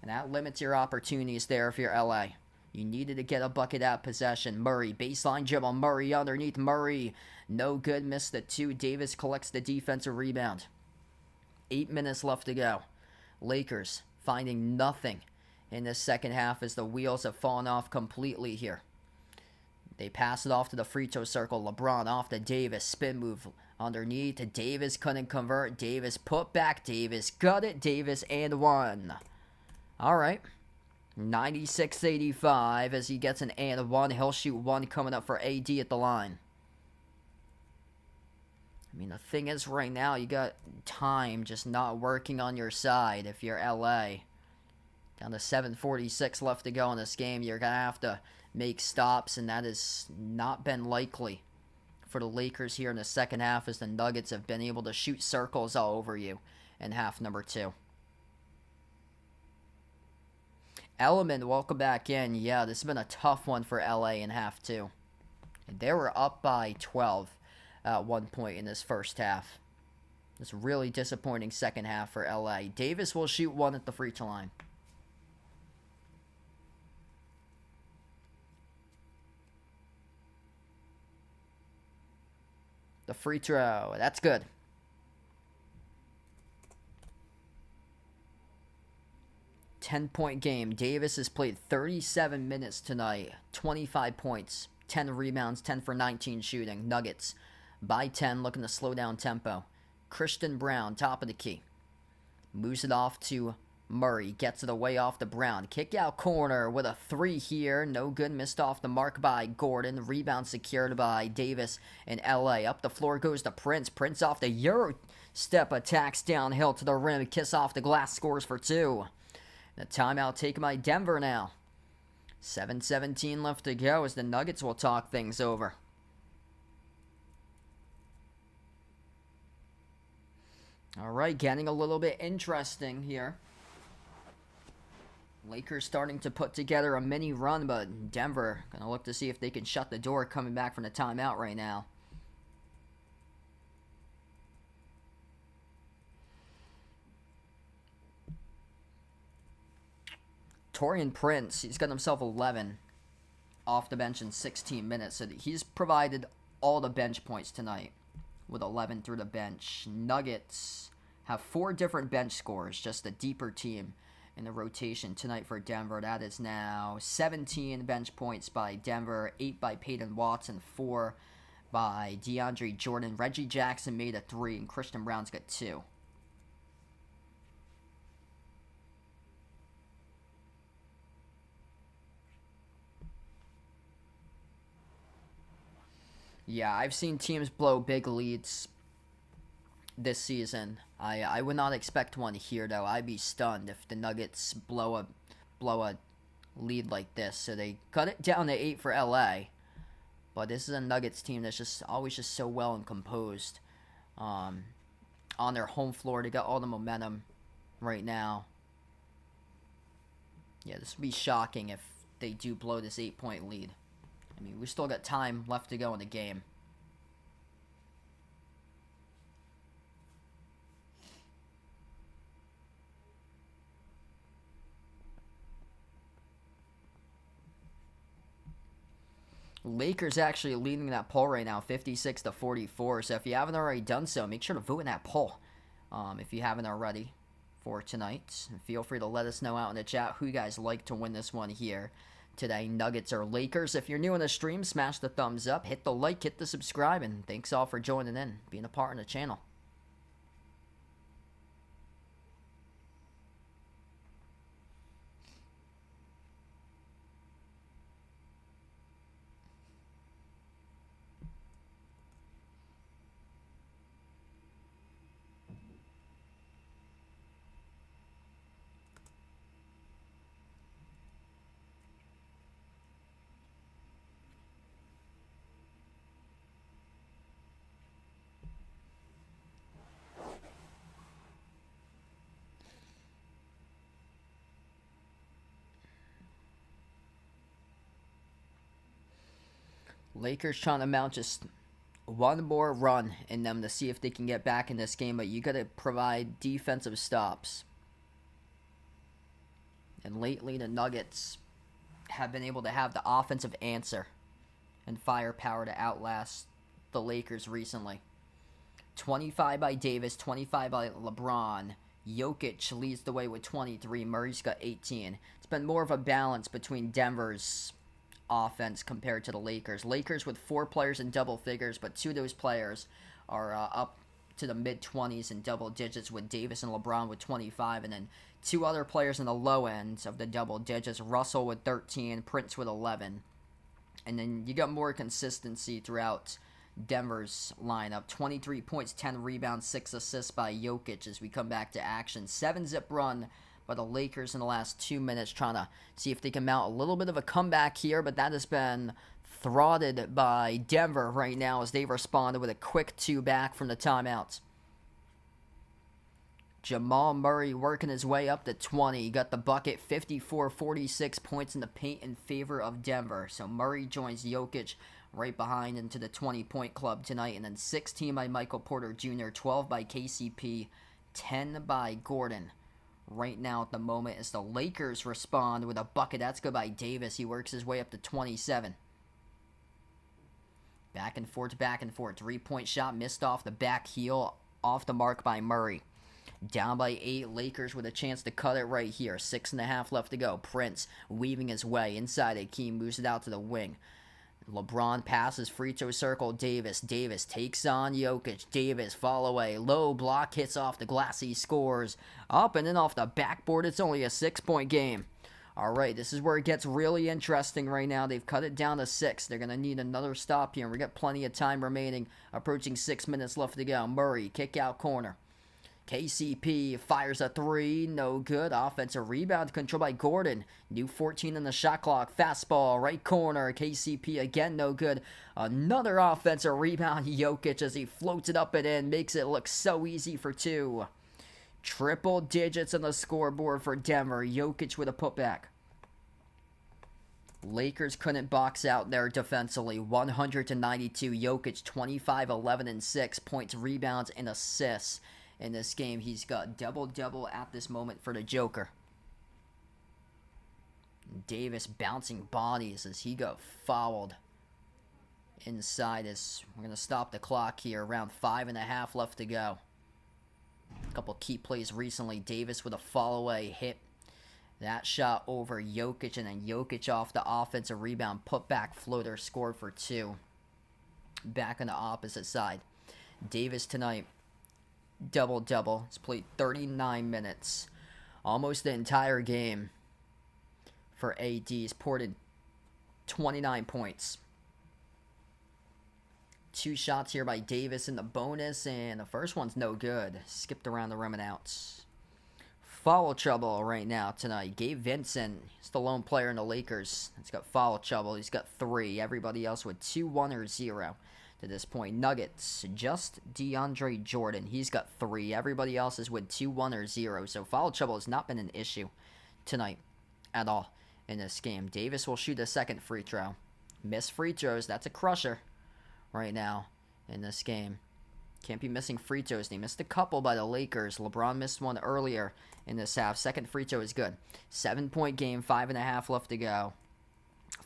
And that limits your opportunities there if you're LA. You needed to get a bucket at possession. Murray, baseline dribble. Murray underneath. Murray, no good. Missed the 2. Davis collects the defensive rebound. 8 minutes left to go. Lakers finding nothing in the second half as the wheels have fallen off completely here. They pass it off to the free throw circle. LeBron off to Davis. Spin move underneath. Davis couldn't convert. Davis put back. Davis got it. Davis and 1. All right. 96-85 as he gets an and 1. He'll shoot 1 coming up for AD at the line. I mean, the thing is right now, you got time just not working on your side if you're LA. Down to 7:46 left to go in this game. You're going to have to make stops, and that has not been likely for the Lakers here in the second half as the Nuggets have been able to shoot circles all over you in half number 2. Element, welcome back in. Yeah, this has been a tough one for LA in half 2. They were up by 12 at one point in this first half. It's really disappointing second half for LA. Davis will shoot 1 at the free throw line. The free throw, that's good. Ten-point game. Davis has played 37 minutes tonight. 25 points, 10 rebounds, 10 for 19 shooting. Nuggets by 10, looking to slow down tempo. Christian Brown, top of the key. Moves it off to Murray. Gets it away off to Brown. Kick out corner with a 3 here. No good. Missed off the mark by Gordon. Rebound secured by Davis in LA. Up the floor goes to Prince. Prince off the Euro step. Attacks downhill to the rim. Kiss off the glass. Scores for 2. The timeout taken by Denver now. 7:17 left to go as the Nuggets will talk things over. All right, getting a little bit interesting here. Lakers starting to put together a mini run, but Denver going to look to see if they can shut the door coming back from the timeout right now. Taurean Prince, he's got himself 11 off the bench in 16 minutes. So he's provided all the bench points tonight with 11 through the bench. Nuggets have 4 different bench scores, just a deeper team in the rotation tonight for Denver. That is now 17 bench points by Denver, 8 by Peyton Watson, 4 by DeAndre Jordan. Reggie Jackson made a 3, and Christian Brown's got 2. Yeah, I've seen teams blow big leads this season. I would not expect one here, though. I'd be stunned if the Nuggets blow a lead like this. So they cut it down to 8 for LA. But this is a Nuggets team that's just always just so well and composed on their home floor. They got all the momentum right now. Yeah, this would be shocking if they do blow this 8-point lead. I mean, we still got time left to go in the game. Lakers actually leading that poll right now, 56-44. So if you haven't already done so, make sure to vote in that poll if you haven't already for tonight. And feel free to let us know out in the chat who you guys like to win this one here today, Nuggets or Lakers. If you're new in the stream, smash the thumbs up, hit the like, hit the subscribe, and thanks all for joining in, being a part of the channel. Lakers trying to mount just one more run in them to see if they can get back in this game, but you got to provide defensive stops. And lately, the Nuggets have been able to have the offensive answer and firepower to outlast the Lakers recently. 25 by Davis, 25 by LeBron. Jokic leads the way with 23. Murray's got 18. It's been more of a balance between Denver's offense compared to the Lakers. Lakers with 4 players in double figures, but 2 of those players are up to the mid-20s and double digits with Davis and LeBron with 25, and then 2 other players in the low ends of the double digits, Russell with 13, Prince with 11. And then you got more consistency throughout Denver's lineup. 23 points, 10 rebounds, 6 assists by Jokic as we come back to action. 7-zip run by the Lakers in the last 2 minutes, trying to see if they can mount a little bit of a comeback here, but that has been thwarted by Denver right now as they've responded with a quick 2 back from the timeouts. Jamal Murray working his way up to 20. He got the bucket, 54-46 points in the paint in favor of Denver. So Murray joins Jokic right behind into the 20-point club tonight. And then 16 by Michael Porter Jr., 12 by KCP, 10 by Gordon. Right now at the moment as the Lakers respond with a bucket. That's good by Davis. He works his way up to 27. Back and forth, back and forth. 3-point shot missed off the back heel, off the mark by Murray. Down by 8, Lakers with a chance to cut it right here. 6.5 left to go. Prince weaving his way inside. Akeem moves it out to the wing. LeBron passes free throw circle. Davis takes on Jokic. Davis fall away. Low block hits off the glass. He scores. Up and in off the backboard. It's only a 6-point game. All right, this is where it gets really interesting right now. They've cut it down to 6. They're going to need another stop here. We got plenty of time remaining. Approaching 6 minutes left to go. Murray, kick out corner. KCP fires a 3, no good. Offensive rebound controlled by Gordon. New 14 in the shot clock. Fastball, right corner. KCP again, no good. Another offensive rebound. Jokic as he floats it up and in. Makes it look so easy for 2. Triple digits on the scoreboard for Denver. Jokic with a putback. Lakers couldn't box out there defensively. 100-92. Jokic 25, 11, and 6 points, rebounds, and assists. In this game, he's got double-double at this moment for the Joker. Davis bouncing bodies as he got fouled inside as we're going to stop the clock here. Around 5.5 left to go. A couple key plays recently. Davis with a fall-away hit. That shot over Jokic, and then Jokic off the offensive rebound. Put-back floater, scored for 2. Back on the opposite side. Davis tonight, double-double. He's played 39 minutes. Almost the entire game for AD. He's poured in 29 points. 2 shots here by Davis in the bonus, and the first one's no good. Skipped around the rim and out. Foul trouble right now tonight. Gabe Vincent, he's the lone player in the Lakers. He's got foul trouble. He's got 3. Everybody else with 2, 1, or 0 to this point. Nuggets, just DeAndre Jordan. He's got 3. Everybody else is with 2, 1, or 0. So foul trouble has not been an issue tonight at all in this game. Davis will shoot a second free throw. Missed free throws. That's a crusher right now in this game. Can't be missing free throws. They missed a couple by the Lakers. LeBron missed one earlier in this half. Second free throw is good. 7-point game, 5.5 left to go.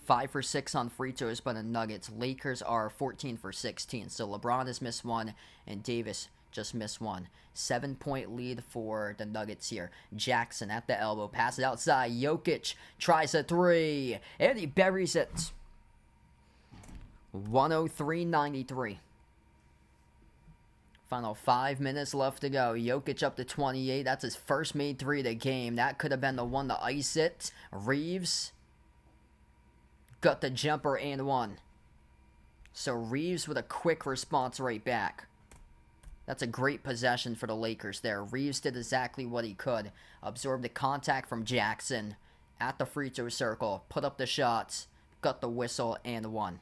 5 for 6 on free throws by the Nuggets. Lakers are 14 for 16. So LeBron has missed one, and Davis just missed one. 7-point lead for the Nuggets here. Jackson at the elbow. Pass it outside. Jokic tries a 3, and he buries it. 103-93. Final 5 minutes left to go. Jokic up to 28. That's his first made 3 of the game. That could have been the one to ice it. Reeves got the jumper and 1. So Reeves with a quick response right back. That's a great possession for the Lakers there. Reeves did exactly what he could. Absorbed the contact from Jackson at the free throw circle. Put up the shots. Got the whistle and 1.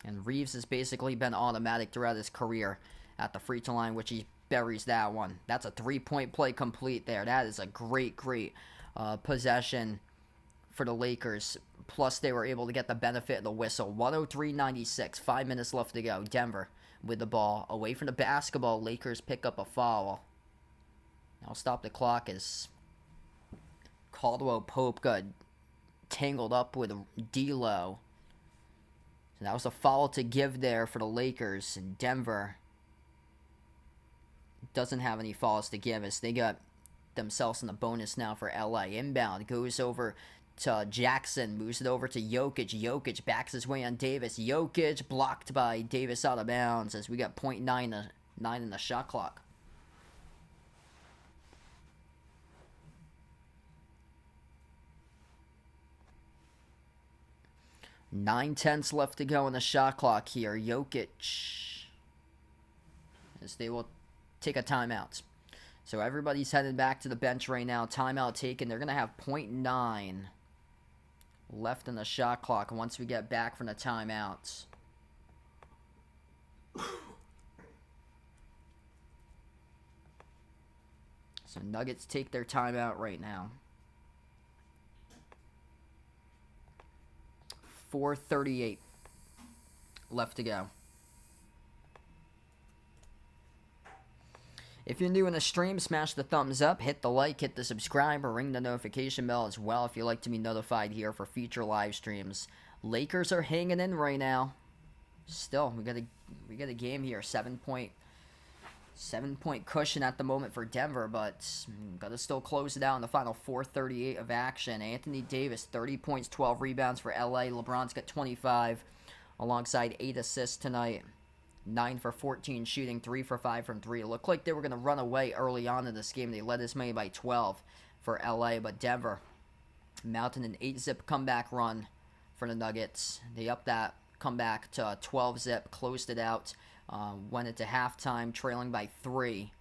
And Reeves has basically been automatic throughout his career at the free throw line, which he buries that one. That's a 3-point play complete there. That is a great possession for the Lakers. Plus, they were able to get the benefit of the whistle. 103-96. 5 minutes left to go. Denver with the ball. Away from the basketball. Lakers pick up a foul. I'll stop the clock as Caldwell Pope got tangled up with D'Lo. So that was a foul to give there for the Lakers. And Denver doesn't have any fouls to give as they got themselves in the bonus now for LA. Inbound goes over to Jackson, moves it over to Jokic. Jokic backs his way on Davis. Jokic blocked by Davis out of bounds as we got 0.9 in the shot clock. Nine-tenths left to go in the shot clock here. Jokic, as they will take a timeout. So everybody's headed back to the bench right now. Timeout taken. They're going to have 0.9 left in the shot clock once we get back from the timeouts. So Nuggets take their timeout right now. 4:38 left to go. If you're new in the stream, smash the thumbs up, hit the like, hit the subscribe, or ring the notification bell as well if you'd like to be notified here for future live streams. Lakers are hanging in right now. Still, we got a game here. 7-point cushion at the moment for Denver, but gotta still close it out in the final 4:38 of action. Anthony Davis, 30 points, 12 rebounds for LA. LeBron's got 25, alongside 8 assists tonight. 9 for 14 shooting, 3 for 5 from 3. It looked like they were going to run away early on in this game. They led this many by 12 for LA, but Denver mounted an 8-zip comeback run for the Nuggets. They upped that comeback to a 12-zip, closed it out, went into halftime trailing by 3.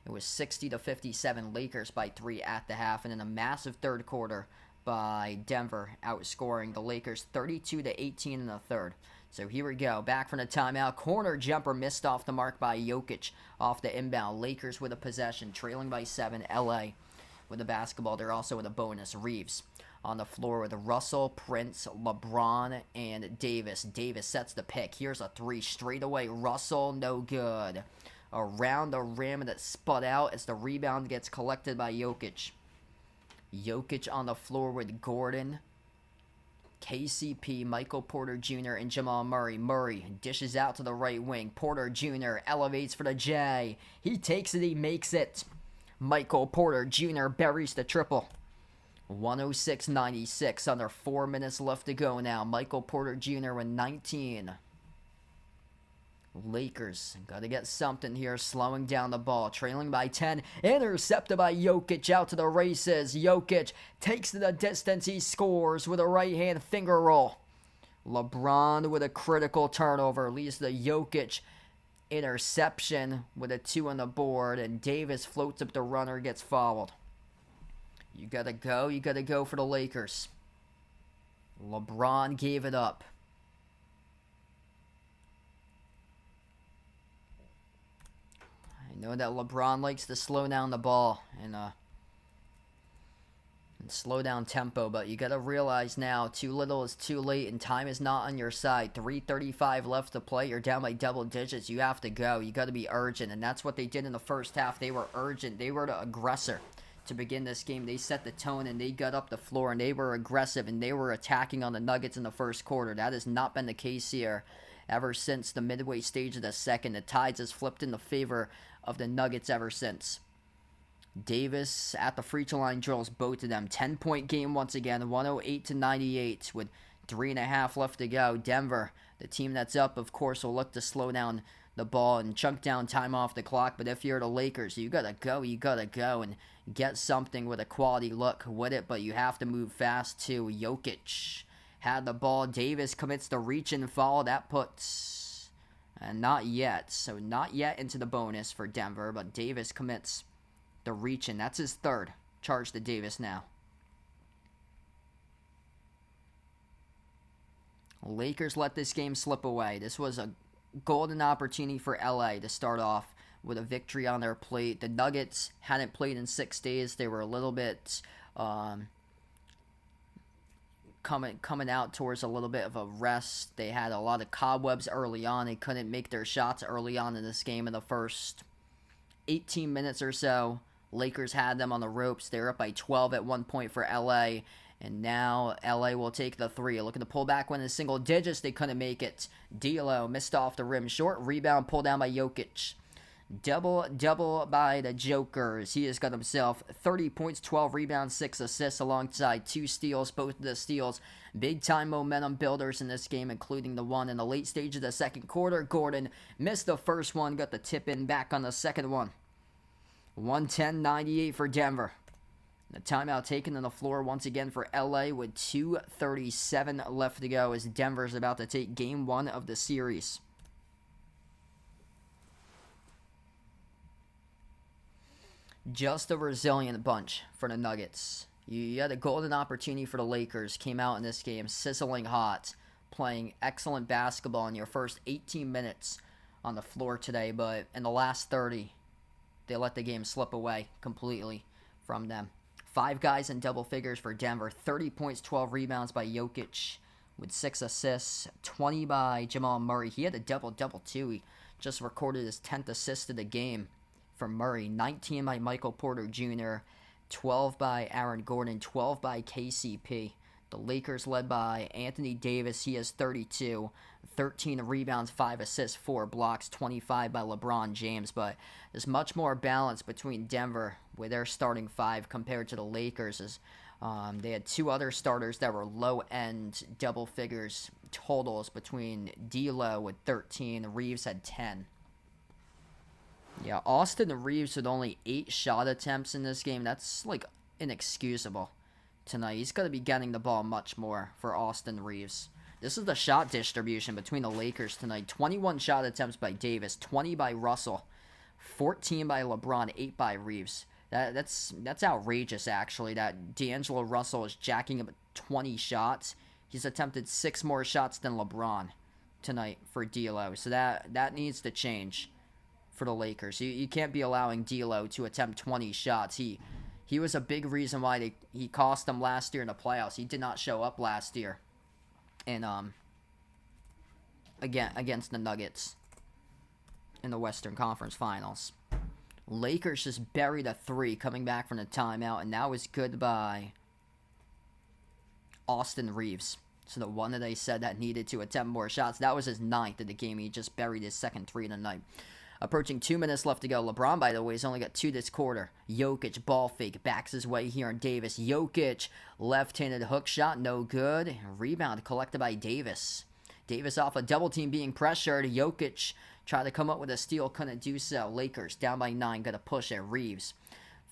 It was 60-57, Lakers by 3 at the half, and in a massive third quarter by Denver, outscoring the Lakers 32-18 in the third. So here we go, back from the timeout. Corner jumper missed off the mark by Jokic off the inbound. Lakers with a possession, trailing by 7. LA with the basketball. They're also with a bonus. Reeves on the floor with Russell, Prince, LeBron, and Davis. Davis sets the pick. Here's a 3 straight away. Russell, no good. Around the rim, and it spun out as the rebound gets collected by Jokic. Jokic on the floor with Gordon. KCP, Michael Porter Jr., and Jamal Murray. Murray dishes out to the right wing. Porter Jr. elevates for the J. He takes it, he makes it. Michael Porter Jr. buries the triple. 106-96, under 4 minutes left to go now. Michael Porter Jr. with 19. Lakers got to get something here, slowing down the ball, trailing by 10, intercepted by Jokic, out to the races. Jokic takes to the distance, he scores with a right-hand finger roll. LeBron with a critical turnover leads the Jokic interception with a 2 on the board, and Davis floats up the runner, gets fouled. You gotta go for the Lakers. LeBron gave it up. I know that LeBron likes to slow down the ball and slow down tempo, but you got to realize now, too little is too late, and time is not on your side. 3:35 left to play. You're down by double digits. You have to go. You got to be urgent, and that's what they did in the first half. They were urgent. They were the aggressor to begin this game. They set the tone, and they got up the floor, and they were aggressive, and they were attacking on the Nuggets in the first quarter. That has not been the case here ever since the midway stage of the second. The tides has flipped in the favor of the Nuggets ever since. Davis at the free throw line drills both of them. 10-point game once again, 108-98 with 3.5 left to go. Denver, the team that's up, of course, will look to slow down the ball and chunk down time off the clock. But if you're the Lakers, you gotta go and get something with a quality look with it. But you have to move fast too. Jokic had the ball. Davis commits the reach and foul. That puts... And not yet. So not yet into the bonus for Denver, but Davis commits the reach, and that's his third charge to Davis now. Lakers let this game slip away. This was a golden opportunity for LA to start off with a victory on their plate. The Nuggets hadn't played in 6 days. They were a little bit... coming out towards a little bit of a rest. They had a lot of cobwebs early on. They couldn't make their shots early on in this game. In the first 18 minutes or so, Lakers had them on the ropes. They were up by 12 at one point for LA, and now LA will take the three. Looking to pull back one in single digits. They couldn't make it. D'Lo missed off the rim short. Rebound pulled down by Jokic. Double by the Jokers. He has got himself 30 points, 12 rebounds, 6 assists alongside 2 steals. Both of the steals big-time momentum builders in this game, including the one in the late stage of the second quarter. Gordon missed the first one, got the tip in back on the second one. 110-98 for Denver. The timeout taken on the floor once again for LA with 2:37 left to go as Denver's about to take game 1 of the series. Just a resilient bunch for the Nuggets. You had a golden opportunity for the Lakers. Came out in this game sizzling hot, playing excellent basketball in your first 18 minutes on the floor today, but in the last 30, they let the game slip away completely from them. 5 guys in double figures for Denver. 30 points, 12 rebounds by Jokic with 6 assists. 20 by Jamal Murray. He had a double-double too. He just recorded his 10th assist of the game for Murray. 19 by Michael Porter Jr., 12 by Aaron Gordon, 12 by KCP. The Lakers led by Anthony Davis. He has 32, 13 rebounds, 5 assists, 4 blocks, 25 by LeBron James. But there's much more balance between Denver with their starting 5 compared to the Lakers. As they had 2 other starters that were low-end double figures totals between D'Lo with 13, Reeves had 10. Yeah, Austin Reeves with only 8 shot attempts in this game. That's, like, inexcusable tonight. He's going to be getting the ball much more for Austin Reeves. This is the shot distribution between the Lakers tonight. 21 shot attempts by Davis, 20 by Russell, 14 by LeBron, 8 by Reeves. That's outrageous, actually, that D'Angelo Russell is jacking up 20 shots. He's attempted 6 more shots than LeBron tonight for D'Lo. So that needs to change for the Lakers. You can't be allowing D'Lo to attempt 20 shots. He was a big reason why he cost them last year in the playoffs. He did not show up last year in against the Nuggets in the Western Conference Finals. Lakers just buried a 3 coming back from the timeout, and that was good by Austin Reeves. So the one that I said that needed to attempt more shots, that was his 9th of the game. He just buried his second 3 of the night. Approaching 2 minutes left to go. LeBron, by the way, has only got 2 this quarter. Jokic, ball fake, backs his way here on Davis. Jokic, left-handed hook shot, no good. Rebound collected by Davis. Davis off a double team being pressured. Jokic tried to come up with a steal, couldn't do so. Lakers down by 9, got to push at Reeves.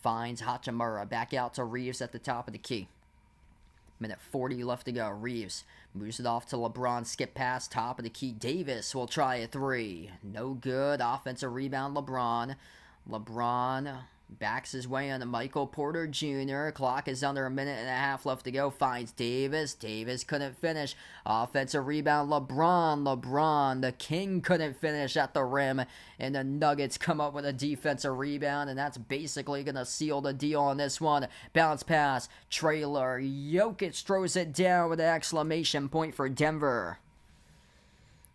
Finds Hachimura, back out to Reeves at the top of the key. Minute 40 left to go. Reeves moves it off to LeBron. Skip pass, top of the key. Davis will try a 3. No good. Offensive rebound, LeBron. LeBron backs his way on to Michael Porter Jr. Clock is under a minute and a half left to go. Finds Davis. Davis couldn't finish. Offensive rebound, LeBron. LeBron, the king, couldn't finish at the rim. And the Nuggets come up with a defensive rebound. And that's basically going to seal the deal on this one. Bounce pass. Trailer. Jokic throws it down with an exclamation point for Denver.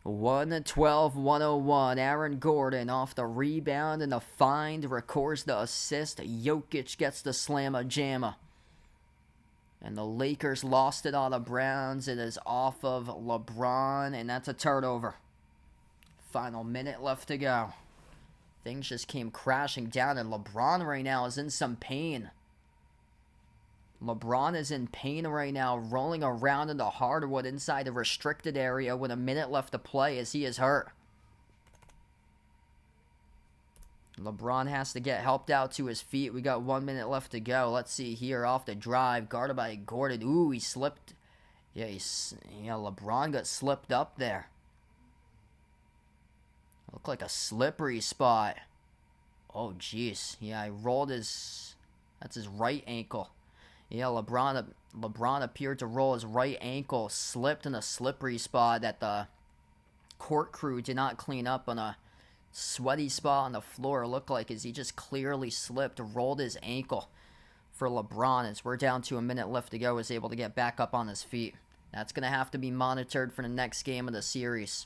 112-101. Aaron Gordon off the rebound and the find, records the assist. Jokic gets the slamma-jamma. And the Lakers lost it on the Browns. It is off of LeBron, and that's a turnover. Final minute left to go. Things just came crashing down, and LeBron right now is in some pain. LeBron is in pain right now, rolling around in the hardwood inside the restricted area with a minute left to play as he is hurt. LeBron has to get helped out to his feet. We got 1 minute left to go. Let's see here, off the drive, guarded by Gordon. Ooh, he slipped. Yeah, LeBron got slipped up there. Looked like a slippery spot. Oh, jeez. Yeah, he rolled his... That's his right ankle. Yeah, LeBron appeared to roll his right ankle, slipped in a slippery spot that the court crew did not clean up on a sweaty spot on the floor. It looked like as he just clearly slipped, rolled his ankle for LeBron. As we're down to a minute left to go, was able to get back up on his feet. That's going to have to be monitored for the next game of the series.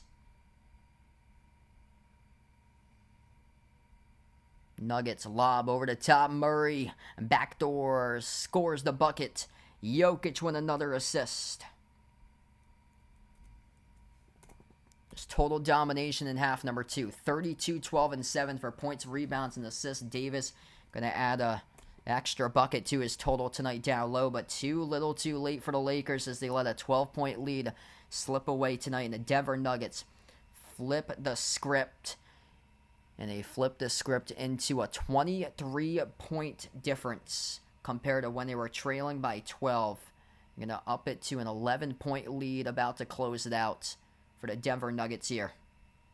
Nuggets lob over the top. Murray backdoor scores the bucket. Jokic with another assist. Just total domination in half number 2. 32, 12, and 7 for points, rebounds, and assists. Davis going to add a extra bucket to his total tonight down low, but too little too late for the Lakers as they let a 12-point lead slip away tonight. And the Denver Nuggets flip the script. And they flipped the script into a 23-point difference compared to when they were trailing by 12. I'm going to up it to an 11-point lead, about to close it out for the Denver Nuggets here.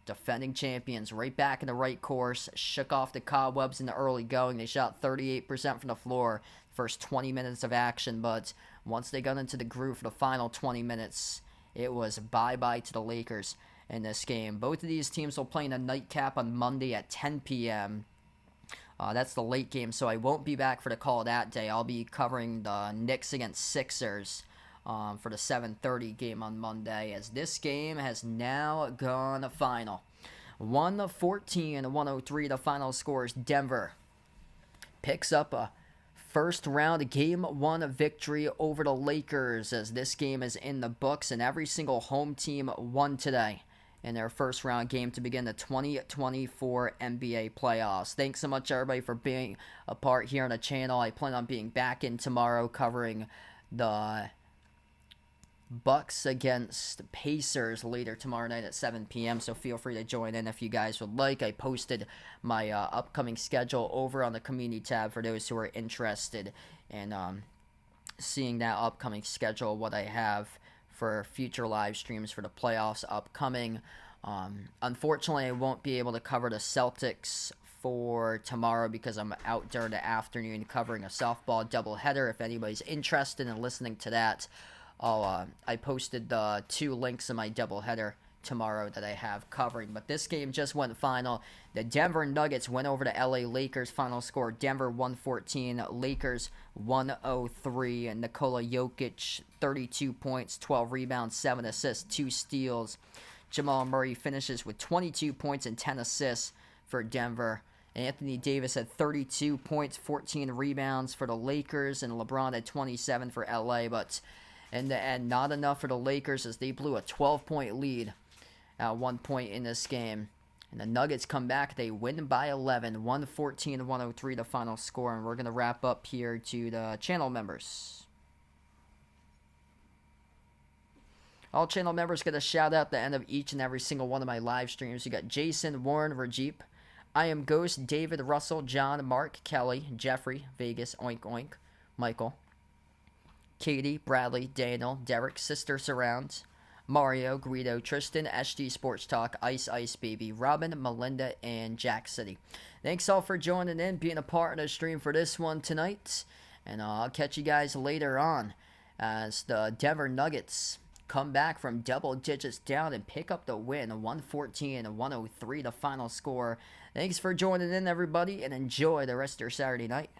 Defending champions, right back in the right course, shook off the cobwebs in the early going. They shot 38% from the floor first 20 minutes of action, but once they got into the groove for the final 20 minutes, it was bye-bye to the Lakers in this game. Both of these teams will play in a nightcap on Monday at 10 p.m. That's the late game, so I won't be back for the call that day. I'll be covering the Knicks against Sixers for the 7:30 game on Monday, as this game has now gone final. 114-103, the final score is Denver picks up a first round Game 1 victory over the Lakers, as this game is in the books, and every single home team won today in their first round game to begin the 2024 NBA playoffs. Thanks so much, everybody, for being a part here on the channel. I plan on being back in tomorrow covering the Bucks against Pacers later tomorrow night at 7 p.m. So feel free to join in if you guys would like. I posted my upcoming schedule over on the community tab for those who are interested in seeing that upcoming schedule, what I have for future live streams for the playoffs upcoming. Unfortunately, I won't be able to cover the Celtics for tomorrow because I'm out during the afternoon covering a softball doubleheader. If anybody's interested in listening to that, I posted the 2 links in my doubleheader tomorrow that I have covering. But this game just went final. The Denver Nuggets went over to LA Lakers. Final score, Denver 114, Lakers 103. And Nikola Jokic, 32 points, 12 rebounds, 7 assists, 2 steals. Jamal Murray finishes with 22 points and 10 assists for Denver. Anthony Davis had 32 points, 14 rebounds for the Lakers, and LeBron had 27 for LA. But In the end, not enough for the Lakers as they blew a 12-point lead at one point in this game. And the Nuggets come back. They win by 11, 114-103 the final score. And we're going to wrap up here to the channel members. All channel members get a shout out at the end of each and every single one of my live streams. You got Jason, Warren, Rajeep, I Am Ghost, David, Russell, John, Mark, Kelly, Jeffrey, Vegas, Oink Oink, Michael, Katie, Bradley, Daniel, Derek, Sister Surrounds, Mario, Guido, Tristan, SG Sports Talk, Ice Ice Baby, Robin, Melinda, and Jack City. Thanks all for joining in, being a part of the stream for this one tonight. And I'll catch you guys later on as the Denver Nuggets come back from double digits down and pick up the win, 114-103 the final score. Thanks for joining in, everybody, and enjoy the rest of your Saturday night.